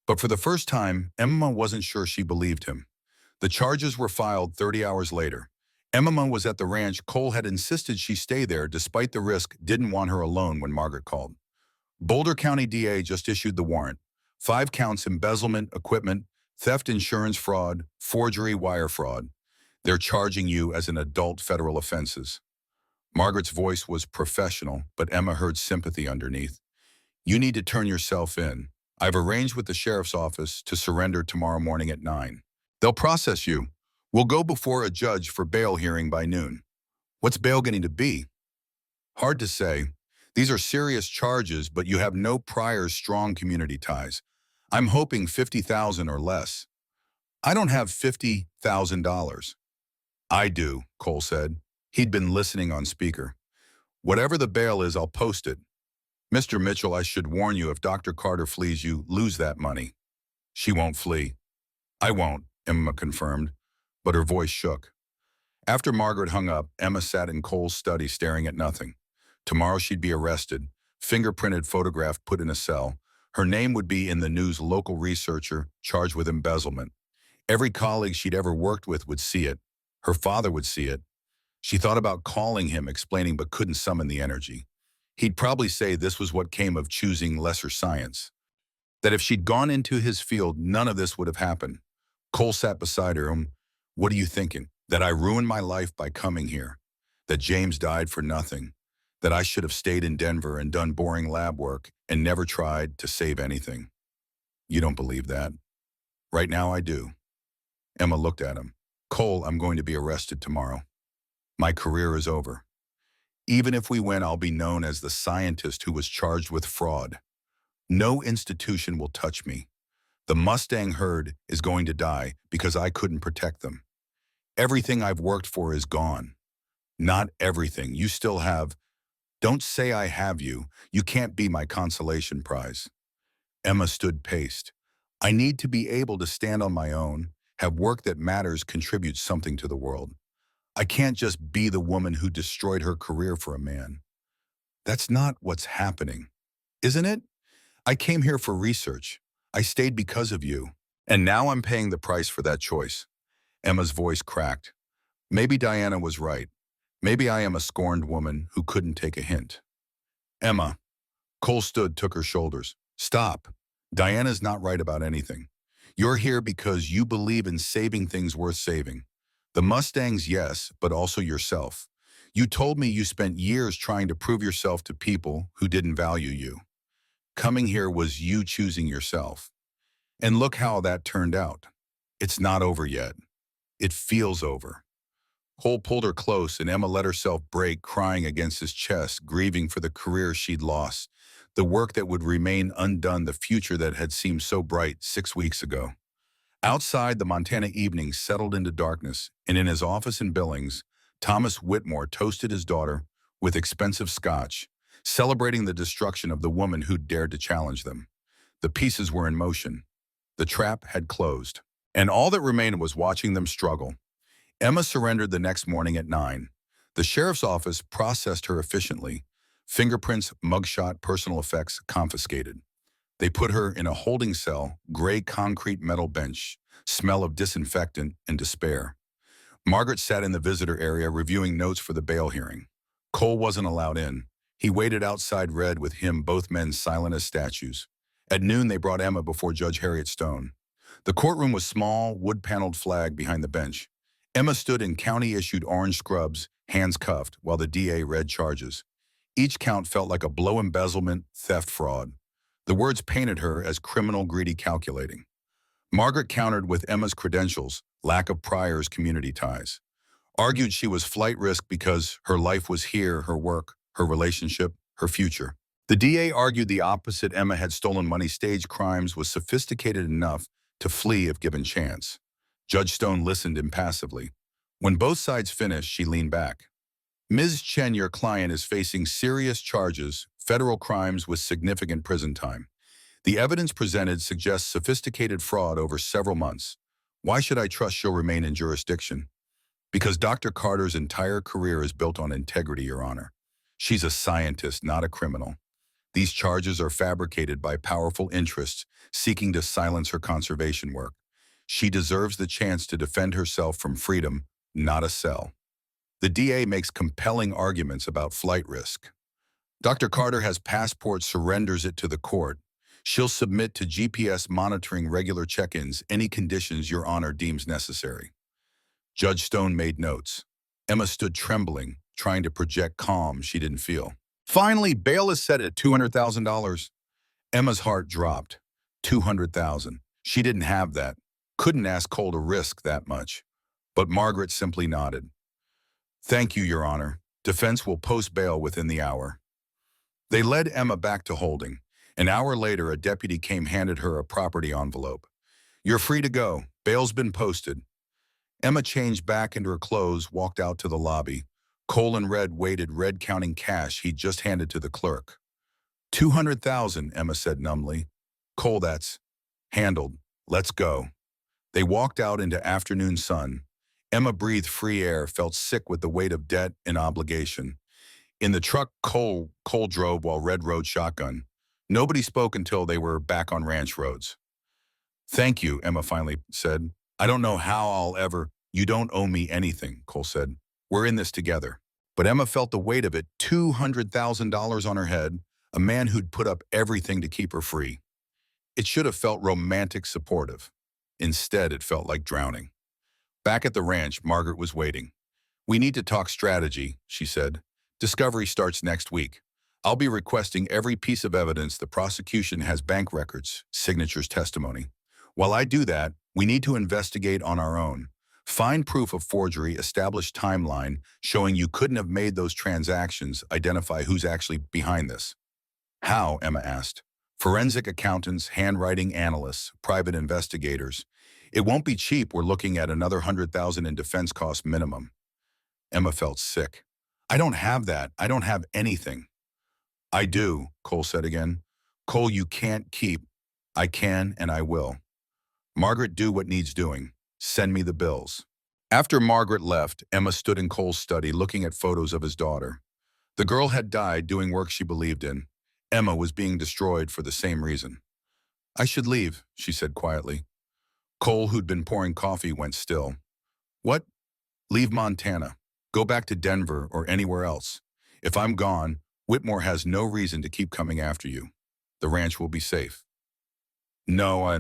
But for the first time, Emma wasn't sure she believed him. The charges were filed 30 hours later. Emma was at the ranch. Cole had insisted she stay there despite the risk, didn't want her alone when Margaret called. Boulder County DA just issued the warrant. 5 counts: embezzlement, equipment, theft, insurance fraud, forgery, wire fraud. They're charging you as an adult federal offenses. Margaret's voice was professional, but Emma heard sympathy underneath. You need to turn yourself in. I've arranged with the sheriff's office to surrender tomorrow morning at 9. They'll process you. We'll go before a judge for bail hearing by noon. What's bail going to be? Hard to say. These are serious charges, but you have no prior strong community ties. I'm hoping $50,000 or less. I don't have $50,000. I do, Cole said. He'd been listening on speaker. Whatever the bail is, I'll post it. Mr. Mitchell, I should warn you, if Dr. Carter flees, you lose that money. She won't flee. I won't, Emma confirmed, but her voice shook. After Margaret hung up, Emma sat in Cole's study staring at nothing. Tomorrow she'd be arrested, fingerprinted, photographed, put in a cell. Her name would be in the news, local researcher charged with embezzlement. Every colleague she'd ever worked with would see it. Her father would see it. She thought about calling him, explaining, but couldn't summon the energy. He'd probably say this was what came of choosing lesser science. That if she'd gone into his field, none of this would have happened. Cole sat beside her. What are you thinking? That I ruined my life by coming here. That James died for nothing. That I should have stayed in Denver and done boring lab work and never tried to save anything. You don't believe that. Right now I do. Emma looked at him. Cole, I'm going to be arrested tomorrow. My career is over. Even if we win, I'll be known as the scientist who was charged with fraud. No institution will touch me. The Mustang herd is going to die because I couldn't protect them. Everything I've worked for is gone. Not everything. You still have. Don't say I have you. You can't be my consolation prize. Emma stood paced. I need to be able to stand on my own, have work that matters, contribute something to the world. I can't just be the woman who destroyed her career for a man. That's not what's happening, isn't it? I came here for research. I stayed because of you. And now I'm paying the price for that choice. Emma's voice cracked. Maybe Diana was right. Maybe I am a scorned woman who couldn't take a hint. Emma. Cole stood, took her shoulders. Stop. Diana's not right about anything. You're here because you believe in saving things worth saving. The Mustangs, yes, but also yourself. You told me you spent years trying to prove yourself to people who didn't value you. Coming here was you choosing yourself. And look how that turned out. It's not over yet. It feels over. Cole pulled her close, and Emma let herself break, crying against his chest, grieving for the career she'd lost, the work that would remain undone, the future that had seemed so bright 6 weeks ago. Outside, the Montana evening settled into darkness, and in his office in Billings, Thomas Whitmore toasted his daughter with expensive scotch, celebrating the destruction of the woman who'd dared to challenge them. The pieces were in motion. The trap had closed, and all that remained was watching them struggle. Emma surrendered the next morning at 9. The sheriff's office processed her efficiently. Fingerprints, mugshot, personal effects confiscated. They put her in a holding cell, gray concrete metal bench, smell of disinfectant and despair. Margaret sat in the visitor area reviewing notes for the bail hearing. Cole wasn't allowed in. He waited outside, Red with him, both men silent as statues. At noon, they brought Emma before Judge Harriet Stone. The courtroom was small, wood-paneled flag behind the bench. Emma stood in county-issued orange scrubs, hands cuffed, while the DA read charges. Each count felt like a blow: embezzlement, theft, fraud. The words painted her as criminal, greedy, calculating. Margaret countered with Emma's credentials, lack of priors, community ties. Argued she was flight risk because her life was here, her work, her relationship, her future. The DA argued the opposite: Emma had stolen money, staged crimes, was sophisticated enough to flee if given chance. Judge Stone listened impassively. When both sides finished, she leaned back. Ms. Chen, your client is facing serious charges, federal crimes with significant prison time. The evidence presented suggests sophisticated fraud over several months. Why should I trust she'll remain in jurisdiction? Because Dr. Carter's entire career is built on integrity, Your Honor. She's a scientist, not a criminal. These charges are fabricated by powerful interests seeking to silence her conservation work. She deserves the chance to defend herself from freedom, not a cell. The DA makes compelling arguments about flight risk. Dr. Carter has passport, surrenders it to the court. She'll submit to GPS monitoring, regular check-ins, any conditions Your Honor deems necessary. Judge Stone made notes. Emma stood trembling, trying to project calm she didn't feel. Finally, bail is set at $200,000. Emma's heart dropped. $200,000. She didn't have that. Couldn't ask Cole to risk that much. But Margaret simply nodded. Thank you, Your Honor. Defense will post bail within the hour. They led Emma back to holding. An hour later, a deputy came, handed her a property envelope. You're free to go. Bail's been posted. Emma changed back into her clothes, walked out to the lobby. Cole and Red waited, Red counting cash he'd just handed to the clerk. $200,000, Emma said numbly. Cole, that's handled. Let's go. They walked out into afternoon sun. Emma breathed free air, felt sick with the weight of debt and obligation. In the truck, Cole drove while Red rode shotgun. Nobody spoke until they were back on ranch roads. Thank you, Emma finally said. I don't know how I'll ever— You don't owe me anything, Cole said. We're in this together. But Emma felt the weight of it, $200,000 on her head, a man who'd put up everything to keep her free. It should have felt romantic, supportive. Instead, it felt like drowning. Back at the ranch, Margaret was waiting. We need to talk strategy, she said. Discovery starts next week. I'll be requesting every piece of evidence the prosecution has: bank records, signatures, testimony. While I do that, we need to investigate on our own. Find proof of forgery, establish timeline showing you couldn't have made those transactions, identify who's actually behind this. How? Emma asked. Forensic accountants, handwriting analysts, private investigators. It won't be cheap. We're looking at another $100,000 in defense costs minimum. Emma felt sick. I don't have that. I don't have anything. I do, Cole said again. Cole, you can't keep. I can and I will. Margaret, do what needs doing. Send me the bills. After Margaret left, Emma stood in Cole's study looking at photos of his daughter. The girl had died doing work she believed in. Emma was being destroyed for the same reason. I should leave, she said quietly. Cole, who'd been pouring coffee, went still. What? Leave Montana. Go back to Denver or anywhere else. If I'm gone, Whitmore has no reason to keep coming after you. The ranch will be safe. No,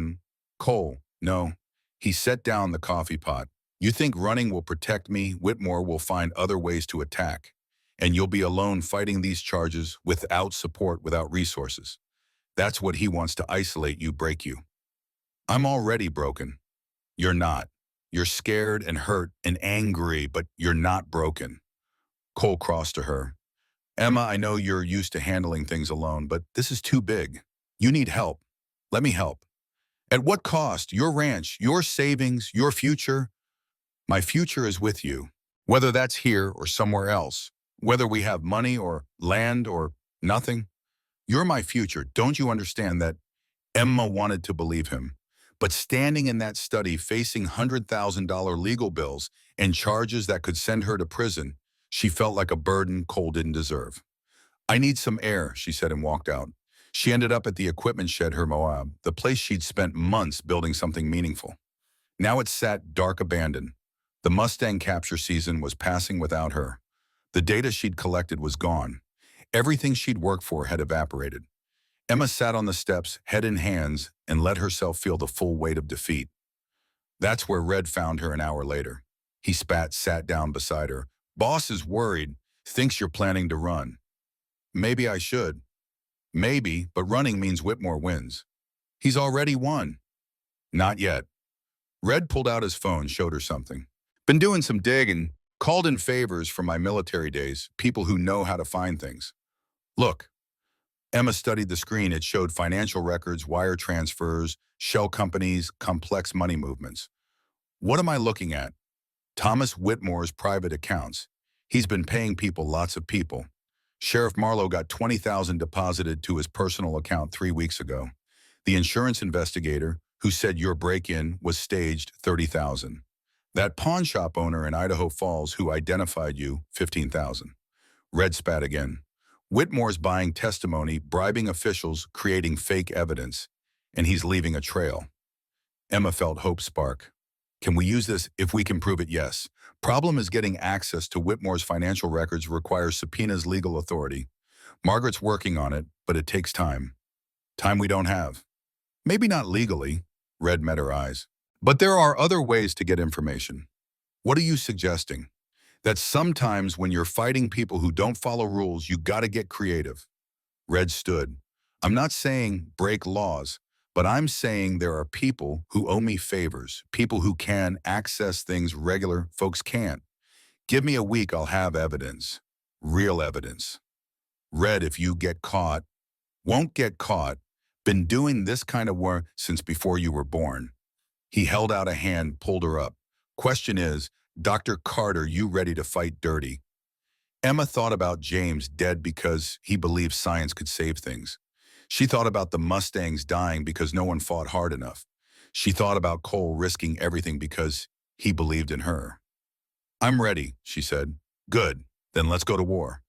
Cole, no. He set down the coffee pot. You think running will protect me? Whitmore will find other ways to attack. And you'll be alone fighting these charges without support, without resources. That's what he wants: to isolate you, break you. I'm already broken. You're not. You're scared and hurt and angry, but you're not broken. Cole crossed to her. Emma, I know you're used to handling things alone, but this is too big. You need help. Let me help. At what cost? Your ranch, your savings, your future? My future is with you. Whether that's here or somewhere else. Whether we have money or land or nothing. You're my future. Don't you understand that? Emma wanted to believe him. But standing in that study facing $100,000 legal bills and charges that could send her to prison, she felt like a burden Cole didn't deserve. I need some air, she said and walked out. She ended up at the equipment shed her Moab, the place she'd spent months building something meaningful. Now it sat dark abandoned. The Mustang capture season was passing without her. The data she'd collected was gone. Everything she'd worked for had evaporated. Emma sat on the steps, head in hands, and let herself feel the full weight of defeat. That's where Red found her an hour later. He sat down beside her. Boss is worried, thinks you're planning to run. Maybe I should. Maybe, but running means Whitmore wins. He's already won. Not yet. Red pulled out his phone, showed her something. Been doing some digging, called in favors from my military days, people who know how to find things. Look. Emma studied the screen. It showed financial records, wire transfers, shell companies, complex money movements. What am I looking at? Thomas Whitmore's private accounts. He's been paying people, lots of people. Sheriff Marlowe got $20,000 deposited to his personal account 3 weeks ago. The insurance investigator, who said your break-in was staged, $30,000. That pawn shop owner in Idaho Falls who identified you, $15,000. Red spat again. Whitmore's buying testimony, bribing officials, creating fake evidence, and he's leaving a trail. Emma felt hope spark. Can we use this? If we can prove it, yes. Problem is getting access to Whitmore's financial records requires subpoenas, legal authority. Margaret's working on it, but it takes time. Time we don't have. Maybe not legally, Red met her eyes. But there are other ways to get information. What are you suggesting? That sometimes when you're fighting people who don't follow rules, you gotta get creative. Red stood. I'm not saying break laws, but I'm saying there are people who owe me favors, people who can access things regular folks can't. Give me a week, I'll have evidence. Real evidence. Red, if you get caught, won't get caught, been doing this kind of work since before you were born. He held out a hand, pulled her up. Question is, Dr. Carter, you ready to fight dirty? Emma thought about James dead because he believed science could save things. She thought about the Mustangs dying because no one fought hard enough. She thought about Cole risking everything because he believed in her. I'm ready, she said. Good, then let's go to war.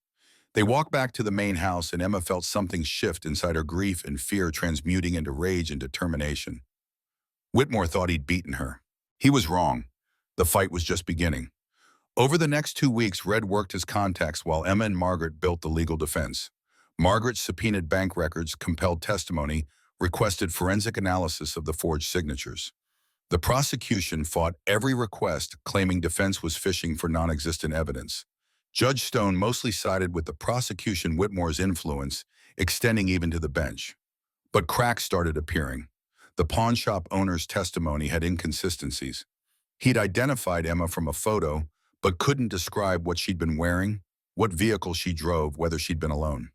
They walked back to the main house and Emma felt something shift inside her, grief and fear transmuting into rage and determination. Whitmore thought he'd beaten her. He was wrong. The fight was just beginning. Over the next 2 weeks, Red worked his contacts while Emma and Margaret built the legal defense. Margaret subpoenaed bank records, compelled testimony, requested forensic analysis of the forged signatures. The prosecution fought every request, claiming defense was fishing for non-existent evidence. Judge Stone mostly sided with the prosecution, Whitmore's influence, extending even to the bench. But cracks started appearing. The pawn shop owner's testimony had inconsistencies. He'd identified Emma from a photo, but couldn't describe what she'd been wearing, what vehicle she drove, whether she'd been alone.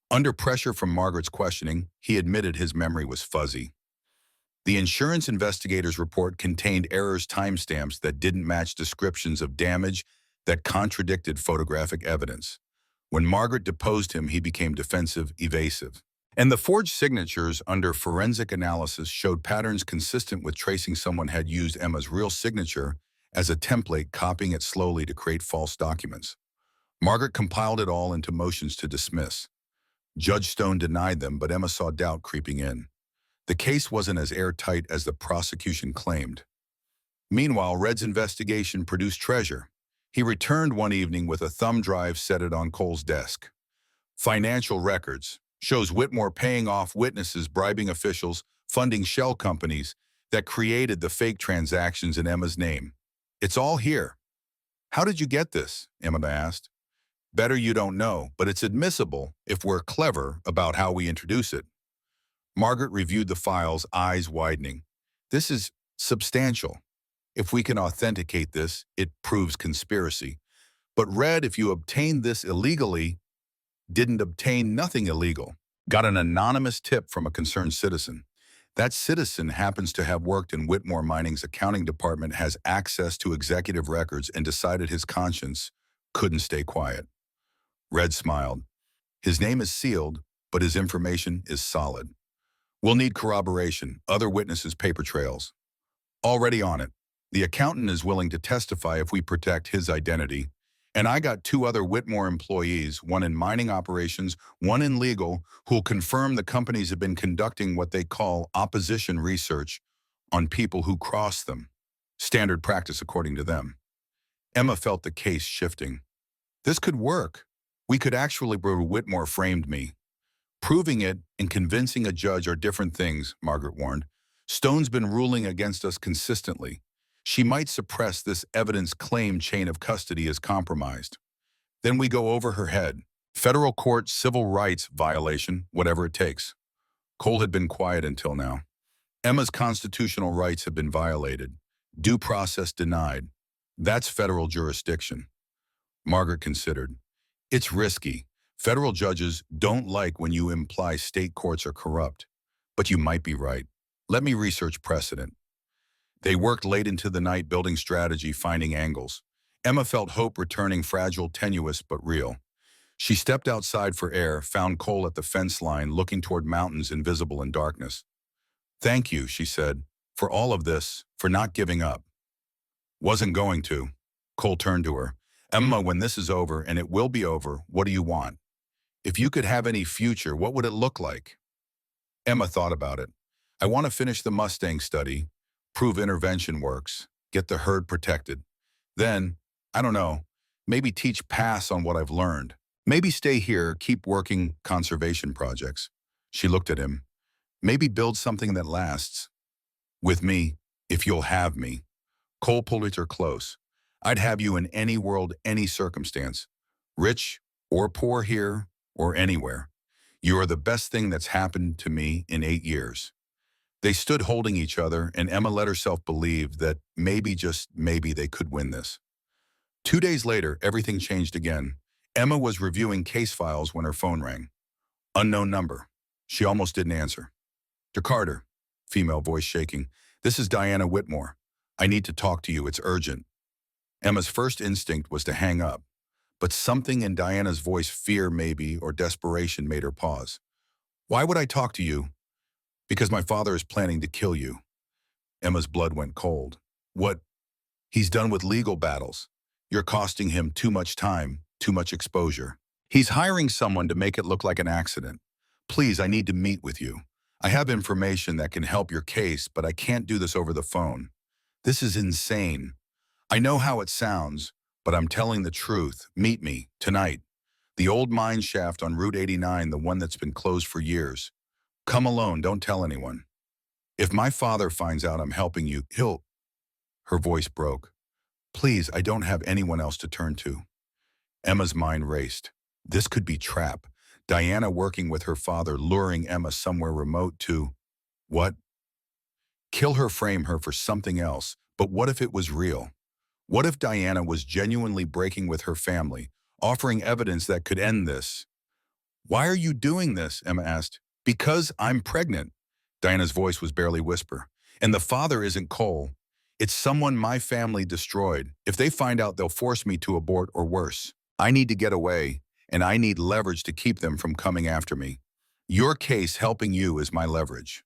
Under pressure from Margaret's questioning, he admitted his memory was fuzzy. The insurance investigator's report contained errors, timestamps that didn't match descriptions of damage that contradicted photographic evidence. When Margaret deposed him, he became defensive, evasive. And the forged signatures under forensic analysis showed patterns consistent with tracing someone had used Emma's real signature as a template, copying it slowly to create false documents. Margaret compiled it all into motions to dismiss. Judge Stone denied them, but Emma saw doubt creeping in. The case wasn't as airtight as the prosecution claimed. Meanwhile, Red's investigation produced treasure. He returned one evening with a thumb drive, set it on Cole's desk. Financial records. Shows Whitmore paying off witnesses, bribing officials, funding shell companies that created the fake transactions in Emma's name. It's all here. How did you get this? Emma asked. Better you don't know, but it's admissible if we're clever about how we introduce it. Margaret reviewed the files, eyes widening. This is substantial. If we can authenticate this, it proves conspiracy. But red, if you obtained this illegally, didn't obtain nothing illegal. Got an anonymous tip from a concerned citizen. That citizen happens to have worked in Whitmore Mining's accounting department, has access to executive records, and decided his conscience couldn't stay quiet. Red smiled. His name is sealed, but his information is solid. We'll need corroboration, other witnesses' paper trails. Already on it. The accountant is willing to testify if we protect his identity. And I got 2 other Whitmore employees, one in mining operations, one in legal, who'll confirm the companies have been conducting what they call opposition research on people who cross them. Standard practice according to them. Emma felt the case shifting. This could work. We could actually prove Whitmore framed me. Proving it and convincing a judge are different things, Margaret warned. Stone's been ruling against us consistently. She might suppress this evidence claim chain of custody is compromised. Then we go over her head. Federal court civil rights violation, whatever it takes. Cole had been quiet until now. Emma's constitutional rights have been violated. Due process denied. That's federal jurisdiction. Margaret considered. It's risky. Federal judges don't like when you imply state courts are corrupt. But you might be right. Let me research precedent. They worked late into the night building strategy, finding angles. Emma felt hope returning, fragile, tenuous, but real. She stepped outside for air, found Cole at the fence line, looking toward mountains invisible in darkness. Thank you, she said, for all of this, for not giving up. Wasn't going to. Cole turned to her. Emma, when this is over, and it will be over, what do you want? If you could have any future, what would it look like? Emma thought about it. I want to finish the Mustang study, prove intervention works, get the herd protected. Then, I don't know, maybe teach pass on what I've learned. Maybe stay here, keep working conservation projects. She looked at him. Maybe build something that lasts. With me, if you'll have me. Cole pulled at her close. I'd have you in any world, any circumstance. Rich or poor, here or anywhere. You are the best thing that's happened to me in 8 years. They stood holding each other, and Emma let herself believe that maybe, just maybe, they could win this. 2 days later, everything changed again. Emma was reviewing case files when her phone rang. Unknown number. She almost didn't answer. To Carter, female voice shaking. This is Diana Whitmore. I need to talk to you. It's urgent. Emma's first instinct was to hang up, but something in Diana's voice, fear maybe, or desperation, made her pause. Why would I talk to you? Because my father is planning to kill you. Emma's blood went cold. What? He's done with legal battles. You're costing him too much time, too much exposure. He's hiring someone to make it look like an accident. Please, I need to meet with you. I have information that can help your case, but I can't do this over the phone. This is insane. I know how it sounds, but I'm telling the truth. Meet me, tonight. The old mine shaft on Route 89, the one that's been closed for years. Come alone, don't tell anyone. If my father finds out I'm helping you, he'll... Her voice broke. Please, I don't have anyone else to turn to. Emma's mind raced. This could be trap. Diana working with her father, luring Emma somewhere remote to... What? Kill her, frame her for something else. But what if it was real? What if Diana was genuinely breaking with her family, offering evidence that could end this? Why are you doing this? Emma asked. Because I'm pregnant. Diana's voice was barely whisper. And the father isn't Cole. It's someone my family destroyed. If they find out, they'll force me to abort or worse. I need to get away, and I need leverage to keep them from coming after me. Your case helping you is my leverage.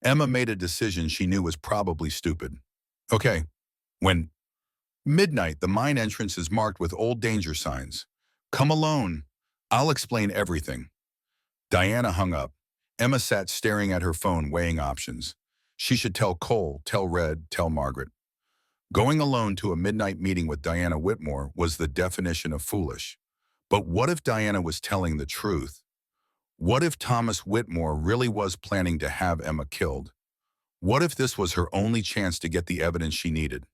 Emma made a decision she knew was probably stupid. Okay. When midnight, the mine entrance is marked with old danger signs. Come alone. I'll explain everything. Diana hung up. Emma sat staring at her phone, weighing options. She should tell Cole, tell Red, tell Margaret. Going alone to a midnight meeting with Diana Whitmore was the definition of foolish. But what if Diana was telling the truth? What if Thomas Whitmore really was planning to have Emma killed? What if this was her only chance to get the evidence she needed?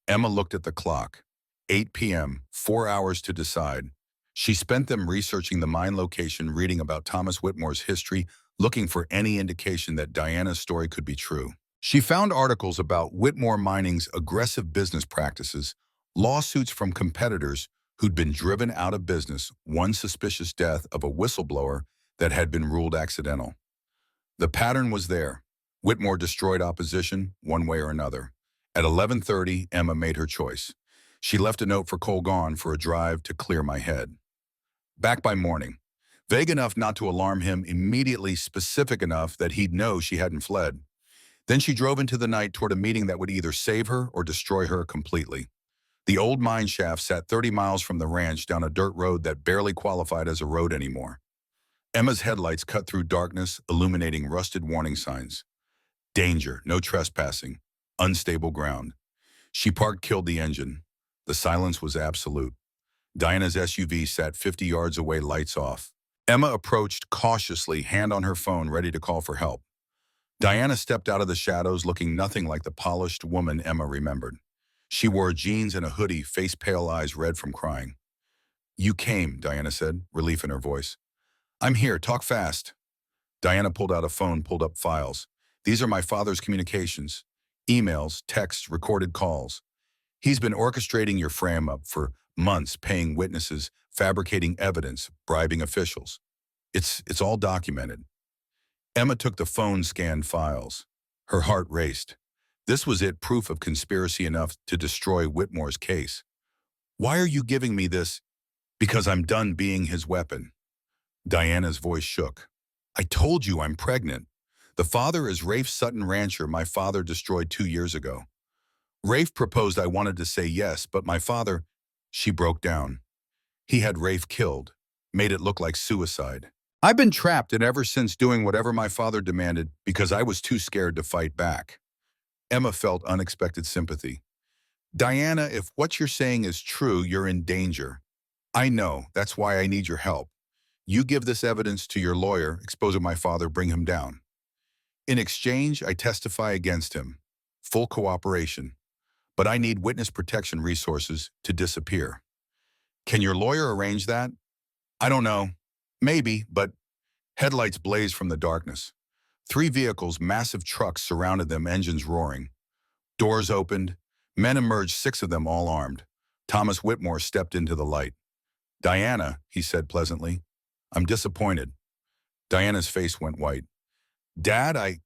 Emma looked at the clock. 8 p.m., 4 hours to decide. She spent them researching the mine location, reading about Thomas Whitmore's history, looking for any indication that Diana's story could be true. She found articles about Whitmore Mining's aggressive business practices, lawsuits from competitors who'd been driven out of business, one suspicious death of a whistleblower that had been ruled accidental. The pattern was there. Whitmore destroyed opposition, one way or another. At 11:30, Emma made her choice. She left a note for Colgan for a drive to clear my head. Back by morning. Vague enough not to alarm him, immediately specific enough that he'd know she hadn't fled. Then she drove into the night toward a meeting that would either save her or destroy her completely. The old mine shaft sat 30 miles from the ranch down a dirt road that barely qualified as a road anymore. Emma's headlights cut through darkness, illuminating rusted warning signs. Danger, no trespassing, unstable ground. She parked, killed the engine. The silence was absolute. Diana's SUV sat 50 yards away, lights off. Emma approached cautiously, hand on her phone, ready to call for help. Diana stepped out of the shadows, looking nothing like the polished woman Emma remembered. She wore jeans and a hoodie, face pale, eyes red from crying. "You came," Diana said, relief in her voice. "I'm here, talk fast." Diana pulled out a phone, pulled up files. "These are my father's communications. Emails, texts, recorded calls. He's been orchestrating your frame-up for months, paying witnesses, fabricating evidence, bribing officials. It's all documented." Emma took the phone, scanned files. Her heart raced. This was it, proof of conspiracy enough to destroy Whitmore's case. "Why are you giving me this?" "Because I'm done being his weapon." Diana's voice shook. "I told you I'm pregnant. The father is Rafe Sutton Rancher my father destroyed 2 years ago. Rafe proposed, I wanted to say yes, but my father..." She broke down. "He had Rafe killed, made it look like suicide. I've been trapped and ever since doing whatever my father demanded because I was too scared to fight back." Emma felt unexpected sympathy. "Diana, if what you're saying is true, you're in danger. I know, that's why I need your help. You give this evidence to your lawyer, exposing my father, bring him down. In exchange, I testify against him. Full cooperation. But I need witness protection resources to disappear. Can your lawyer arrange that?" "I don't know. Maybe, but..." Headlights blazed from the darkness. 3 vehicles, massive trucks, surrounded them, engines roaring. Doors opened. Men emerged, 6 of them all armed. Thomas Whitmore stepped into the light. "Diana," he said pleasantly, "I'm disappointed." Diana's face went white. "Dad,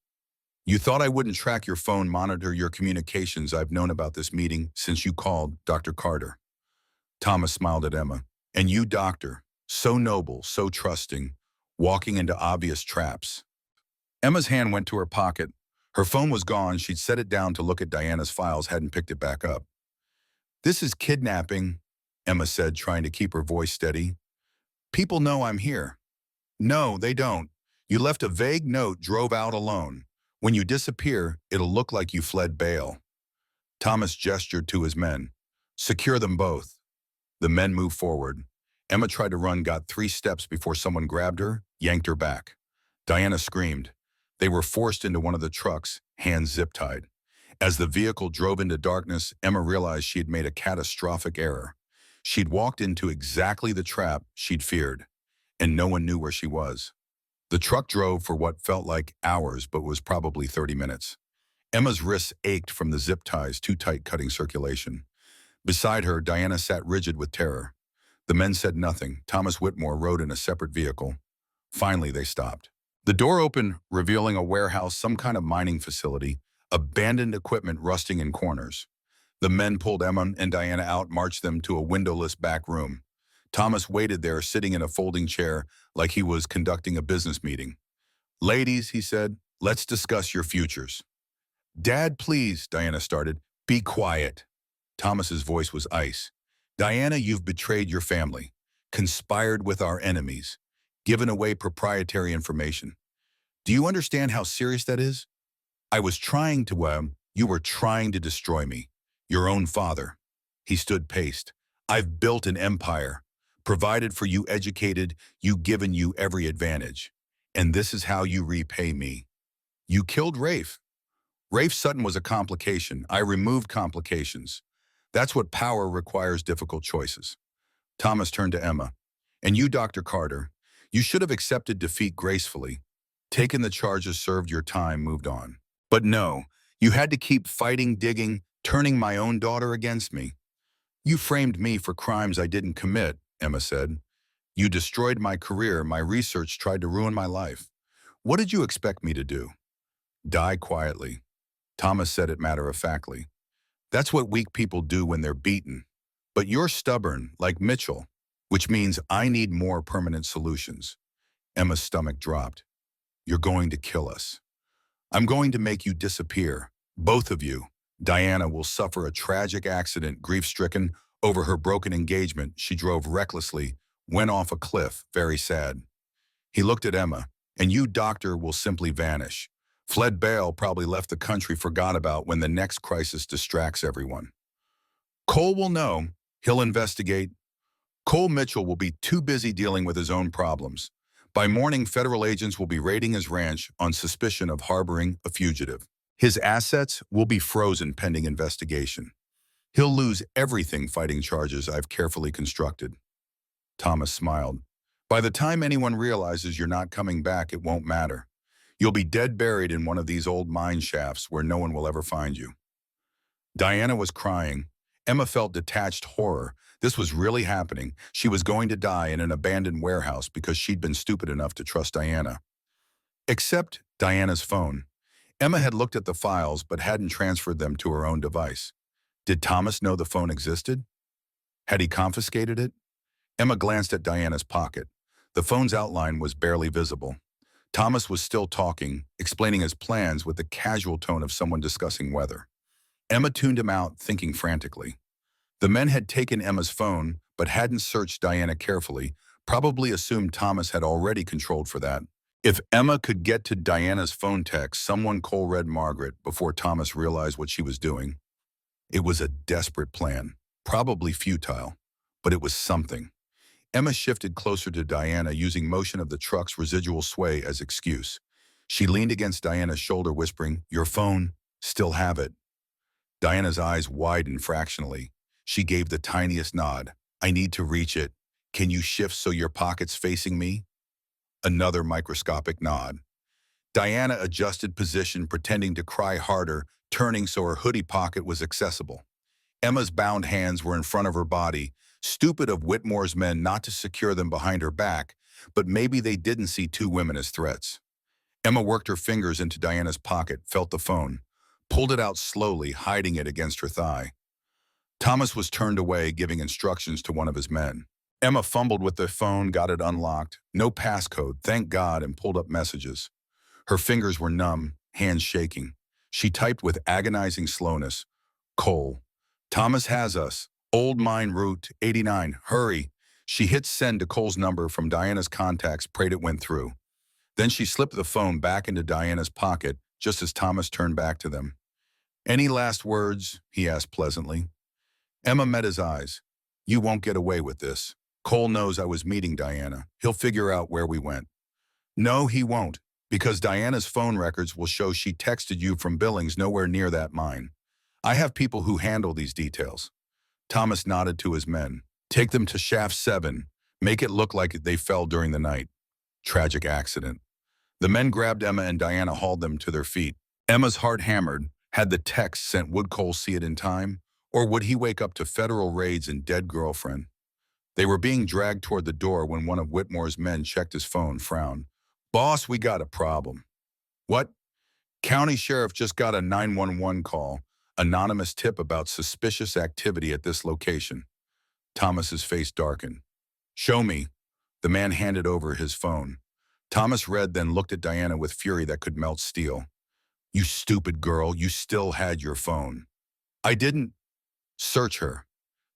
you thought I wouldn't track your phone, monitor your communications. I've known about this meeting since you called, Dr. Carter." Thomas smiled at Emma. "And you, doctor, so noble, so trusting, walking into obvious traps." Emma's hand went to her pocket. Her phone was gone. She'd set it down to look at Diana's files, hadn't picked it back up. "This is kidnapping," Emma said, trying to keep her voice steady. "People know I'm here." "No, they don't. You left a vague note, drove out alone. When you disappear, it'll look like you fled bail." Thomas gestured to his men. "Secure them both." The men moved forward. Emma tried to run, got 3 steps before someone grabbed her, yanked her back. Diana screamed. They were forced into one of the trucks, hands zip-tied. As the vehicle drove into darkness, Emma realized she had made a catastrophic error. She'd walked into exactly the trap she'd feared, and no one knew where she was. The truck drove for what felt like hours, but was probably 30 minutes. Emma's wrists ached from the zip ties, too tight, cutting circulation. Beside her, Diana sat rigid with terror. The men said nothing. Thomas Whitmore rode in a separate vehicle. Finally, they stopped. The door opened, revealing a warehouse, some kind of mining facility, abandoned equipment rusting in corners. The men pulled Emma and Diana out, marched them to a windowless back room. Thomas waited there, sitting in a folding chair, like he was conducting a business meeting. "Ladies," he said, "let's discuss your futures." "Dad, please," Diana started. "Be quiet." Thomas's voice was ice. "Diana, you've betrayed your family, conspired with our enemies, given away proprietary information. Do you understand how serious that is? I was trying to, you were trying to destroy me. Your own father." He stood paced. "I've built an empire, provided for you, educated you, given you every advantage. And this is how you repay me. You killed Rafe. Rafe Sutton was a complication. I removed complications. That's what power requires, difficult choices." Thomas turned to Emma. "And you, Dr. Carter, you should have accepted defeat gracefully, taken the charges, served your time, moved on. But no, You had to keep fighting, digging, turning my own daughter against me. You framed me for crimes I didn't commit, Emma said. You destroyed my career, my research tried to ruin my life. What did you expect me to do? Die quietly. Thomas said it matter-of-factly. That's what weak people do when they're beaten. But you're stubborn, like Mitchell, which means I need more permanent solutions. Emma's stomach dropped. You're going to kill us. I'm going to make you disappear. Both of you. Diana will suffer a tragic accident, grief-stricken. Over her broken engagement, she drove recklessly, went off a cliff, very sad. He looked at Emma. And you, doctor, will simply vanish. Fled bail, probably left the country, forgot about when the next crisis distracts everyone. Cole will know. He'll investigate. Cole Mitchell will be too busy dealing with his own problems. By morning, federal agents will be raiding his ranch on suspicion of harboring a fugitive. His assets will be frozen pending investigation. He'll lose everything fighting charges I've carefully constructed. Thomas smiled. By the time anyone realizes you're not coming back, it won't matter. You'll be dead buried in one of these old mine shafts where no one will ever find you. Diana was crying. Emma felt detached horror. This was really happening. She was going to die in an abandoned warehouse because she'd been stupid enough to trust Diana. Except Diana's phone. Emma had looked at the files but hadn't transferred them to her own device. Did Thomas know the phone existed? Had he confiscated it? Emma glanced at Diana's pocket. The phone's outline was barely visible. Thomas was still talking, explaining his plans with the casual tone of someone discussing weather. Emma tuned him out, thinking frantically. The men had taken Emma's phone, but hadn't searched Diana carefully, probably assumed Thomas had already controlled for that. If Emma could get to Diana's phone text, someone Cole read Margaret before Thomas realized what she was doing. It was a desperate plan, probably futile, but it was something. Emma shifted closer to Diana, using motion of the truck's residual sway as excuse. She leaned against Diana's shoulder, whispering, "Your phone, still have it." Diana's eyes widened fractionally. She gave the tiniest nod. "I need to reach it. Can you shift so your pocket's facing me?" Another microscopic nod. Diana adjusted position, pretending to cry harder, turning so her hoodie pocket was accessible. Emma's bound hands were in front of her body. Stupid of Whitmore's men not to secure them behind her back, but maybe they didn't see two women as threats. Emma worked her fingers into Diana's pocket, felt the phone, pulled it out slowly, hiding it against her thigh. Thomas was turned away, giving instructions to one of his men. Emma fumbled with the phone, got it unlocked. No passcode, thank God, and pulled up messages. Her fingers were numb, hands shaking. She typed with agonizing slowness. "Cole. Thomas has us. Old Mine Route 89. Hurry." She hit send to Cole's number from Diana's contacts, prayed it went through. Then she slipped the phone back into Diana's pocket just as Thomas turned back to them. "Any last words?" he asked pleasantly. Emma met his eyes. "You won't get away with this. Cole knows I was meeting Diana. He'll figure out where we went." "No, he won't, because Diana's phone records will show she texted you from Billings, nowhere near that mine. I have people who handle these details." Thomas nodded to his men. "Take them to Shaft 7. Make it look like they fell during the night. Tragic accident." The men grabbed Emma and Diana, hauled them to their feet. Emma's heart hammered. Had the text sent? Would Cole see it in time? Or would he wake up to federal raids and dead girlfriend? They were being dragged toward the door when one of Whitmore's men checked his phone, frowned. "Boss, we got a problem." "What?" "County sheriff just got a 911 call. Anonymous tip about suspicious activity at this location." Thomas's face darkened. "Show me." The man handed over his phone. Thomas read, then looked at Diana with fury that could melt steel. "You stupid girl, you still had your phone." "I didn't." "Search her."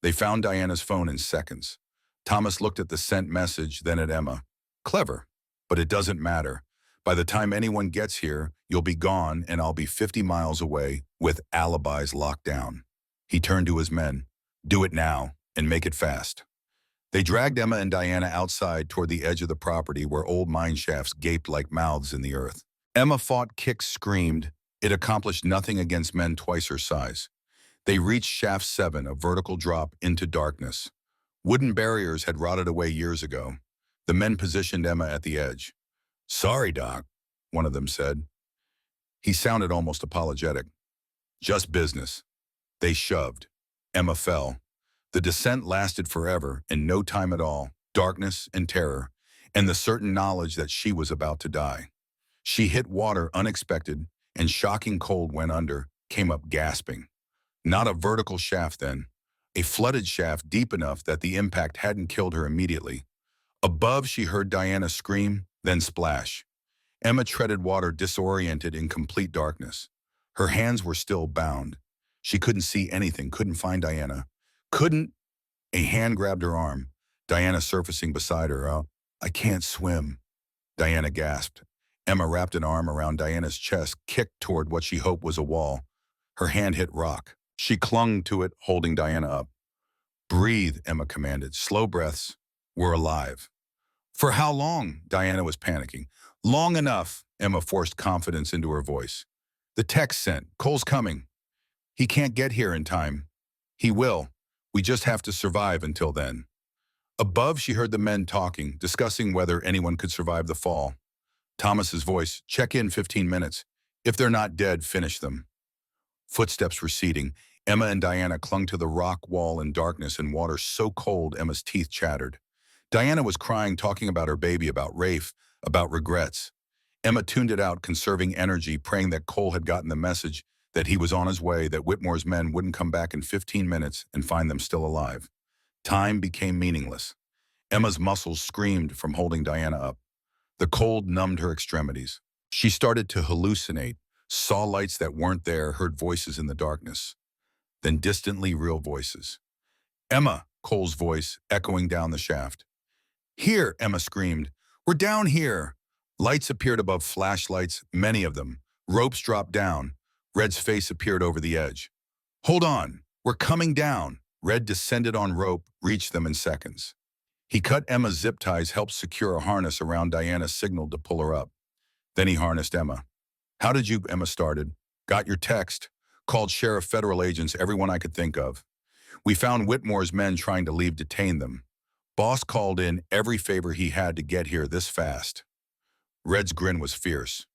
They found Diana's phone in seconds. Thomas looked at the sent message, then at Emma. "Clever, but it doesn't matter. By the time anyone gets here, you'll be gone and I'll be 50 miles away with alibis locked down." He turned to his men. "Do it now and make it fast." They dragged Emma and Diana outside toward the edge of the property where old mine shafts gaped like mouths in the earth. Emma fought, kicked, screamed. It accomplished nothing against men twice her size. They reached Shaft 7, a vertical drop into darkness. Wooden barriers had rotted away years ago. The men positioned Emma at the edge. "Sorry, Doc," one of them said. He sounded almost apologetic. Just business. They shoved. Emma fell. The descent lasted forever and no time at all, darkness and terror, and the certain knowledge that she was about to die. She hit water unexpected, and shocking cold went under, came up gasping. Not a vertical shaft then, a flooded shaft deep enough that the impact hadn't killed her immediately. Above, she heard Diana scream, then splash. Emma treaded water disoriented in complete darkness. Her hands were still bound. She couldn't see anything, couldn't find Diana. Couldn't. A hand grabbed her arm, Diana surfacing beside her. "Oh, I can't swim," Diana gasped. Emma wrapped an arm around Diana's chest, kicked toward what she hoped was a wall. Her hand hit rock. She clung to it, holding Diana up. "Breathe," Emma commanded. "Slow breaths. We're alive." "For how long?" Diana was panicking. "Long enough," Emma forced confidence into her voice. "The text sent. Cole's coming. He can't get here in time. He will. We just have to survive until then." Above, she heard the men talking, discussing whether anyone could survive the fall. Thomas's voice, "Check in 15 minutes. If they're not dead, finish them." Footsteps receding. Emma and Diana clung to the rock wall in darkness and water so cold Emma's teeth chattered. Diana was crying, talking about her baby, about Rafe, about regrets. Emma tuned it out, conserving energy, praying that Cole had gotten the message, that he was on his way, that Whitmore's men wouldn't come back in 15 minutes and find them still alive. Time became meaningless. Emma's muscles screamed from holding Diana up. The cold numbed her extremities. She started to hallucinate, saw lights that weren't there, heard voices in the darkness. Then distantly real voices. "Emma," Cole's voice echoing down the shaft. "Here," Emma screamed. "We're down here." Lights appeared above flashlights, many of them. Ropes dropped down. Red's face appeared over the edge. "Hold on. We're coming down." Red descended on rope, reached them in seconds. He cut Emma's zip ties, helped secure a harness around Diana, signaled to pull her up. Then he harnessed Emma. "How did you?" Emma started. "Got your text. Called sheriff, federal agents, everyone I could think of. We found Whitmore's men trying to leave, detain them. Boss called in every favor he had to get here this fast." Red's grin was fierce.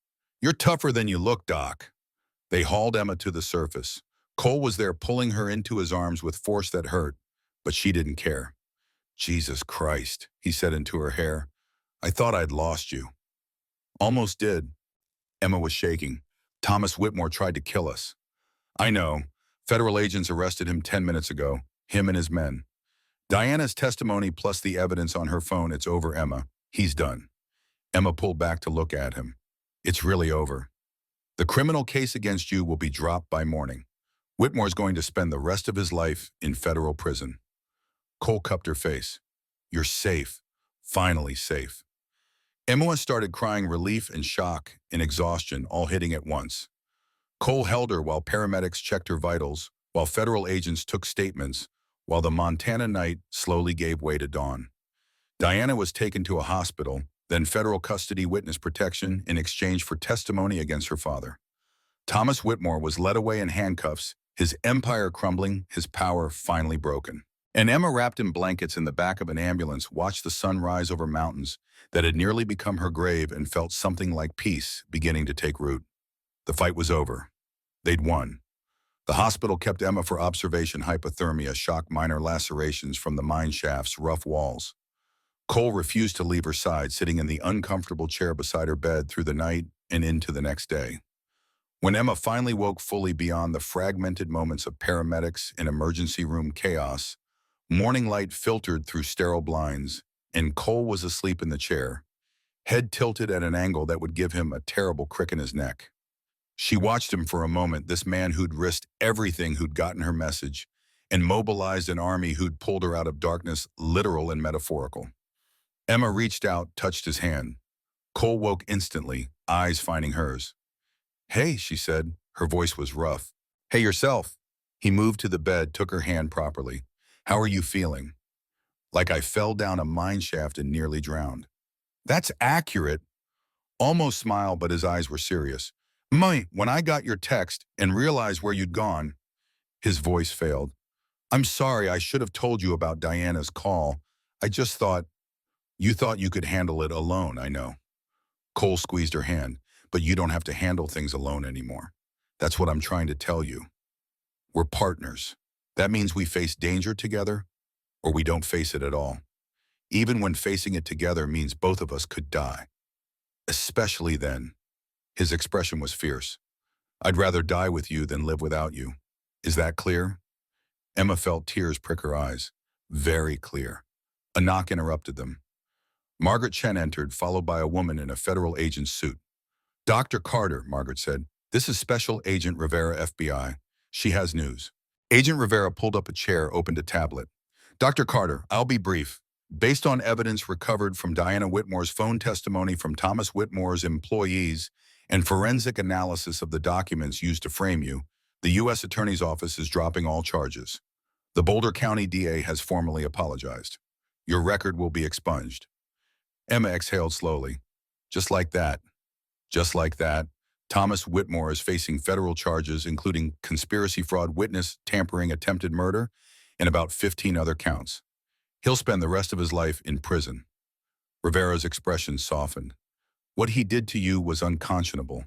"You're tougher than you look, Doc." They hauled Emma to the surface. Cole was there, pulling her into his arms with force that hurt, but she didn't care. "Jesus Christ," he said into her hair. "I thought I'd lost you." "Almost did." Emma was shaking. "Thomas Whitmore tried to kill us." "I know. Federal agents arrested him 10 minutes ago, him and his men. Diana's testimony plus the evidence on her phone, it's over, Emma. He's done." Emma pulled back to look at him. "It's really over. The criminal case against you will be dropped by morning. Whitmore's going to spend the rest of his life in federal prison." Cole cupped her face. "You're safe. Finally safe." Emma started crying, relief and shock and exhaustion all hitting at once. Cole held her while paramedics checked her vitals, while federal agents took statements, while the Montana night slowly gave way to dawn. Diana was taken to a hospital, then federal custody, witness protection in exchange for testimony against her father. Thomas Whitmore was led away in handcuffs, his empire crumbling, his power finally broken. And Emma, wrapped in blankets in the back of an ambulance, watched the sun rise over mountains that had nearly become her grave and felt something like peace beginning to take root. The fight was over. They'd won. The hospital kept Emma for observation, hypothermia, shock, minor lacerations from the mine shaft's rough walls. Cole refused to leave her side, sitting in the uncomfortable chair beside her bed through the night and into the next day. When Emma finally woke fully beyond the fragmented moments of paramedics and emergency room chaos, morning light filtered through sterile blinds, and Cole was asleep in the chair, head tilted at an angle that would give him a terrible crick in his neck. She watched him for a moment, this man who'd risked everything, who'd gotten her message, and mobilized an army who'd pulled her out of darkness, literal and metaphorical. Emma reached out, touched his hand. Cole woke instantly, eyes finding hers. "Hey," she said. Her voice was rough. "Hey, yourself." He moved to the bed, took her hand properly. "How are you feeling?" "Like I fell down a mine shaft and nearly drowned." "That's accurate." Almost smiled, but his eyes were serious. "Mummy, when I got your text and realized where you'd gone," his voice failed. "I'm sorry, I should have told you about Diana's call. I just thought, you thought you could handle it alone, I know." Cole squeezed her hand. "But you don't have to handle things alone anymore. That's what I'm trying to tell you." We're partners. That means we face danger together, or we don't face it at all. Even when facing it together means both of us could die. Especially then. His expression was fierce. I'd rather die with you than live without you. Is that clear? Emma felt tears prick her eyes. Very clear. A knock interrupted them. Margaret Chen entered, followed by a woman in a federal agent's suit. Dr. Carter, Margaret said. This is Special Agent Rivera, FBI. She has news. Agent Rivera pulled up a chair, opened a tablet. Dr. Carter, I'll be brief. Based on evidence recovered from Diana Whitmore's phone testimony from Thomas Whitmore's employees and forensic analysis of the documents used to frame you, the U.S. Attorney's Office is dropping all charges. The Boulder County DA has formally apologized. Your record will be expunged. Emma exhaled slowly. Just like that. Just like that. Thomas Whitmore is facing federal charges including conspiracy, fraud, witness, tampering, attempted murder, and about 15 other counts. He'll spend the rest of his life in prison. Rivera's expression softened. What he did to you was unconscionable.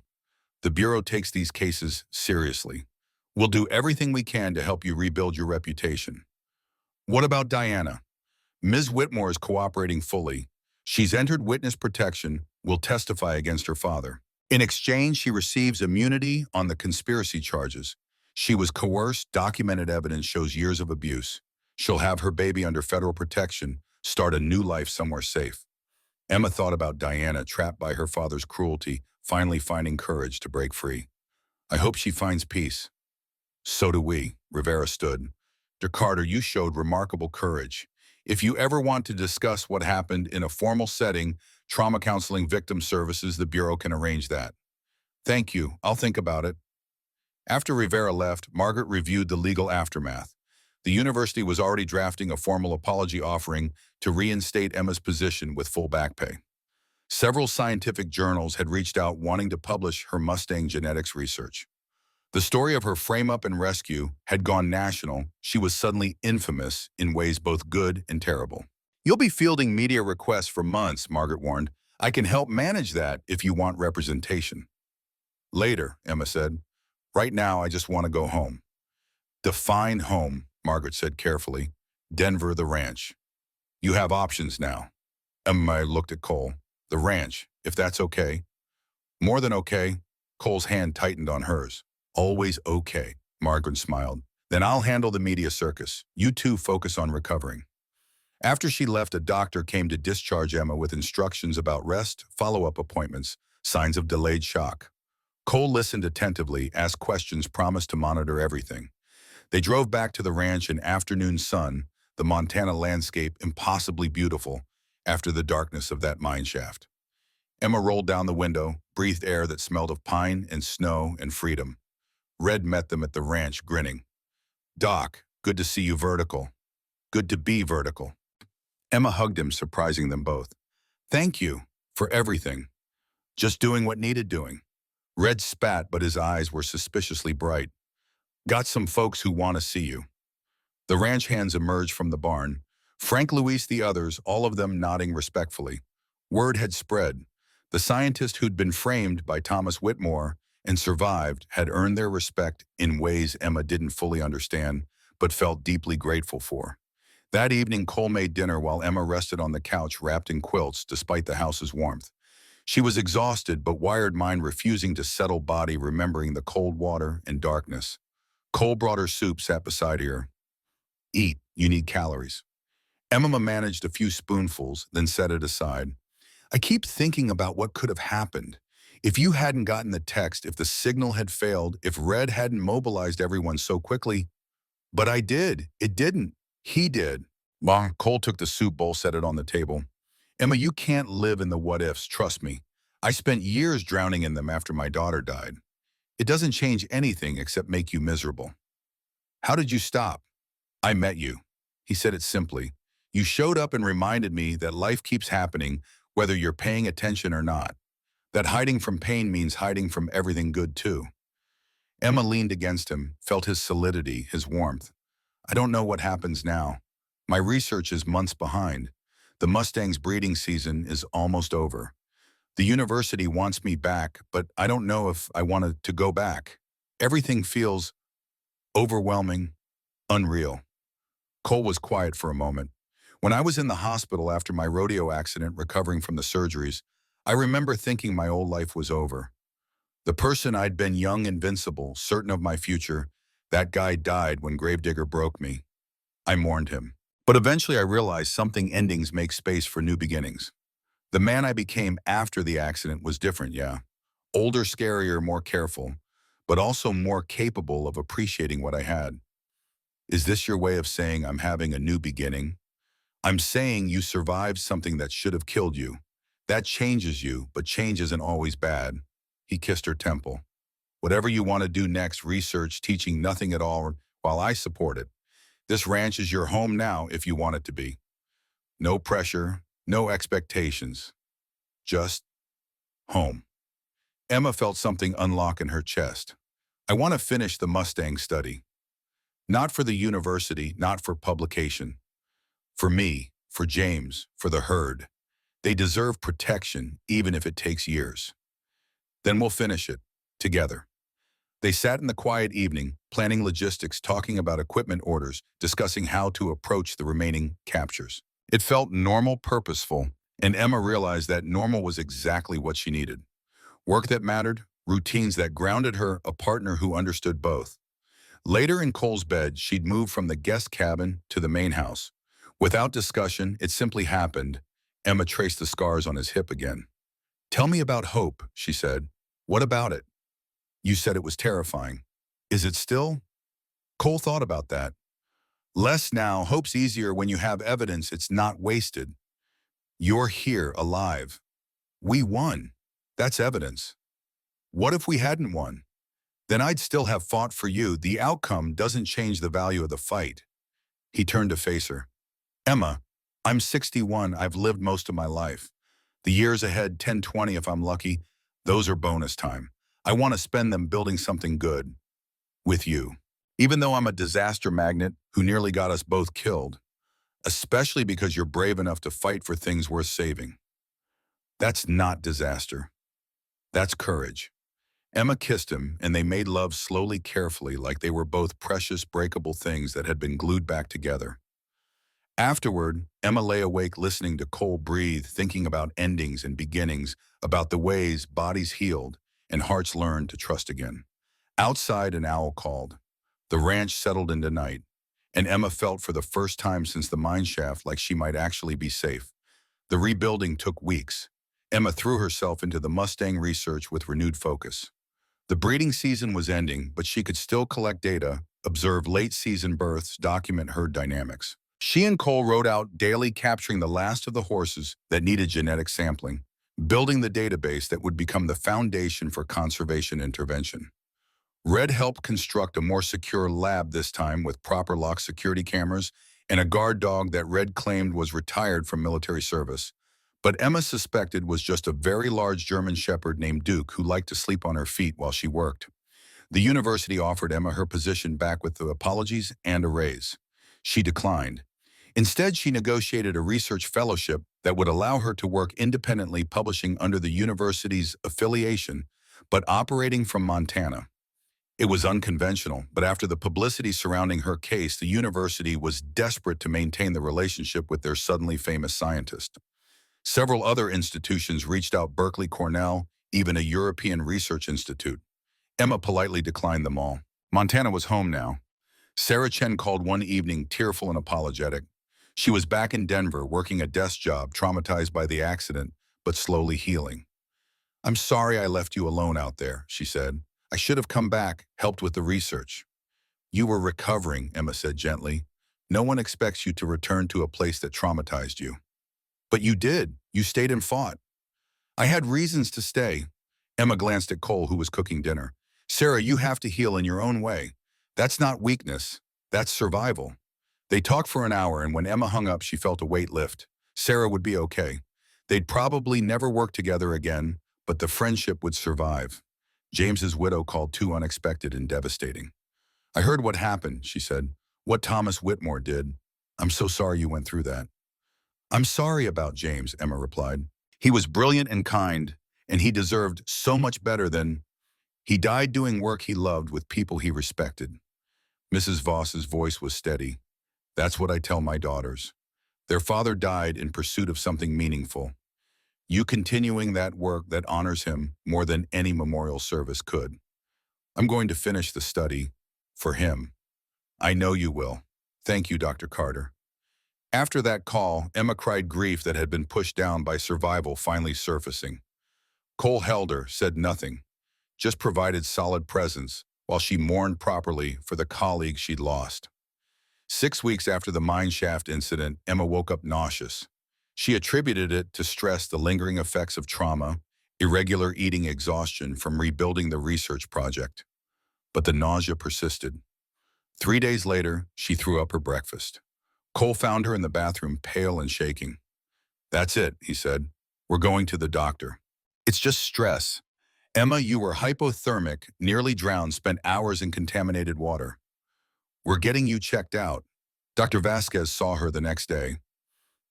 The Bureau takes these cases seriously. We'll do everything we can to help you rebuild your reputation. What about Diana? Ms. Whitmore is cooperating fully. She's entered witness protection, will testify against her father. In exchange, she receives immunity on the conspiracy charges. She was coerced, documented evidence shows years of abuse. She'll have her baby under federal protection, start a new life somewhere safe. Emma thought about Diana, trapped by her father's cruelty, finally finding courage to break free. I hope she finds peace. So do we, Rivera stood. Dr. Carter, you showed remarkable courage. If you ever want to discuss what happened in a formal setting, Trauma Counseling Victim Services, the Bureau can arrange that. Thank you, I'll think about it. After Rivera left, Margaret reviewed the legal aftermath. The university was already drafting a formal apology offering to reinstate Emma's position with full back pay. Several scientific journals had reached out wanting to publish her Mustang genetics research. The story of her frame-up and rescue had gone national. She was suddenly infamous in ways both good and terrible. You'll be fielding media requests for months, Margaret warned. I can help manage that if you want representation. Later, Emma said. Right now, I just want to go home. Define home, Margaret said carefully. Denver, the ranch. You have options now. Emma looked at Cole. The ranch, if that's okay. More than okay. Cole's hand tightened on hers. Always okay, Margaret smiled. Then I'll handle the media circus. You two focus on recovering. After she left, a doctor came to discharge Emma with instructions about rest, follow-up appointments, signs of delayed shock. Cole listened attentively, asked questions, promised to monitor everything. They drove back to the ranch in afternoon sun, the Montana landscape impossibly beautiful after the darkness of that mine shaft. Emma rolled down the window, breathed air that smelled of pine and snow and freedom. Red met them at the ranch, grinning. Doc, good to see you vertical. Good to be vertical. Emma hugged him, surprising them both. Thank you for everything. Just doing what needed doing. Red spat, but his eyes were suspiciously bright. Got some folks who want to see you. The ranch hands emerged from the barn. Frank, Luis, the others, all of them nodding respectfully. Word had spread. The scientist who'd been framed by Thomas Whitmore and survived had earned their respect in ways Emma didn't fully understand, but felt deeply grateful for. That evening, Cole made dinner while Emma rested on the couch wrapped in quilts despite the house's warmth. She was exhausted, but wired mind refusing to settle body, remembering the cold water and darkness. Cole brought her soup, sat beside her. Eat, you need calories. Emma managed a few spoonfuls, then set it aside. I keep thinking about what could have happened. If you hadn't gotten the text, if the signal had failed, if Red hadn't mobilized everyone so quickly. But I did. It didn't. He did. Bah, Cole took the soup bowl, set it on the table. Emma, you can't live in the what-ifs, trust me. I spent years drowning in them after my daughter died. It doesn't change anything except make you miserable. How did you stop? I met you. He said it simply. You showed up and reminded me that life keeps happening, whether you're paying attention or not. That hiding from pain means hiding from everything good too. Emma leaned against him, felt his solidity, his warmth. I don't know what happens now. My research is months behind. The Mustang's breeding season is almost over. The university wants me back, but I don't know if I wanted to go back. Everything feels Overwhelming, unreal. Cole was quiet for a moment. When I was in the hospital after my rodeo accident recovering from the surgeries, I remember thinking my old life was over. The person I'd been young, invincible, certain of my future, that guy died when Gravedigger broke me. I mourned him. But eventually I realized something endings make space for new beginnings. The man I became after the accident was different, yeah. Older, scarier, more careful, but also more capable of appreciating what I had. Is this your way of saying I'm having a new beginning? I'm saying you survived something that should have killed you. That changes you, but change isn't always bad. He kissed her temple. Whatever you want to do next, research, teaching, nothing at all, while I support it. This ranch is your home now if you want it to be. No pressure, no expectations. Just home. Emma felt something unlock in her chest. I want to finish the Mustang study. Not for the university, not for publication. For me, for James, for the herd. They deserve protection, even if it takes years. Then we'll finish it, together. They sat in the quiet evening, planning logistics, talking about equipment orders, discussing how to approach the remaining captures. It felt normal, purposeful, and Emma realized that normal was exactly what she needed. Work that mattered, routines that grounded her, a partner who understood both. Later in Cole's bed, she'd moved from the guest cabin to the main house. Without discussion, it simply happened. Emma traced the scars on his hip again. Tell me about hope, she said. What about it? You said it was terrifying. Is it still? Cole thought about that. Less now, hope's easier when you have evidence it's not wasted. You're here, alive. We won. That's evidence. What if we hadn't won? Then I'd still have fought for you. The outcome doesn't change the value of the fight. He turned to face her. Emma, I'm 61. I've lived most of my life. The years ahead, 10, 20 if I'm lucky, those are bonus time. I want to spend them building something good. With you. Even though I'm a disaster magnet who nearly got us both killed. Especially because you're brave enough to fight for things worth saving. That's not disaster. That's courage. Emma kissed him, and they made love slowly, carefully, like they were both precious, breakable things that had been glued back together. Afterward, Emma lay awake listening to Cole breathe, thinking about endings and beginnings, about the ways bodies healed and hearts learned to trust again. Outside, an owl called. The ranch settled into night, and Emma felt for the first time since the mine shaft like she might actually be safe. The rebuilding took weeks. Emma threw herself into the Mustang research with renewed focus. The breeding season was ending, but she could still collect data, observe late-season births, document herd dynamics. She and Cole rode out daily, capturing the last of the horses that needed genetic sampling, building the database that would become the foundation for conservation intervention. Red helped construct a more secure lab this time with proper lock security cameras and a guard dog that Red claimed was retired from military service. But Emma suspected was just a very large German shepherd named Duke who liked to sleep on her feet while she worked. The university offered Emma her position back with the apologies and a raise. She declined. Instead, she negotiated a research fellowship that would allow her to work independently, publishing under the university's affiliation, but operating from Montana. It was unconventional, but after the publicity surrounding her case, the university was desperate to maintain the relationship with their suddenly famous scientist. Several other institutions reached out: Berkeley, Cornell, even a European research institute. Emma politely declined them all. Montana was home now. Sarah Chen called one evening, tearful and apologetic. She was back in Denver, working a desk job, traumatized by the accident, but slowly healing. I'm sorry I left you alone out there, she said. I should have come back, helped with the research. You were recovering, Emma said gently. No one expects you to return to a place that traumatized you. But you did. You stayed and fought. I had reasons to stay. Emma glanced at Cole, who was cooking dinner. Sarah, you have to heal in your own way. That's not weakness. That's survival. They talked for an hour, and when Emma hung up, she felt a weight lift. Sarah would be okay. They'd probably never work together again, but the friendship would survive. James's widow called too unexpected and devastating. I heard what happened, she said. What Thomas Whitmore did. I'm so sorry you went through that. I'm sorry about James, Emma replied. He was brilliant and kind, and he deserved so much better than... He died doing work he loved with people he respected. Mrs. Voss's voice was steady. That's what I tell my daughters. Their father died in pursuit of something meaningful. You continuing that work that honors him more than any memorial service could. I'm going to finish the study for him. I know you will. Thank you, Dr. Carter. After that call, Emma cried grief that had been pushed down by survival finally surfacing. Cole held her, said nothing, just provided solid presence while she mourned properly for the colleague she'd lost. 6 weeks after the mine shaft incident, Emma woke up nauseous. She attributed it to stress, the lingering effects of trauma, irregular eating, exhaustion from rebuilding the research project. But the nausea persisted. 3 days later, she threw up her breakfast. Cole found her in the bathroom, pale and shaking. That's it, he said. We're going to the doctor. It's just stress. Emma, you were hypothermic, nearly drowned, spent hours in contaminated water. We're getting you checked out. Dr. Vasquez saw her the next day.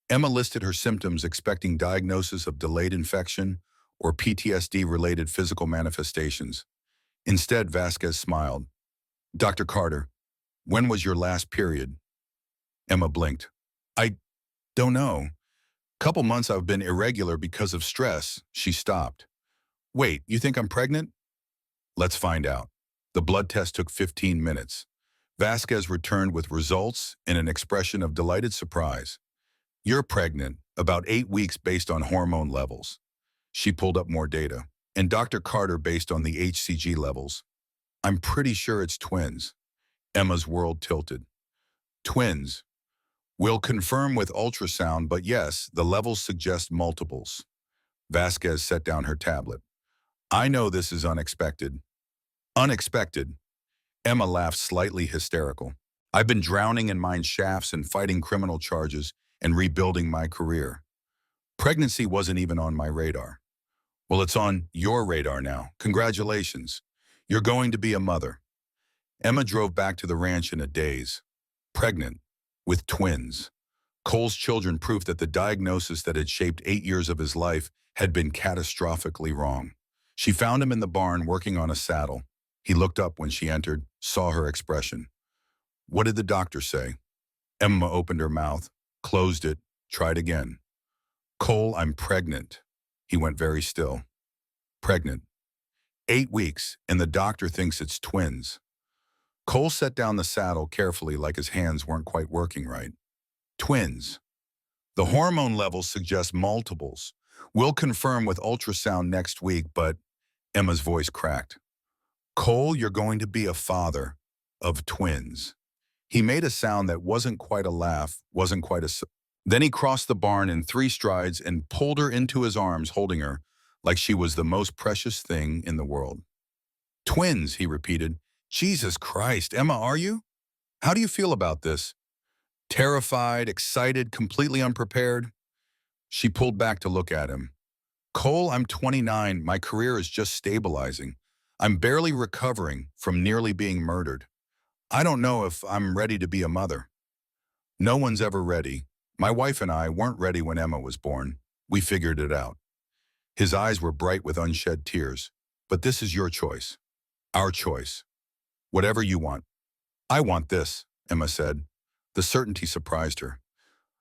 Emma listed her symptoms, expecting diagnosis of delayed infection or PTSD-related physical manifestations. Instead, Vasquez smiled. Dr. Carter, when was your last period? Emma blinked. I don't know. Couple months I've been irregular because of stress. She stopped. Wait, you think I'm pregnant? Let's find out. The blood test took 15 minutes. Vasquez returned with results and an expression of delighted surprise. You're pregnant, about 8 weeks based on hormone levels. She pulled up more data. And Dr. Carter based on the HCG levels. I'm pretty sure it's twins. Emma's world tilted. Twins. We'll confirm with ultrasound, but yes, the levels suggest multiples. Vasquez set down her tablet. I know this is unexpected. Unexpected. Emma laughed, slightly hysterical. I've been drowning in mine shafts and fighting criminal charges and rebuilding my career. Pregnancy wasn't even on my radar. Well, it's on your radar now. Congratulations. You're going to be a mother. Emma drove back to the ranch in a daze. Pregnant. With twins. Cole's children, proof that the diagnosis that had shaped 8 years of his life had been catastrophically wrong. She found him in the barn working on a saddle. He looked up when she entered, saw her expression. What did the doctor say? Emma opened her mouth, closed it, tried again. Cole, I'm pregnant. He went very still. Pregnant. 8 weeks, and the doctor thinks it's twins. Cole set down the saddle carefully, like his hands weren't quite working right. Twins. The hormone levels suggest multiples. We'll confirm with ultrasound next week, but Emma's voice cracked. Cole, you're going to be a father of twins. He made a sound that wasn't quite a laugh, wasn't quite a... Then he crossed the barn in 3 strides and pulled her into his arms, holding her like she was the most precious thing in the world. Twins, he repeated. Jesus Christ, Emma, are you? How do you feel about this? Terrified, excited, completely unprepared? She pulled back to look at him. Cole, I'm 29. My career is just stabilizing. I'm barely recovering from nearly being murdered. I don't know if I'm ready to be a mother. No one's ever ready. My wife and I weren't ready when Emma was born. We figured it out. His eyes were bright with unshed tears. But this is your choice. Our choice. Whatever you want. I want this, Emma said. The certainty surprised her.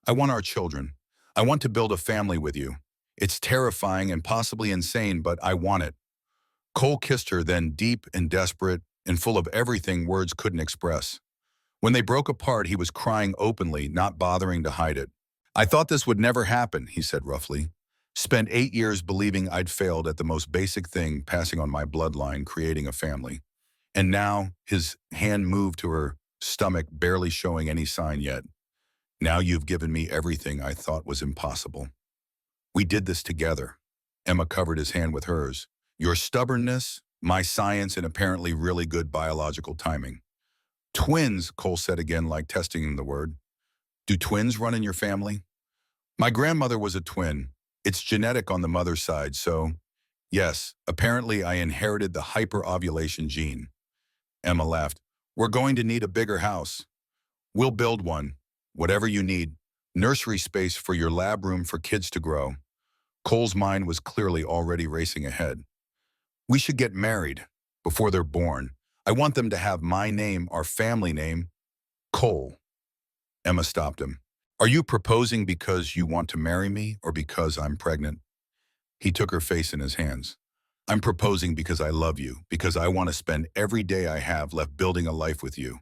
I want our children. I want to build a family with you. It's terrifying and possibly insane, but I want it. Cole kissed her, then deep and desperate and full of everything words couldn't express. When they broke apart, he was crying openly, not bothering to hide it. I thought this would never happen, he said roughly. Spent 8 years believing I'd failed at the most basic thing, passing on my bloodline, creating a family. And now, his hand moved to her stomach, barely showing any sign yet. Now you've given me everything I thought was impossible. We did this together. Emma covered his hand with hers. Your stubbornness, my science, and apparently really good biological timing. Twins, Cole said again, like testing the word. Do twins run in your family? My grandmother was a twin. It's genetic on the mother's side, so yes, apparently I inherited the hyperovulation gene. Emma laughed. We're going to need a bigger house. We'll build one. Whatever you need. Nursery space for your lab, room for kids to grow. Cole's mind was clearly already racing ahead. We should get married before they're born. I want them to have my name, our family name, Cole. Emma stopped him. Are you proposing because you want to marry me or because I'm pregnant? He took her face in his hands. I'm proposing because I love you, because I want to spend every day I have left building a life with you.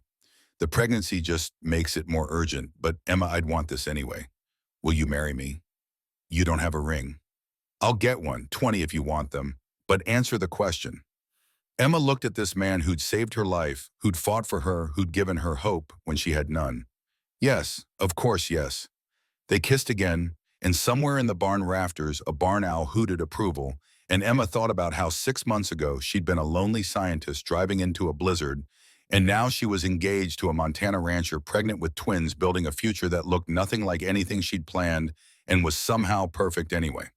The pregnancy just makes it more urgent, but Emma, I'd want this anyway. Will you marry me? You don't have a ring. I'll get one, 20 if you want them, but answer the question. Emma looked at this man who'd saved her life, who'd fought for her, who'd given her hope when she had none. Yes, of course, yes. They kissed again, and somewhere in the barn rafters, a barn owl hooted approval, and Emma thought about how 6 months ago she'd been a lonely scientist driving into a blizzard, and now she was engaged to a Montana rancher pregnant with twins building a future that looked nothing like anything she'd planned and was somehow perfect anyway.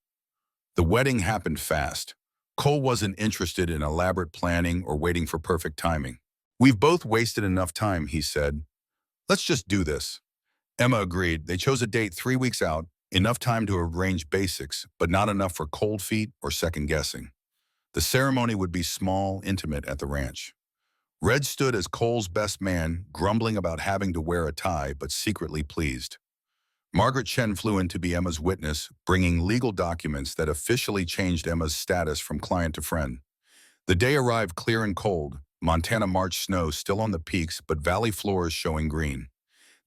The wedding happened fast. Cole wasn't interested in elaborate planning or waiting for perfect timing. We've both wasted enough time, he said. Let's just do this. Emma agreed. They chose a date 3 weeks out, enough time to arrange basics, but not enough for cold feet or second guessing. The ceremony would be small, intimate at the ranch. Red stood as Cole's best man, grumbling about having to wear a tie, but secretly pleased. Margaret Chen flew in to be Emma's witness, bringing legal documents that officially changed Emma's status from client to friend. The day arrived clear and cold, Montana March snow still on the peaks, but valley floors showing green.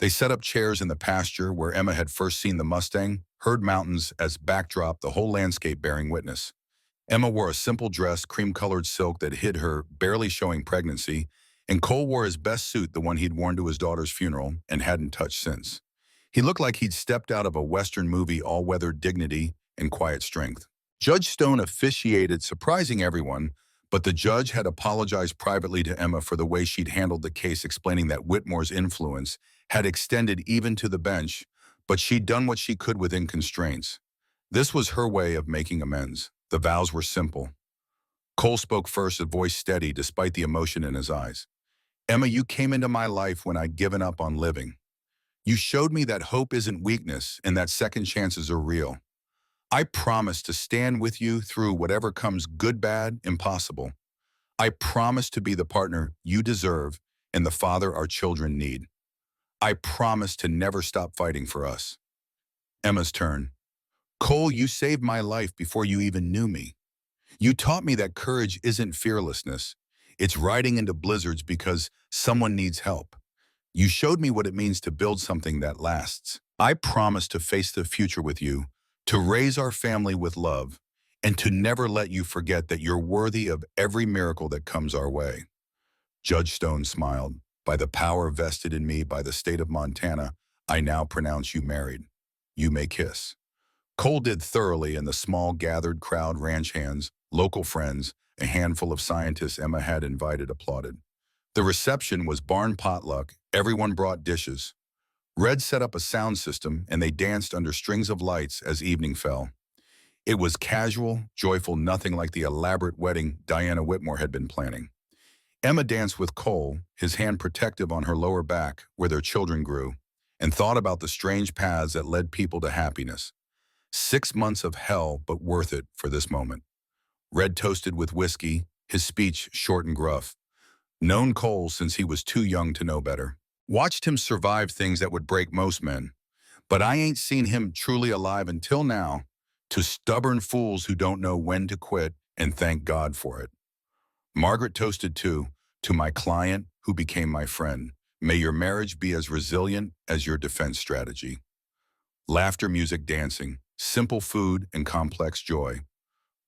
They set up chairs in the pasture where Emma had first seen the Mustang, heard mountains as backdrop, the whole landscape bearing witness. Emma wore a simple dress, cream-colored silk that hid her, barely showing pregnancy, and Cole wore his best suit, the one he'd worn to his daughter's funeral, and hadn't touched since. He looked like he'd stepped out of a Western movie, all-weather dignity and quiet strength. Judge Stone officiated, surprising everyone, but the judge had apologized privately to Emma for the way she'd handled the case, explaining that Whitmore's influence had extended even to the bench, but she'd done what she could within constraints. This was her way of making amends. The vows were simple. Cole spoke first, a voice steady despite the emotion in his eyes. Emma, you came into my life when I'd given up on living. You showed me that hope isn't weakness and that second chances are real. I promise to stand with you through whatever comes, good, bad, impossible. I promise to be the partner you deserve and the father our children need. I promise to never stop fighting for us. Emma's turn. Cole, you saved my life before you even knew me. You taught me that courage isn't fearlessness. It's riding into blizzards because someone needs help. You showed me what it means to build something that lasts. I promise to face the future with you, to raise our family with love, and to never let you forget that you're worthy of every miracle that comes our way. Judge Stone smiled. By the power vested in me by the state of Montana, I now pronounce you married. You may kiss. Cole did thoroughly, and the small gathered crowd, ranch hands, local friends, a handful of scientists Emma had invited applauded. The reception was barn potluck. Everyone brought dishes. Red set up a sound system, and they danced under strings of lights as evening fell. It was casual, joyful, nothing like the elaborate wedding Diana Whitmore had been planning. Emma danced with Cole, his hand protective on her lower back where their children grew, and thought about the strange paths that led people to happiness. 6 months of hell, but worth it for this moment. Red toasted with whiskey, his speech short and gruff. Known Cole since he was too young to know better. Watched him survive things that would break most men. But I ain't seen him truly alive until now, to stubborn fools who don't know when to quit, and thank God for it. Margaret toasted too, to my client who became my friend. May your marriage be as resilient as your defense strategy. Laughter, music, dancing, simple food, and complex joy.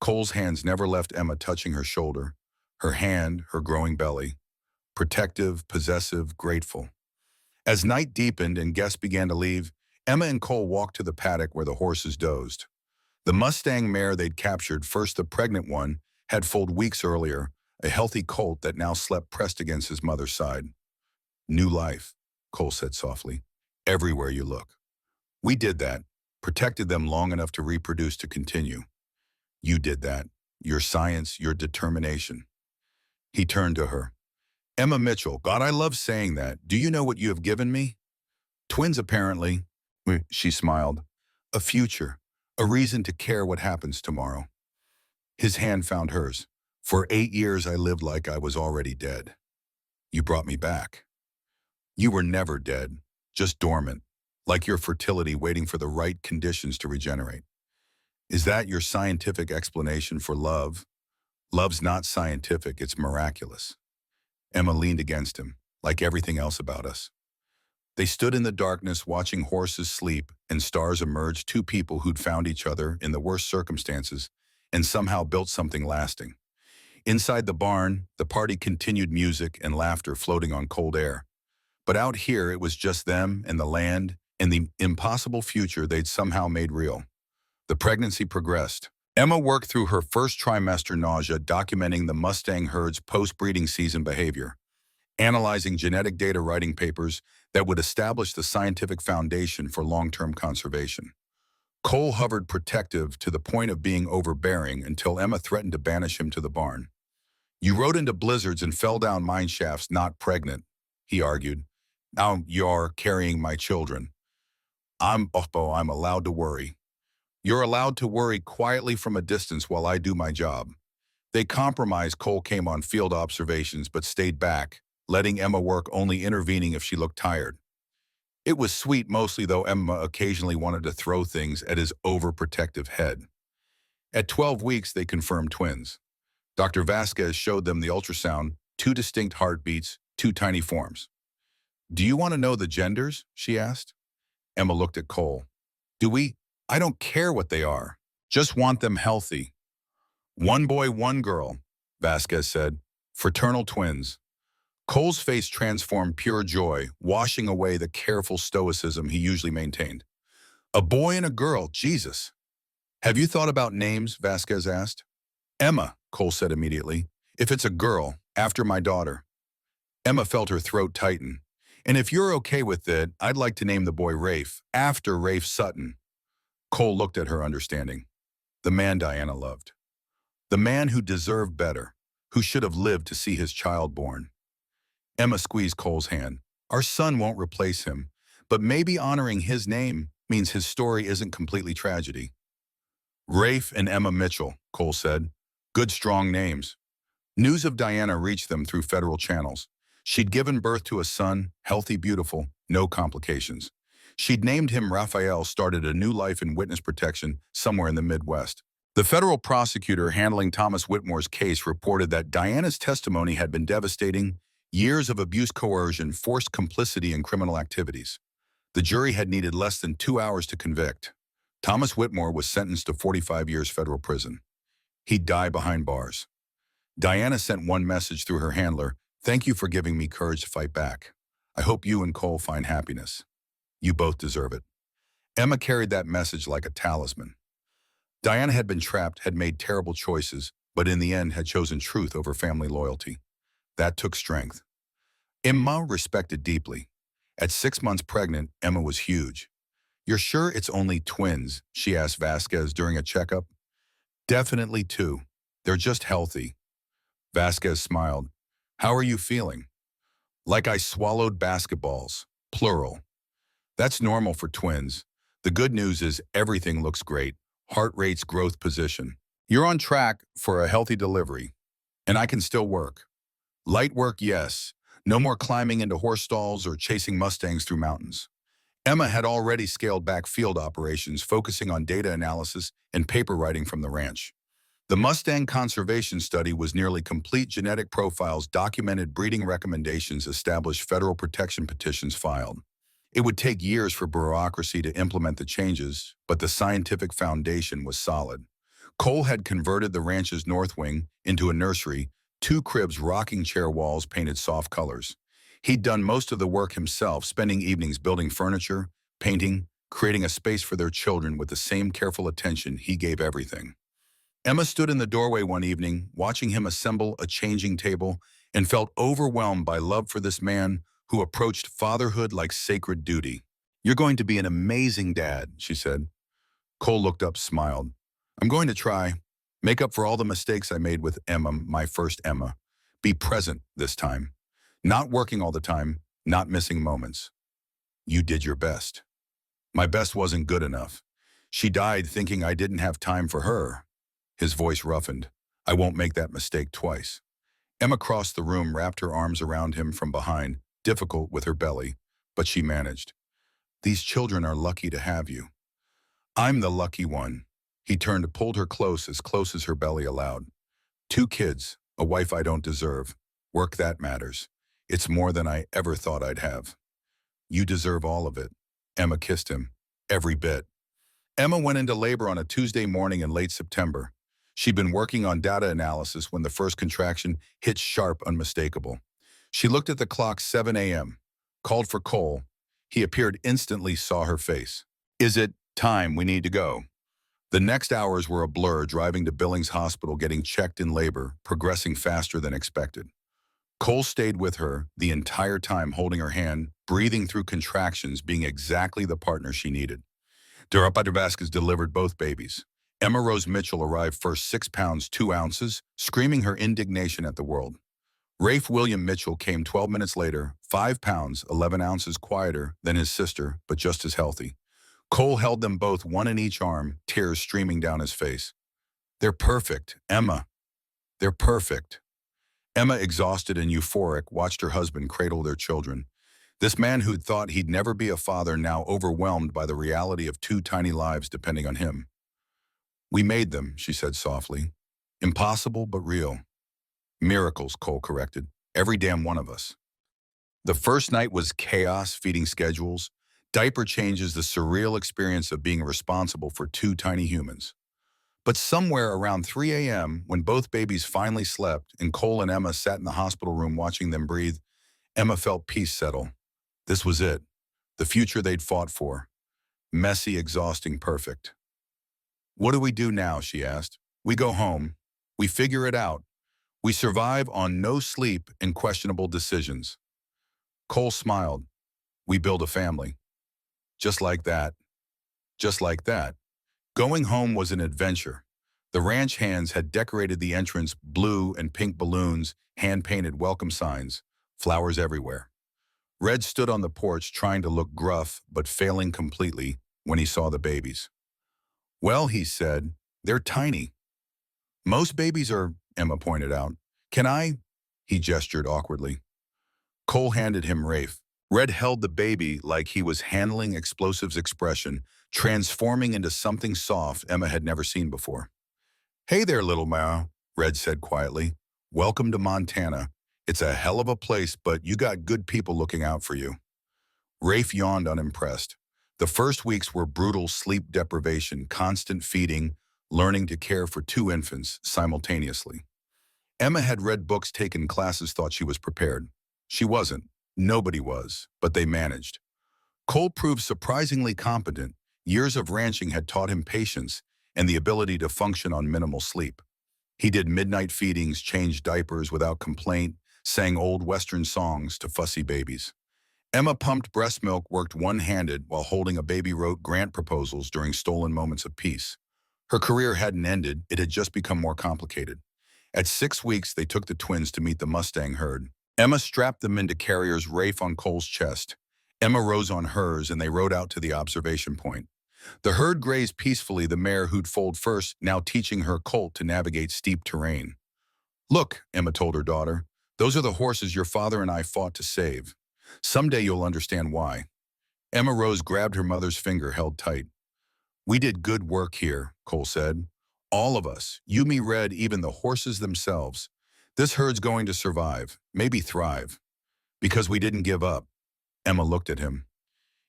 Cole's hands never left Emma, touching her shoulder, her hand, her growing belly. Protective, possessive, grateful. As night deepened and guests began to leave, Emma and Cole walked to the paddock where the horses dozed. The Mustang mare they'd captured, first the pregnant one, had foaled weeks earlier, a healthy colt that now slept pressed against his mother's side. New life, Cole said softly, everywhere you look. We did that, protected them long enough to reproduce, to continue. You did that, your science, your determination. He turned to her. Emma Mitchell, God, I love saying that. Do you know what you have given me? Twins, apparently. She smiled. A future, a reason to care what happens tomorrow. His hand found hers. For 8 years I lived like I was already dead. You brought me back. You were never dead, just dormant, like your fertility waiting for the right conditions to regenerate. Is that your scientific explanation for love? Love's not scientific, it's miraculous. Emma leaned against him, like everything else about us. They stood in the darkness watching horses sleep and stars emerge, two people who'd found each other in the worst circumstances and somehow built something lasting. Inside the barn, the party continued, music and laughter floating on cold air. But out here, it was just them and the land and the impossible future they'd somehow made real. The pregnancy progressed. Emma worked through her first trimester nausea, documenting the Mustang herd's post-breeding season behavior, analyzing genetic data, writing papers that would establish the scientific foundation for long-term conservation. Cole hovered protective to the point of being overbearing until Emma threatened to banish him to the barn. You rode into blizzards and fell down mine shafts, not pregnant, he argued. Now you're carrying my children. I'm allowed to worry. You're allowed to worry quietly from a distance while I do my job. They compromised. Cole came on field observations but stayed back, letting Emma work, only intervening if she looked tired. It was sweet mostly, though Emma occasionally wanted to throw things at his overprotective head. At 12 weeks, they confirmed twins. Dr. Vasquez showed them the ultrasound, two distinct heartbeats, two tiny forms. Do you want to know the genders? She asked. Emma looked at Cole. Do we? I don't care what they are. Just want them healthy. One boy, one girl, Vasquez said. Fraternal twins. Cole's face transformed, pure joy, washing away the careful stoicism he usually maintained. A boy and a girl, Jesus. Have you thought about names? Vasquez asked. Emma, Cole said immediately. If it's a girl, after my daughter. Emma felt her throat tighten. And if you're okay with it, I'd like to name the boy Rafe, after Rafe Sutton. Cole looked at her, understanding. The man Diana loved. The man who deserved better, who should have lived to see his child born. Emma squeezed Cole's hand. Our son won't replace him, but maybe honoring his name means his story isn't completely tragedy. Rafe and Emma Mitchell, Cole said. Good, strong names. News of Diana reached them through federal channels. She'd given birth to a son, healthy, beautiful, no complications. She'd named him Raphael, started a new life in witness protection somewhere in the Midwest. The federal prosecutor handling Thomas Whitmore's case reported that Diana's testimony had been devastating. Years of abuse, coercion, forced complicity in criminal activities. The jury had needed less than 2 hours to convict. Thomas Whitmore was sentenced to 45 years federal prison. He'd die behind bars. Diana sent one message through her handler. Thank you for giving me courage to fight back. I hope you and Cole find happiness. You both deserve it. Emma carried that message like a talisman. Diana had been trapped, had made terrible choices, but in the end had chosen truth over family loyalty. That took strength. Emma respected deeply. At 6 months pregnant, Emma was huge. You're sure it's only twins? She asked Vasquez during a checkup. Definitely two. They're just healthy. Vasquez smiled. How are you feeling? Like I swallowed basketballs, plural. That's normal for twins. The good news is everything looks great. Heart rate's growth position. You're on track for a healthy delivery. And I can still work. Light work, yes. No more climbing into horse stalls or chasing Mustangs through mountains. Emma had already scaled back field operations, focusing on data analysis and paper writing from the ranch. The Mustang conservation study was nearly complete. Genetic profiles documented, breeding recommendations established, federal protection petitions filed. It would take years for bureaucracy to implement the changes, but the scientific foundation was solid. Cole had converted the ranch's north wing into a nursery, 2 cribs, rocking chair walls painted soft colors. He'd done most of the work himself, spending evenings building furniture, painting, creating a space for their children with the same careful attention he gave everything. Emma stood in the doorway one evening, watching him assemble a changing table, and felt overwhelmed by love for this man who approached fatherhood like sacred duty. You're going to be an amazing dad, she said. Cole looked up, smiled. I'm going to try. Make up for all the mistakes I made with Emma, my first Emma. Be present this time. Not working all the time, not missing moments. You did your best. My best wasn't good enough. She died thinking I didn't have time for her. His voice roughened. I won't make that mistake twice. Emma crossed the room, wrapped her arms around him from behind, difficult with her belly, but she managed. These children are lucky to have you. I'm the lucky one. He turned, pulled her close as her belly allowed. 2 kids, a wife I don't deserve. Work that matters. It's more than I ever thought I'd have. You deserve all of it. Emma kissed him. Every bit. Emma went into labor on a Tuesday morning in late September. She'd been working on data analysis when the first contraction hit sharp, unmistakable. She looked at the clock, 7 a.m., called for Cole. He appeared instantly, saw her face. Is it time we need to go? The next hours were a blur, driving to Billings Hospital, getting checked in labor, progressing faster than expected. Cole stayed with her the entire time, holding her hand, breathing through contractions, being exactly the partner she needed. Durapata Vasquez delivered both babies. Emma Rose Mitchell arrived first, 6 pounds 2 ounces, screaming her indignation at the world. Rafe William Mitchell came 12 minutes later, 5 pounds 11 ounces quieter than his sister, but just as healthy. Cole held them both, one in each arm, tears streaming down his face. They're perfect, Emma. They're perfect. Emma, exhausted and euphoric, watched her husband cradle their children. This man who'd thought he'd never be a father, now overwhelmed by the reality of 2 tiny lives depending on him. We made them, she said softly. Impossible, but real. Miracles, Cole corrected. Every damn one of us. The first night was chaos, feeding schedules, diaper changes, the surreal experience of being responsible for 2 tiny humans. But somewhere around 3 a.m., when both babies finally slept and Cole and Emma sat in the hospital room watching them breathe, Emma felt peace settle. This was it, the future they'd fought for. Messy, exhausting, perfect. What do we do now, she asked. We go home. We figure it out. We survive on no sleep and questionable decisions. Cole smiled. We build a family. Just like that. Just like that. Going home was an adventure. The ranch hands had decorated the entrance, blue and pink balloons, hand-painted welcome signs, flowers everywhere. Red stood on the porch trying to look gruff, but failing completely when he saw the babies. Well, he said, they're tiny. Most babies are, Emma pointed out. Can I? He gestured awkwardly. Cole handed him Rafe. Red held the baby like he was handling explosives, expression, transforming into something soft Emma had never seen before. Hey there, little ma, Red said quietly. Welcome to Montana. It's a hell of a place, but you got good people looking out for you. Rafe yawned, unimpressed. The first weeks were brutal: sleep deprivation, constant feeding, learning to care for 2 infants simultaneously. Emma had read books, taken classes, thought she was prepared. She wasn't. Nobody was, but they managed. Cole proved surprisingly competent. Years of ranching had taught him patience and the ability to function on minimal sleep. He did midnight feedings, changed diapers without complaint, sang old Western songs to fussy babies. Emma pumped breast milk, worked one-handed while holding a baby, wrote grant proposals during stolen moments of peace. Her career hadn't ended, it had just become more complicated. At 6 weeks, they took the twins to meet the Mustang herd. Emma strapped them into carriers, Rafe on Cole's chest. Emma rose on hers, and they rode out to the observation point. The herd grazed peacefully, the mare who'd foaled first now teaching her colt to navigate steep terrain. Look, Emma told her daughter, those are the horses your father and I fought to save. Someday you'll understand why. Emma Rose grabbed her mother's finger, held tight. We did good work here, Cole said. All of us, you, me, Red, even the horses themselves. This herd's going to survive, maybe thrive. Because we didn't give up. Emma looked at him.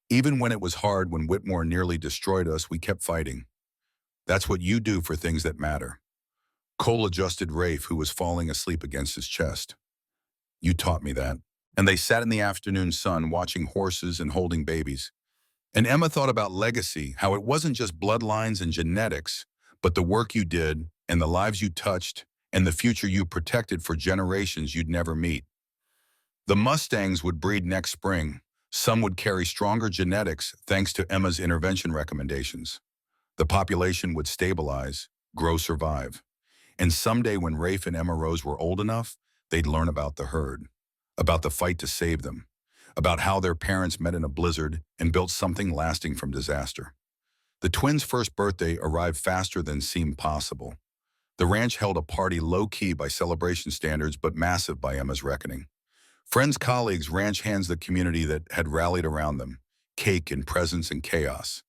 Even when it was hard, when Whitmore nearly destroyed us, we kept fighting. That's what you do for things that matter. Cole adjusted Rafe, who was falling asleep against his chest. You taught me that. And they sat in the afternoon sun watching horses and holding babies. And Emma thought about legacy, how it wasn't just bloodlines and genetics, but the work you did and the lives you touched and the future you protected for generations you'd never meet. The Mustangs would breed next spring. Some would carry stronger genetics thanks to Emma's intervention recommendations. The population would stabilize, grow, survive. And someday when Rafe and Emma Rose were old enough, they'd learn about the herd, about the fight to save them, about how their parents met in a blizzard and built something lasting from disaster. The twins' first birthday arrived faster than seemed possible. The ranch held a party low-key by celebration standards but massive by Emma's reckoning. Friends, colleagues, ranch hands, the community that had rallied around them. Cake and presents and chaos.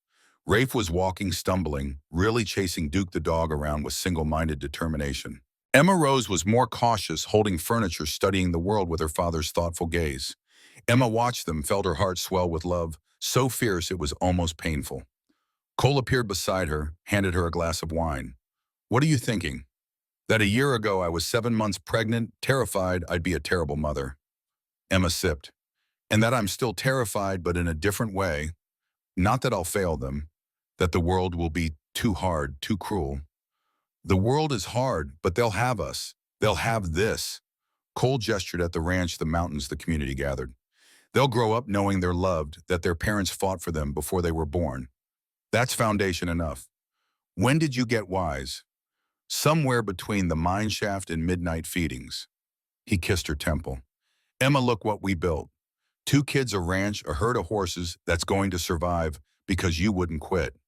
Rafe was walking, stumbling, really chasing Duke the dog around with single-minded determination. Emma Rose was more cautious, holding furniture, studying the world with her father's thoughtful gaze. Emma watched them, felt her heart swell with love, so fierce it was almost painful. Cole appeared beside her, handed her a glass of wine. "What are you thinking?" "That a year ago I was 7 months pregnant, terrified I'd be a terrible mother." Emma sipped. "And that I'm still terrified, but in a different way. Not that I'll fail them, that the world will be too hard, too cruel." "The world is hard, but they'll have us. They'll have this." Cole gestured at the ranch, the mountains, the community gathered. "They'll grow up knowing they're loved, that their parents fought for them before they were born. That's foundation enough." "When did you get wise?" "Somewhere between the mine shaft and midnight feedings." He kissed her temple. "Emma, look what we built. 2 kids, a ranch, a herd of horses that's going to survive because you wouldn't quit.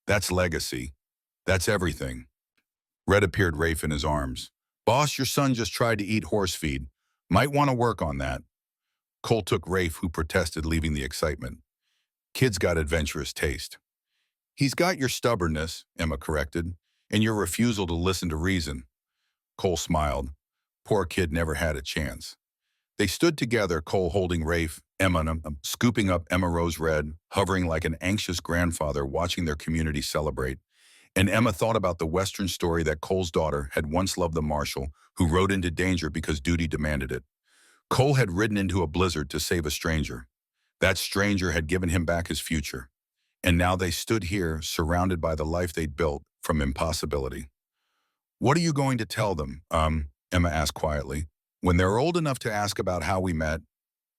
That's legacy. That's everything." Red appeared, Rafe in his arms. "Boss, your son just tried to eat horse feed. Might want to work on that." Cole took Rafe, who protested, leaving the excitement. "Kid's got adventurous taste." "He's got your stubbornness," Emma corrected, "and your refusal to listen to reason." Cole smiled. Poor kid never had a chance. They stood together, Cole holding Rafe, Emma, scooping up Emma Rose Red, hovering like an anxious grandfather watching their community celebrate. And Emma thought about the Western story that Cole's daughter had once loved the marshal who rode into danger because duty demanded it. Cole had ridden into a blizzard to save a stranger. That stranger had given him back his future. And now they stood here, surrounded by the life they'd built from impossibility. "What are you going to tell them?" Emma asked quietly. "When they're old enough to ask about how we met."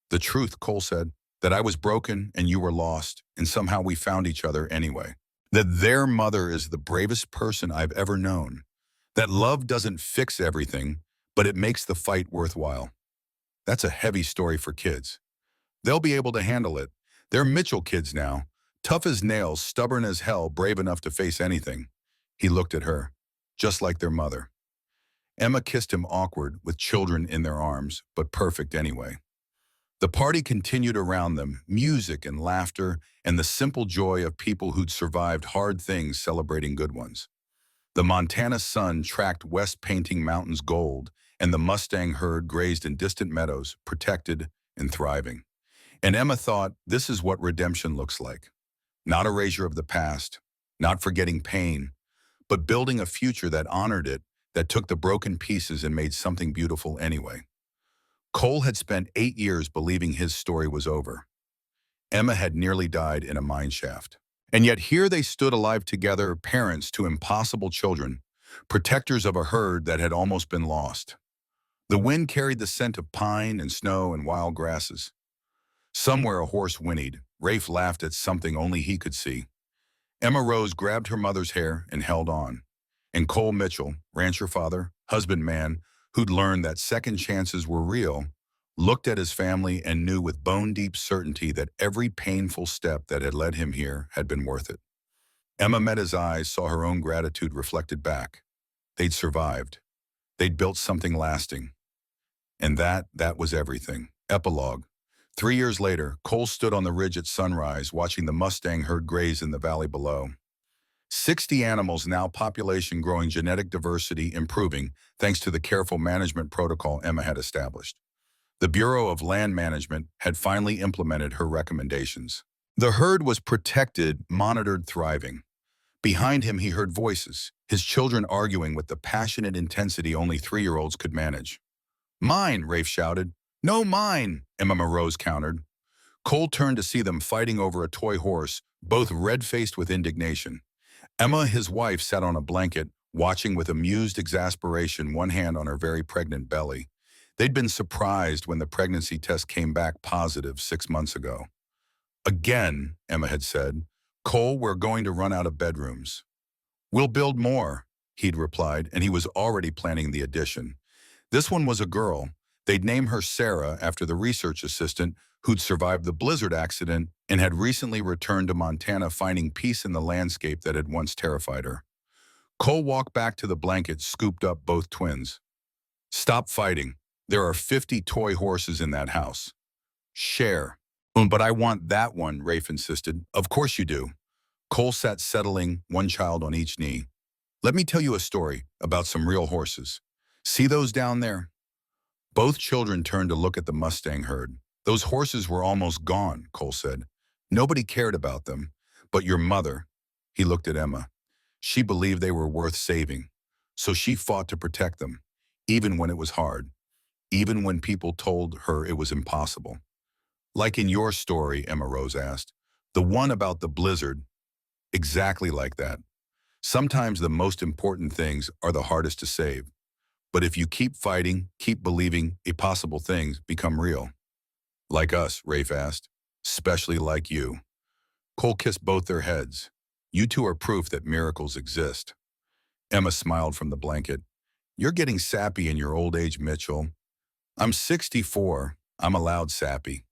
"The truth," Cole said, "that I was broken and you were lost, and somehow we found each other anyway. That their mother is the bravest person I've ever known. That love doesn't fix everything, but it makes the fight worthwhile." That's a heavy story for kids. They'll be able to handle it. They're Mitchell kids now. Tough as nails, stubborn as hell, brave enough to face anything. He looked at her, just like their mother. Emma kissed him, awkward, with children in their arms, but perfect anyway. The party continued around them, music and laughter, and the simple joy of people who'd survived hard things celebrating good ones. The Montana sun tracked west, painting mountains gold, and the Mustang herd grazed in distant meadows, protected and thriving. And Emma thought, this is what redemption looks like. Not erasure of the past, not forgetting pain, but building a future that honored it, that took the broken pieces and made something beautiful anyway. Cole had spent 8 years believing his story was over. Emma had nearly died in a mine shaft. And yet here they stood alive together, parents to impossible children, protectors of a herd that had almost been lost. The wind carried the scent of pine and snow and wild grasses. Somewhere a horse whinnied. Rafe laughed at something only he could see. Emma Rose grabbed her mother's hair and held on. And Cole Mitchell, rancher father, husbandman, who'd learned that second chances were real, looked at his family and knew with bone-deep certainty that every painful step that had led him here had been worth it. Emma met his eyes, saw her own gratitude reflected back. They'd survived. They'd built something lasting. And that was everything. Epilogue. 3 years later, Cole stood on the ridge at sunrise, watching the Mustang herd graze in the valley below. 60 animals now, population growing, genetic diversity improving, thanks to the careful management protocol Emma had established. The Bureau of Land Management had finally implemented her recommendations. The herd was protected, monitored, thriving. Behind him, he heard voices, his children arguing with the passionate intensity only 3-year-olds could manage. "Mine," Rafe shouted. "No, mine," Emma Rose countered. Cole turned to see them fighting over a toy horse, both red-faced with indignation. Emma, his wife, sat on a blanket, watching with amused exasperation, one hand on her very pregnant belly. They'd been surprised when the pregnancy test came back positive 6 months ago. "Again," Emma had said, "Cole, we're going to run out of bedrooms." "We'll build more," he'd replied, and he was already planning the addition. This one was a girl. They'd name her Sarah after the research assistant who'd survived the blizzard accident and had recently returned to Montana, finding peace in the landscape that had once terrified her. Cole walked back to the blanket, scooped up both twins. Stop fighting. There are 50 toy horses in that house. Share. But I want that one, Rafe insisted. Of course you do. Cole sat settling, one child on each knee. Let me tell you a story about some real horses. See those down there? Both children turned to look at the Mustang herd. Those horses were almost gone, Cole said. Nobody cared about them. But your mother, he looked at Emma. She believed they were worth saving. So she fought to protect them, even when it was hard, even when people told her it was impossible. Like in your story, Emma Rose asked. The one about the blizzard. Exactly like that. Sometimes the most important things are the hardest to save. But if you keep fighting, keep believing, impossible things become real. Like us, Rafe asked. Especially like you. Cole kissed both their heads. You two are proof that miracles exist. Emma smiled from the blanket. You're getting sappy in your old age, Mitchell. I'm 64. I'm allowed sappy.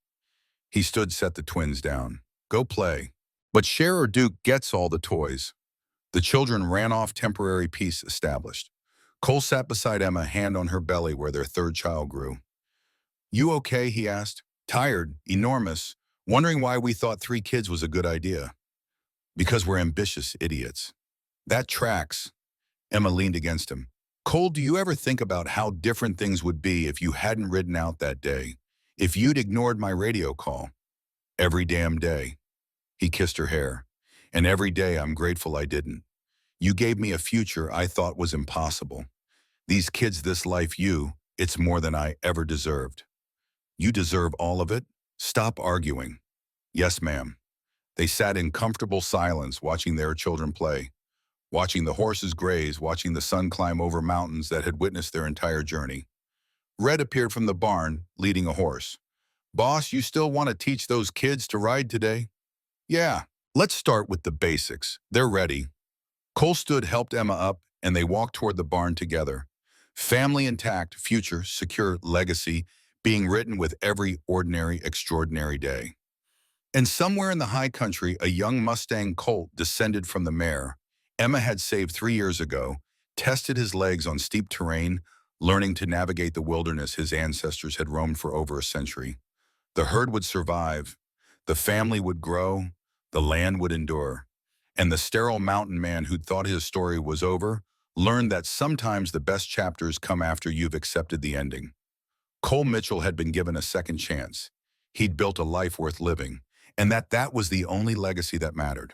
He set the twins down. Go play. But Cher or Duke gets all the toys. The children ran off, temporary peace established. Cole sat beside Emma, hand on her belly where their third child grew. You okay, he asked. Tired, enormous, wondering why we thought 3 kids was a good idea. Because we're ambitious idiots. That tracks. Emma leaned against him. Cole, do you ever think about how different things would be if you hadn't ridden out that day? If you'd ignored my radio call? Every damn day. He kissed her hair. And every day I'm grateful I didn't. You gave me a future I thought was impossible. These kids, this life, it's more than I ever deserved. You deserve all of it? Stop arguing. Yes, ma'am. They sat in comfortable silence, watching their children play, watching the horses graze, watching the sun climb over mountains that had witnessed their entire journey. Red appeared from the barn, leading a horse. Boss, you still want to teach those kids to ride today? Yeah. Let's start with the basics. They're ready. Cole helped Emma up, and they walked toward the barn together. Family intact, future, secure, legacy, being written with every ordinary, extraordinary day. And somewhere in the high country, a young Mustang colt descended from the mare Emma had saved 3 years ago, tested his legs on steep terrain, learning to navigate the wilderness his ancestors had roamed for over a century. The herd would survive, the family would grow, the land would endure. And the sterile mountain man who'd thought his story was over learned that sometimes the best chapters come after you've accepted the ending. Cole Mitchell had been given a second chance. He'd built a life worth living, and that was the only legacy that mattered.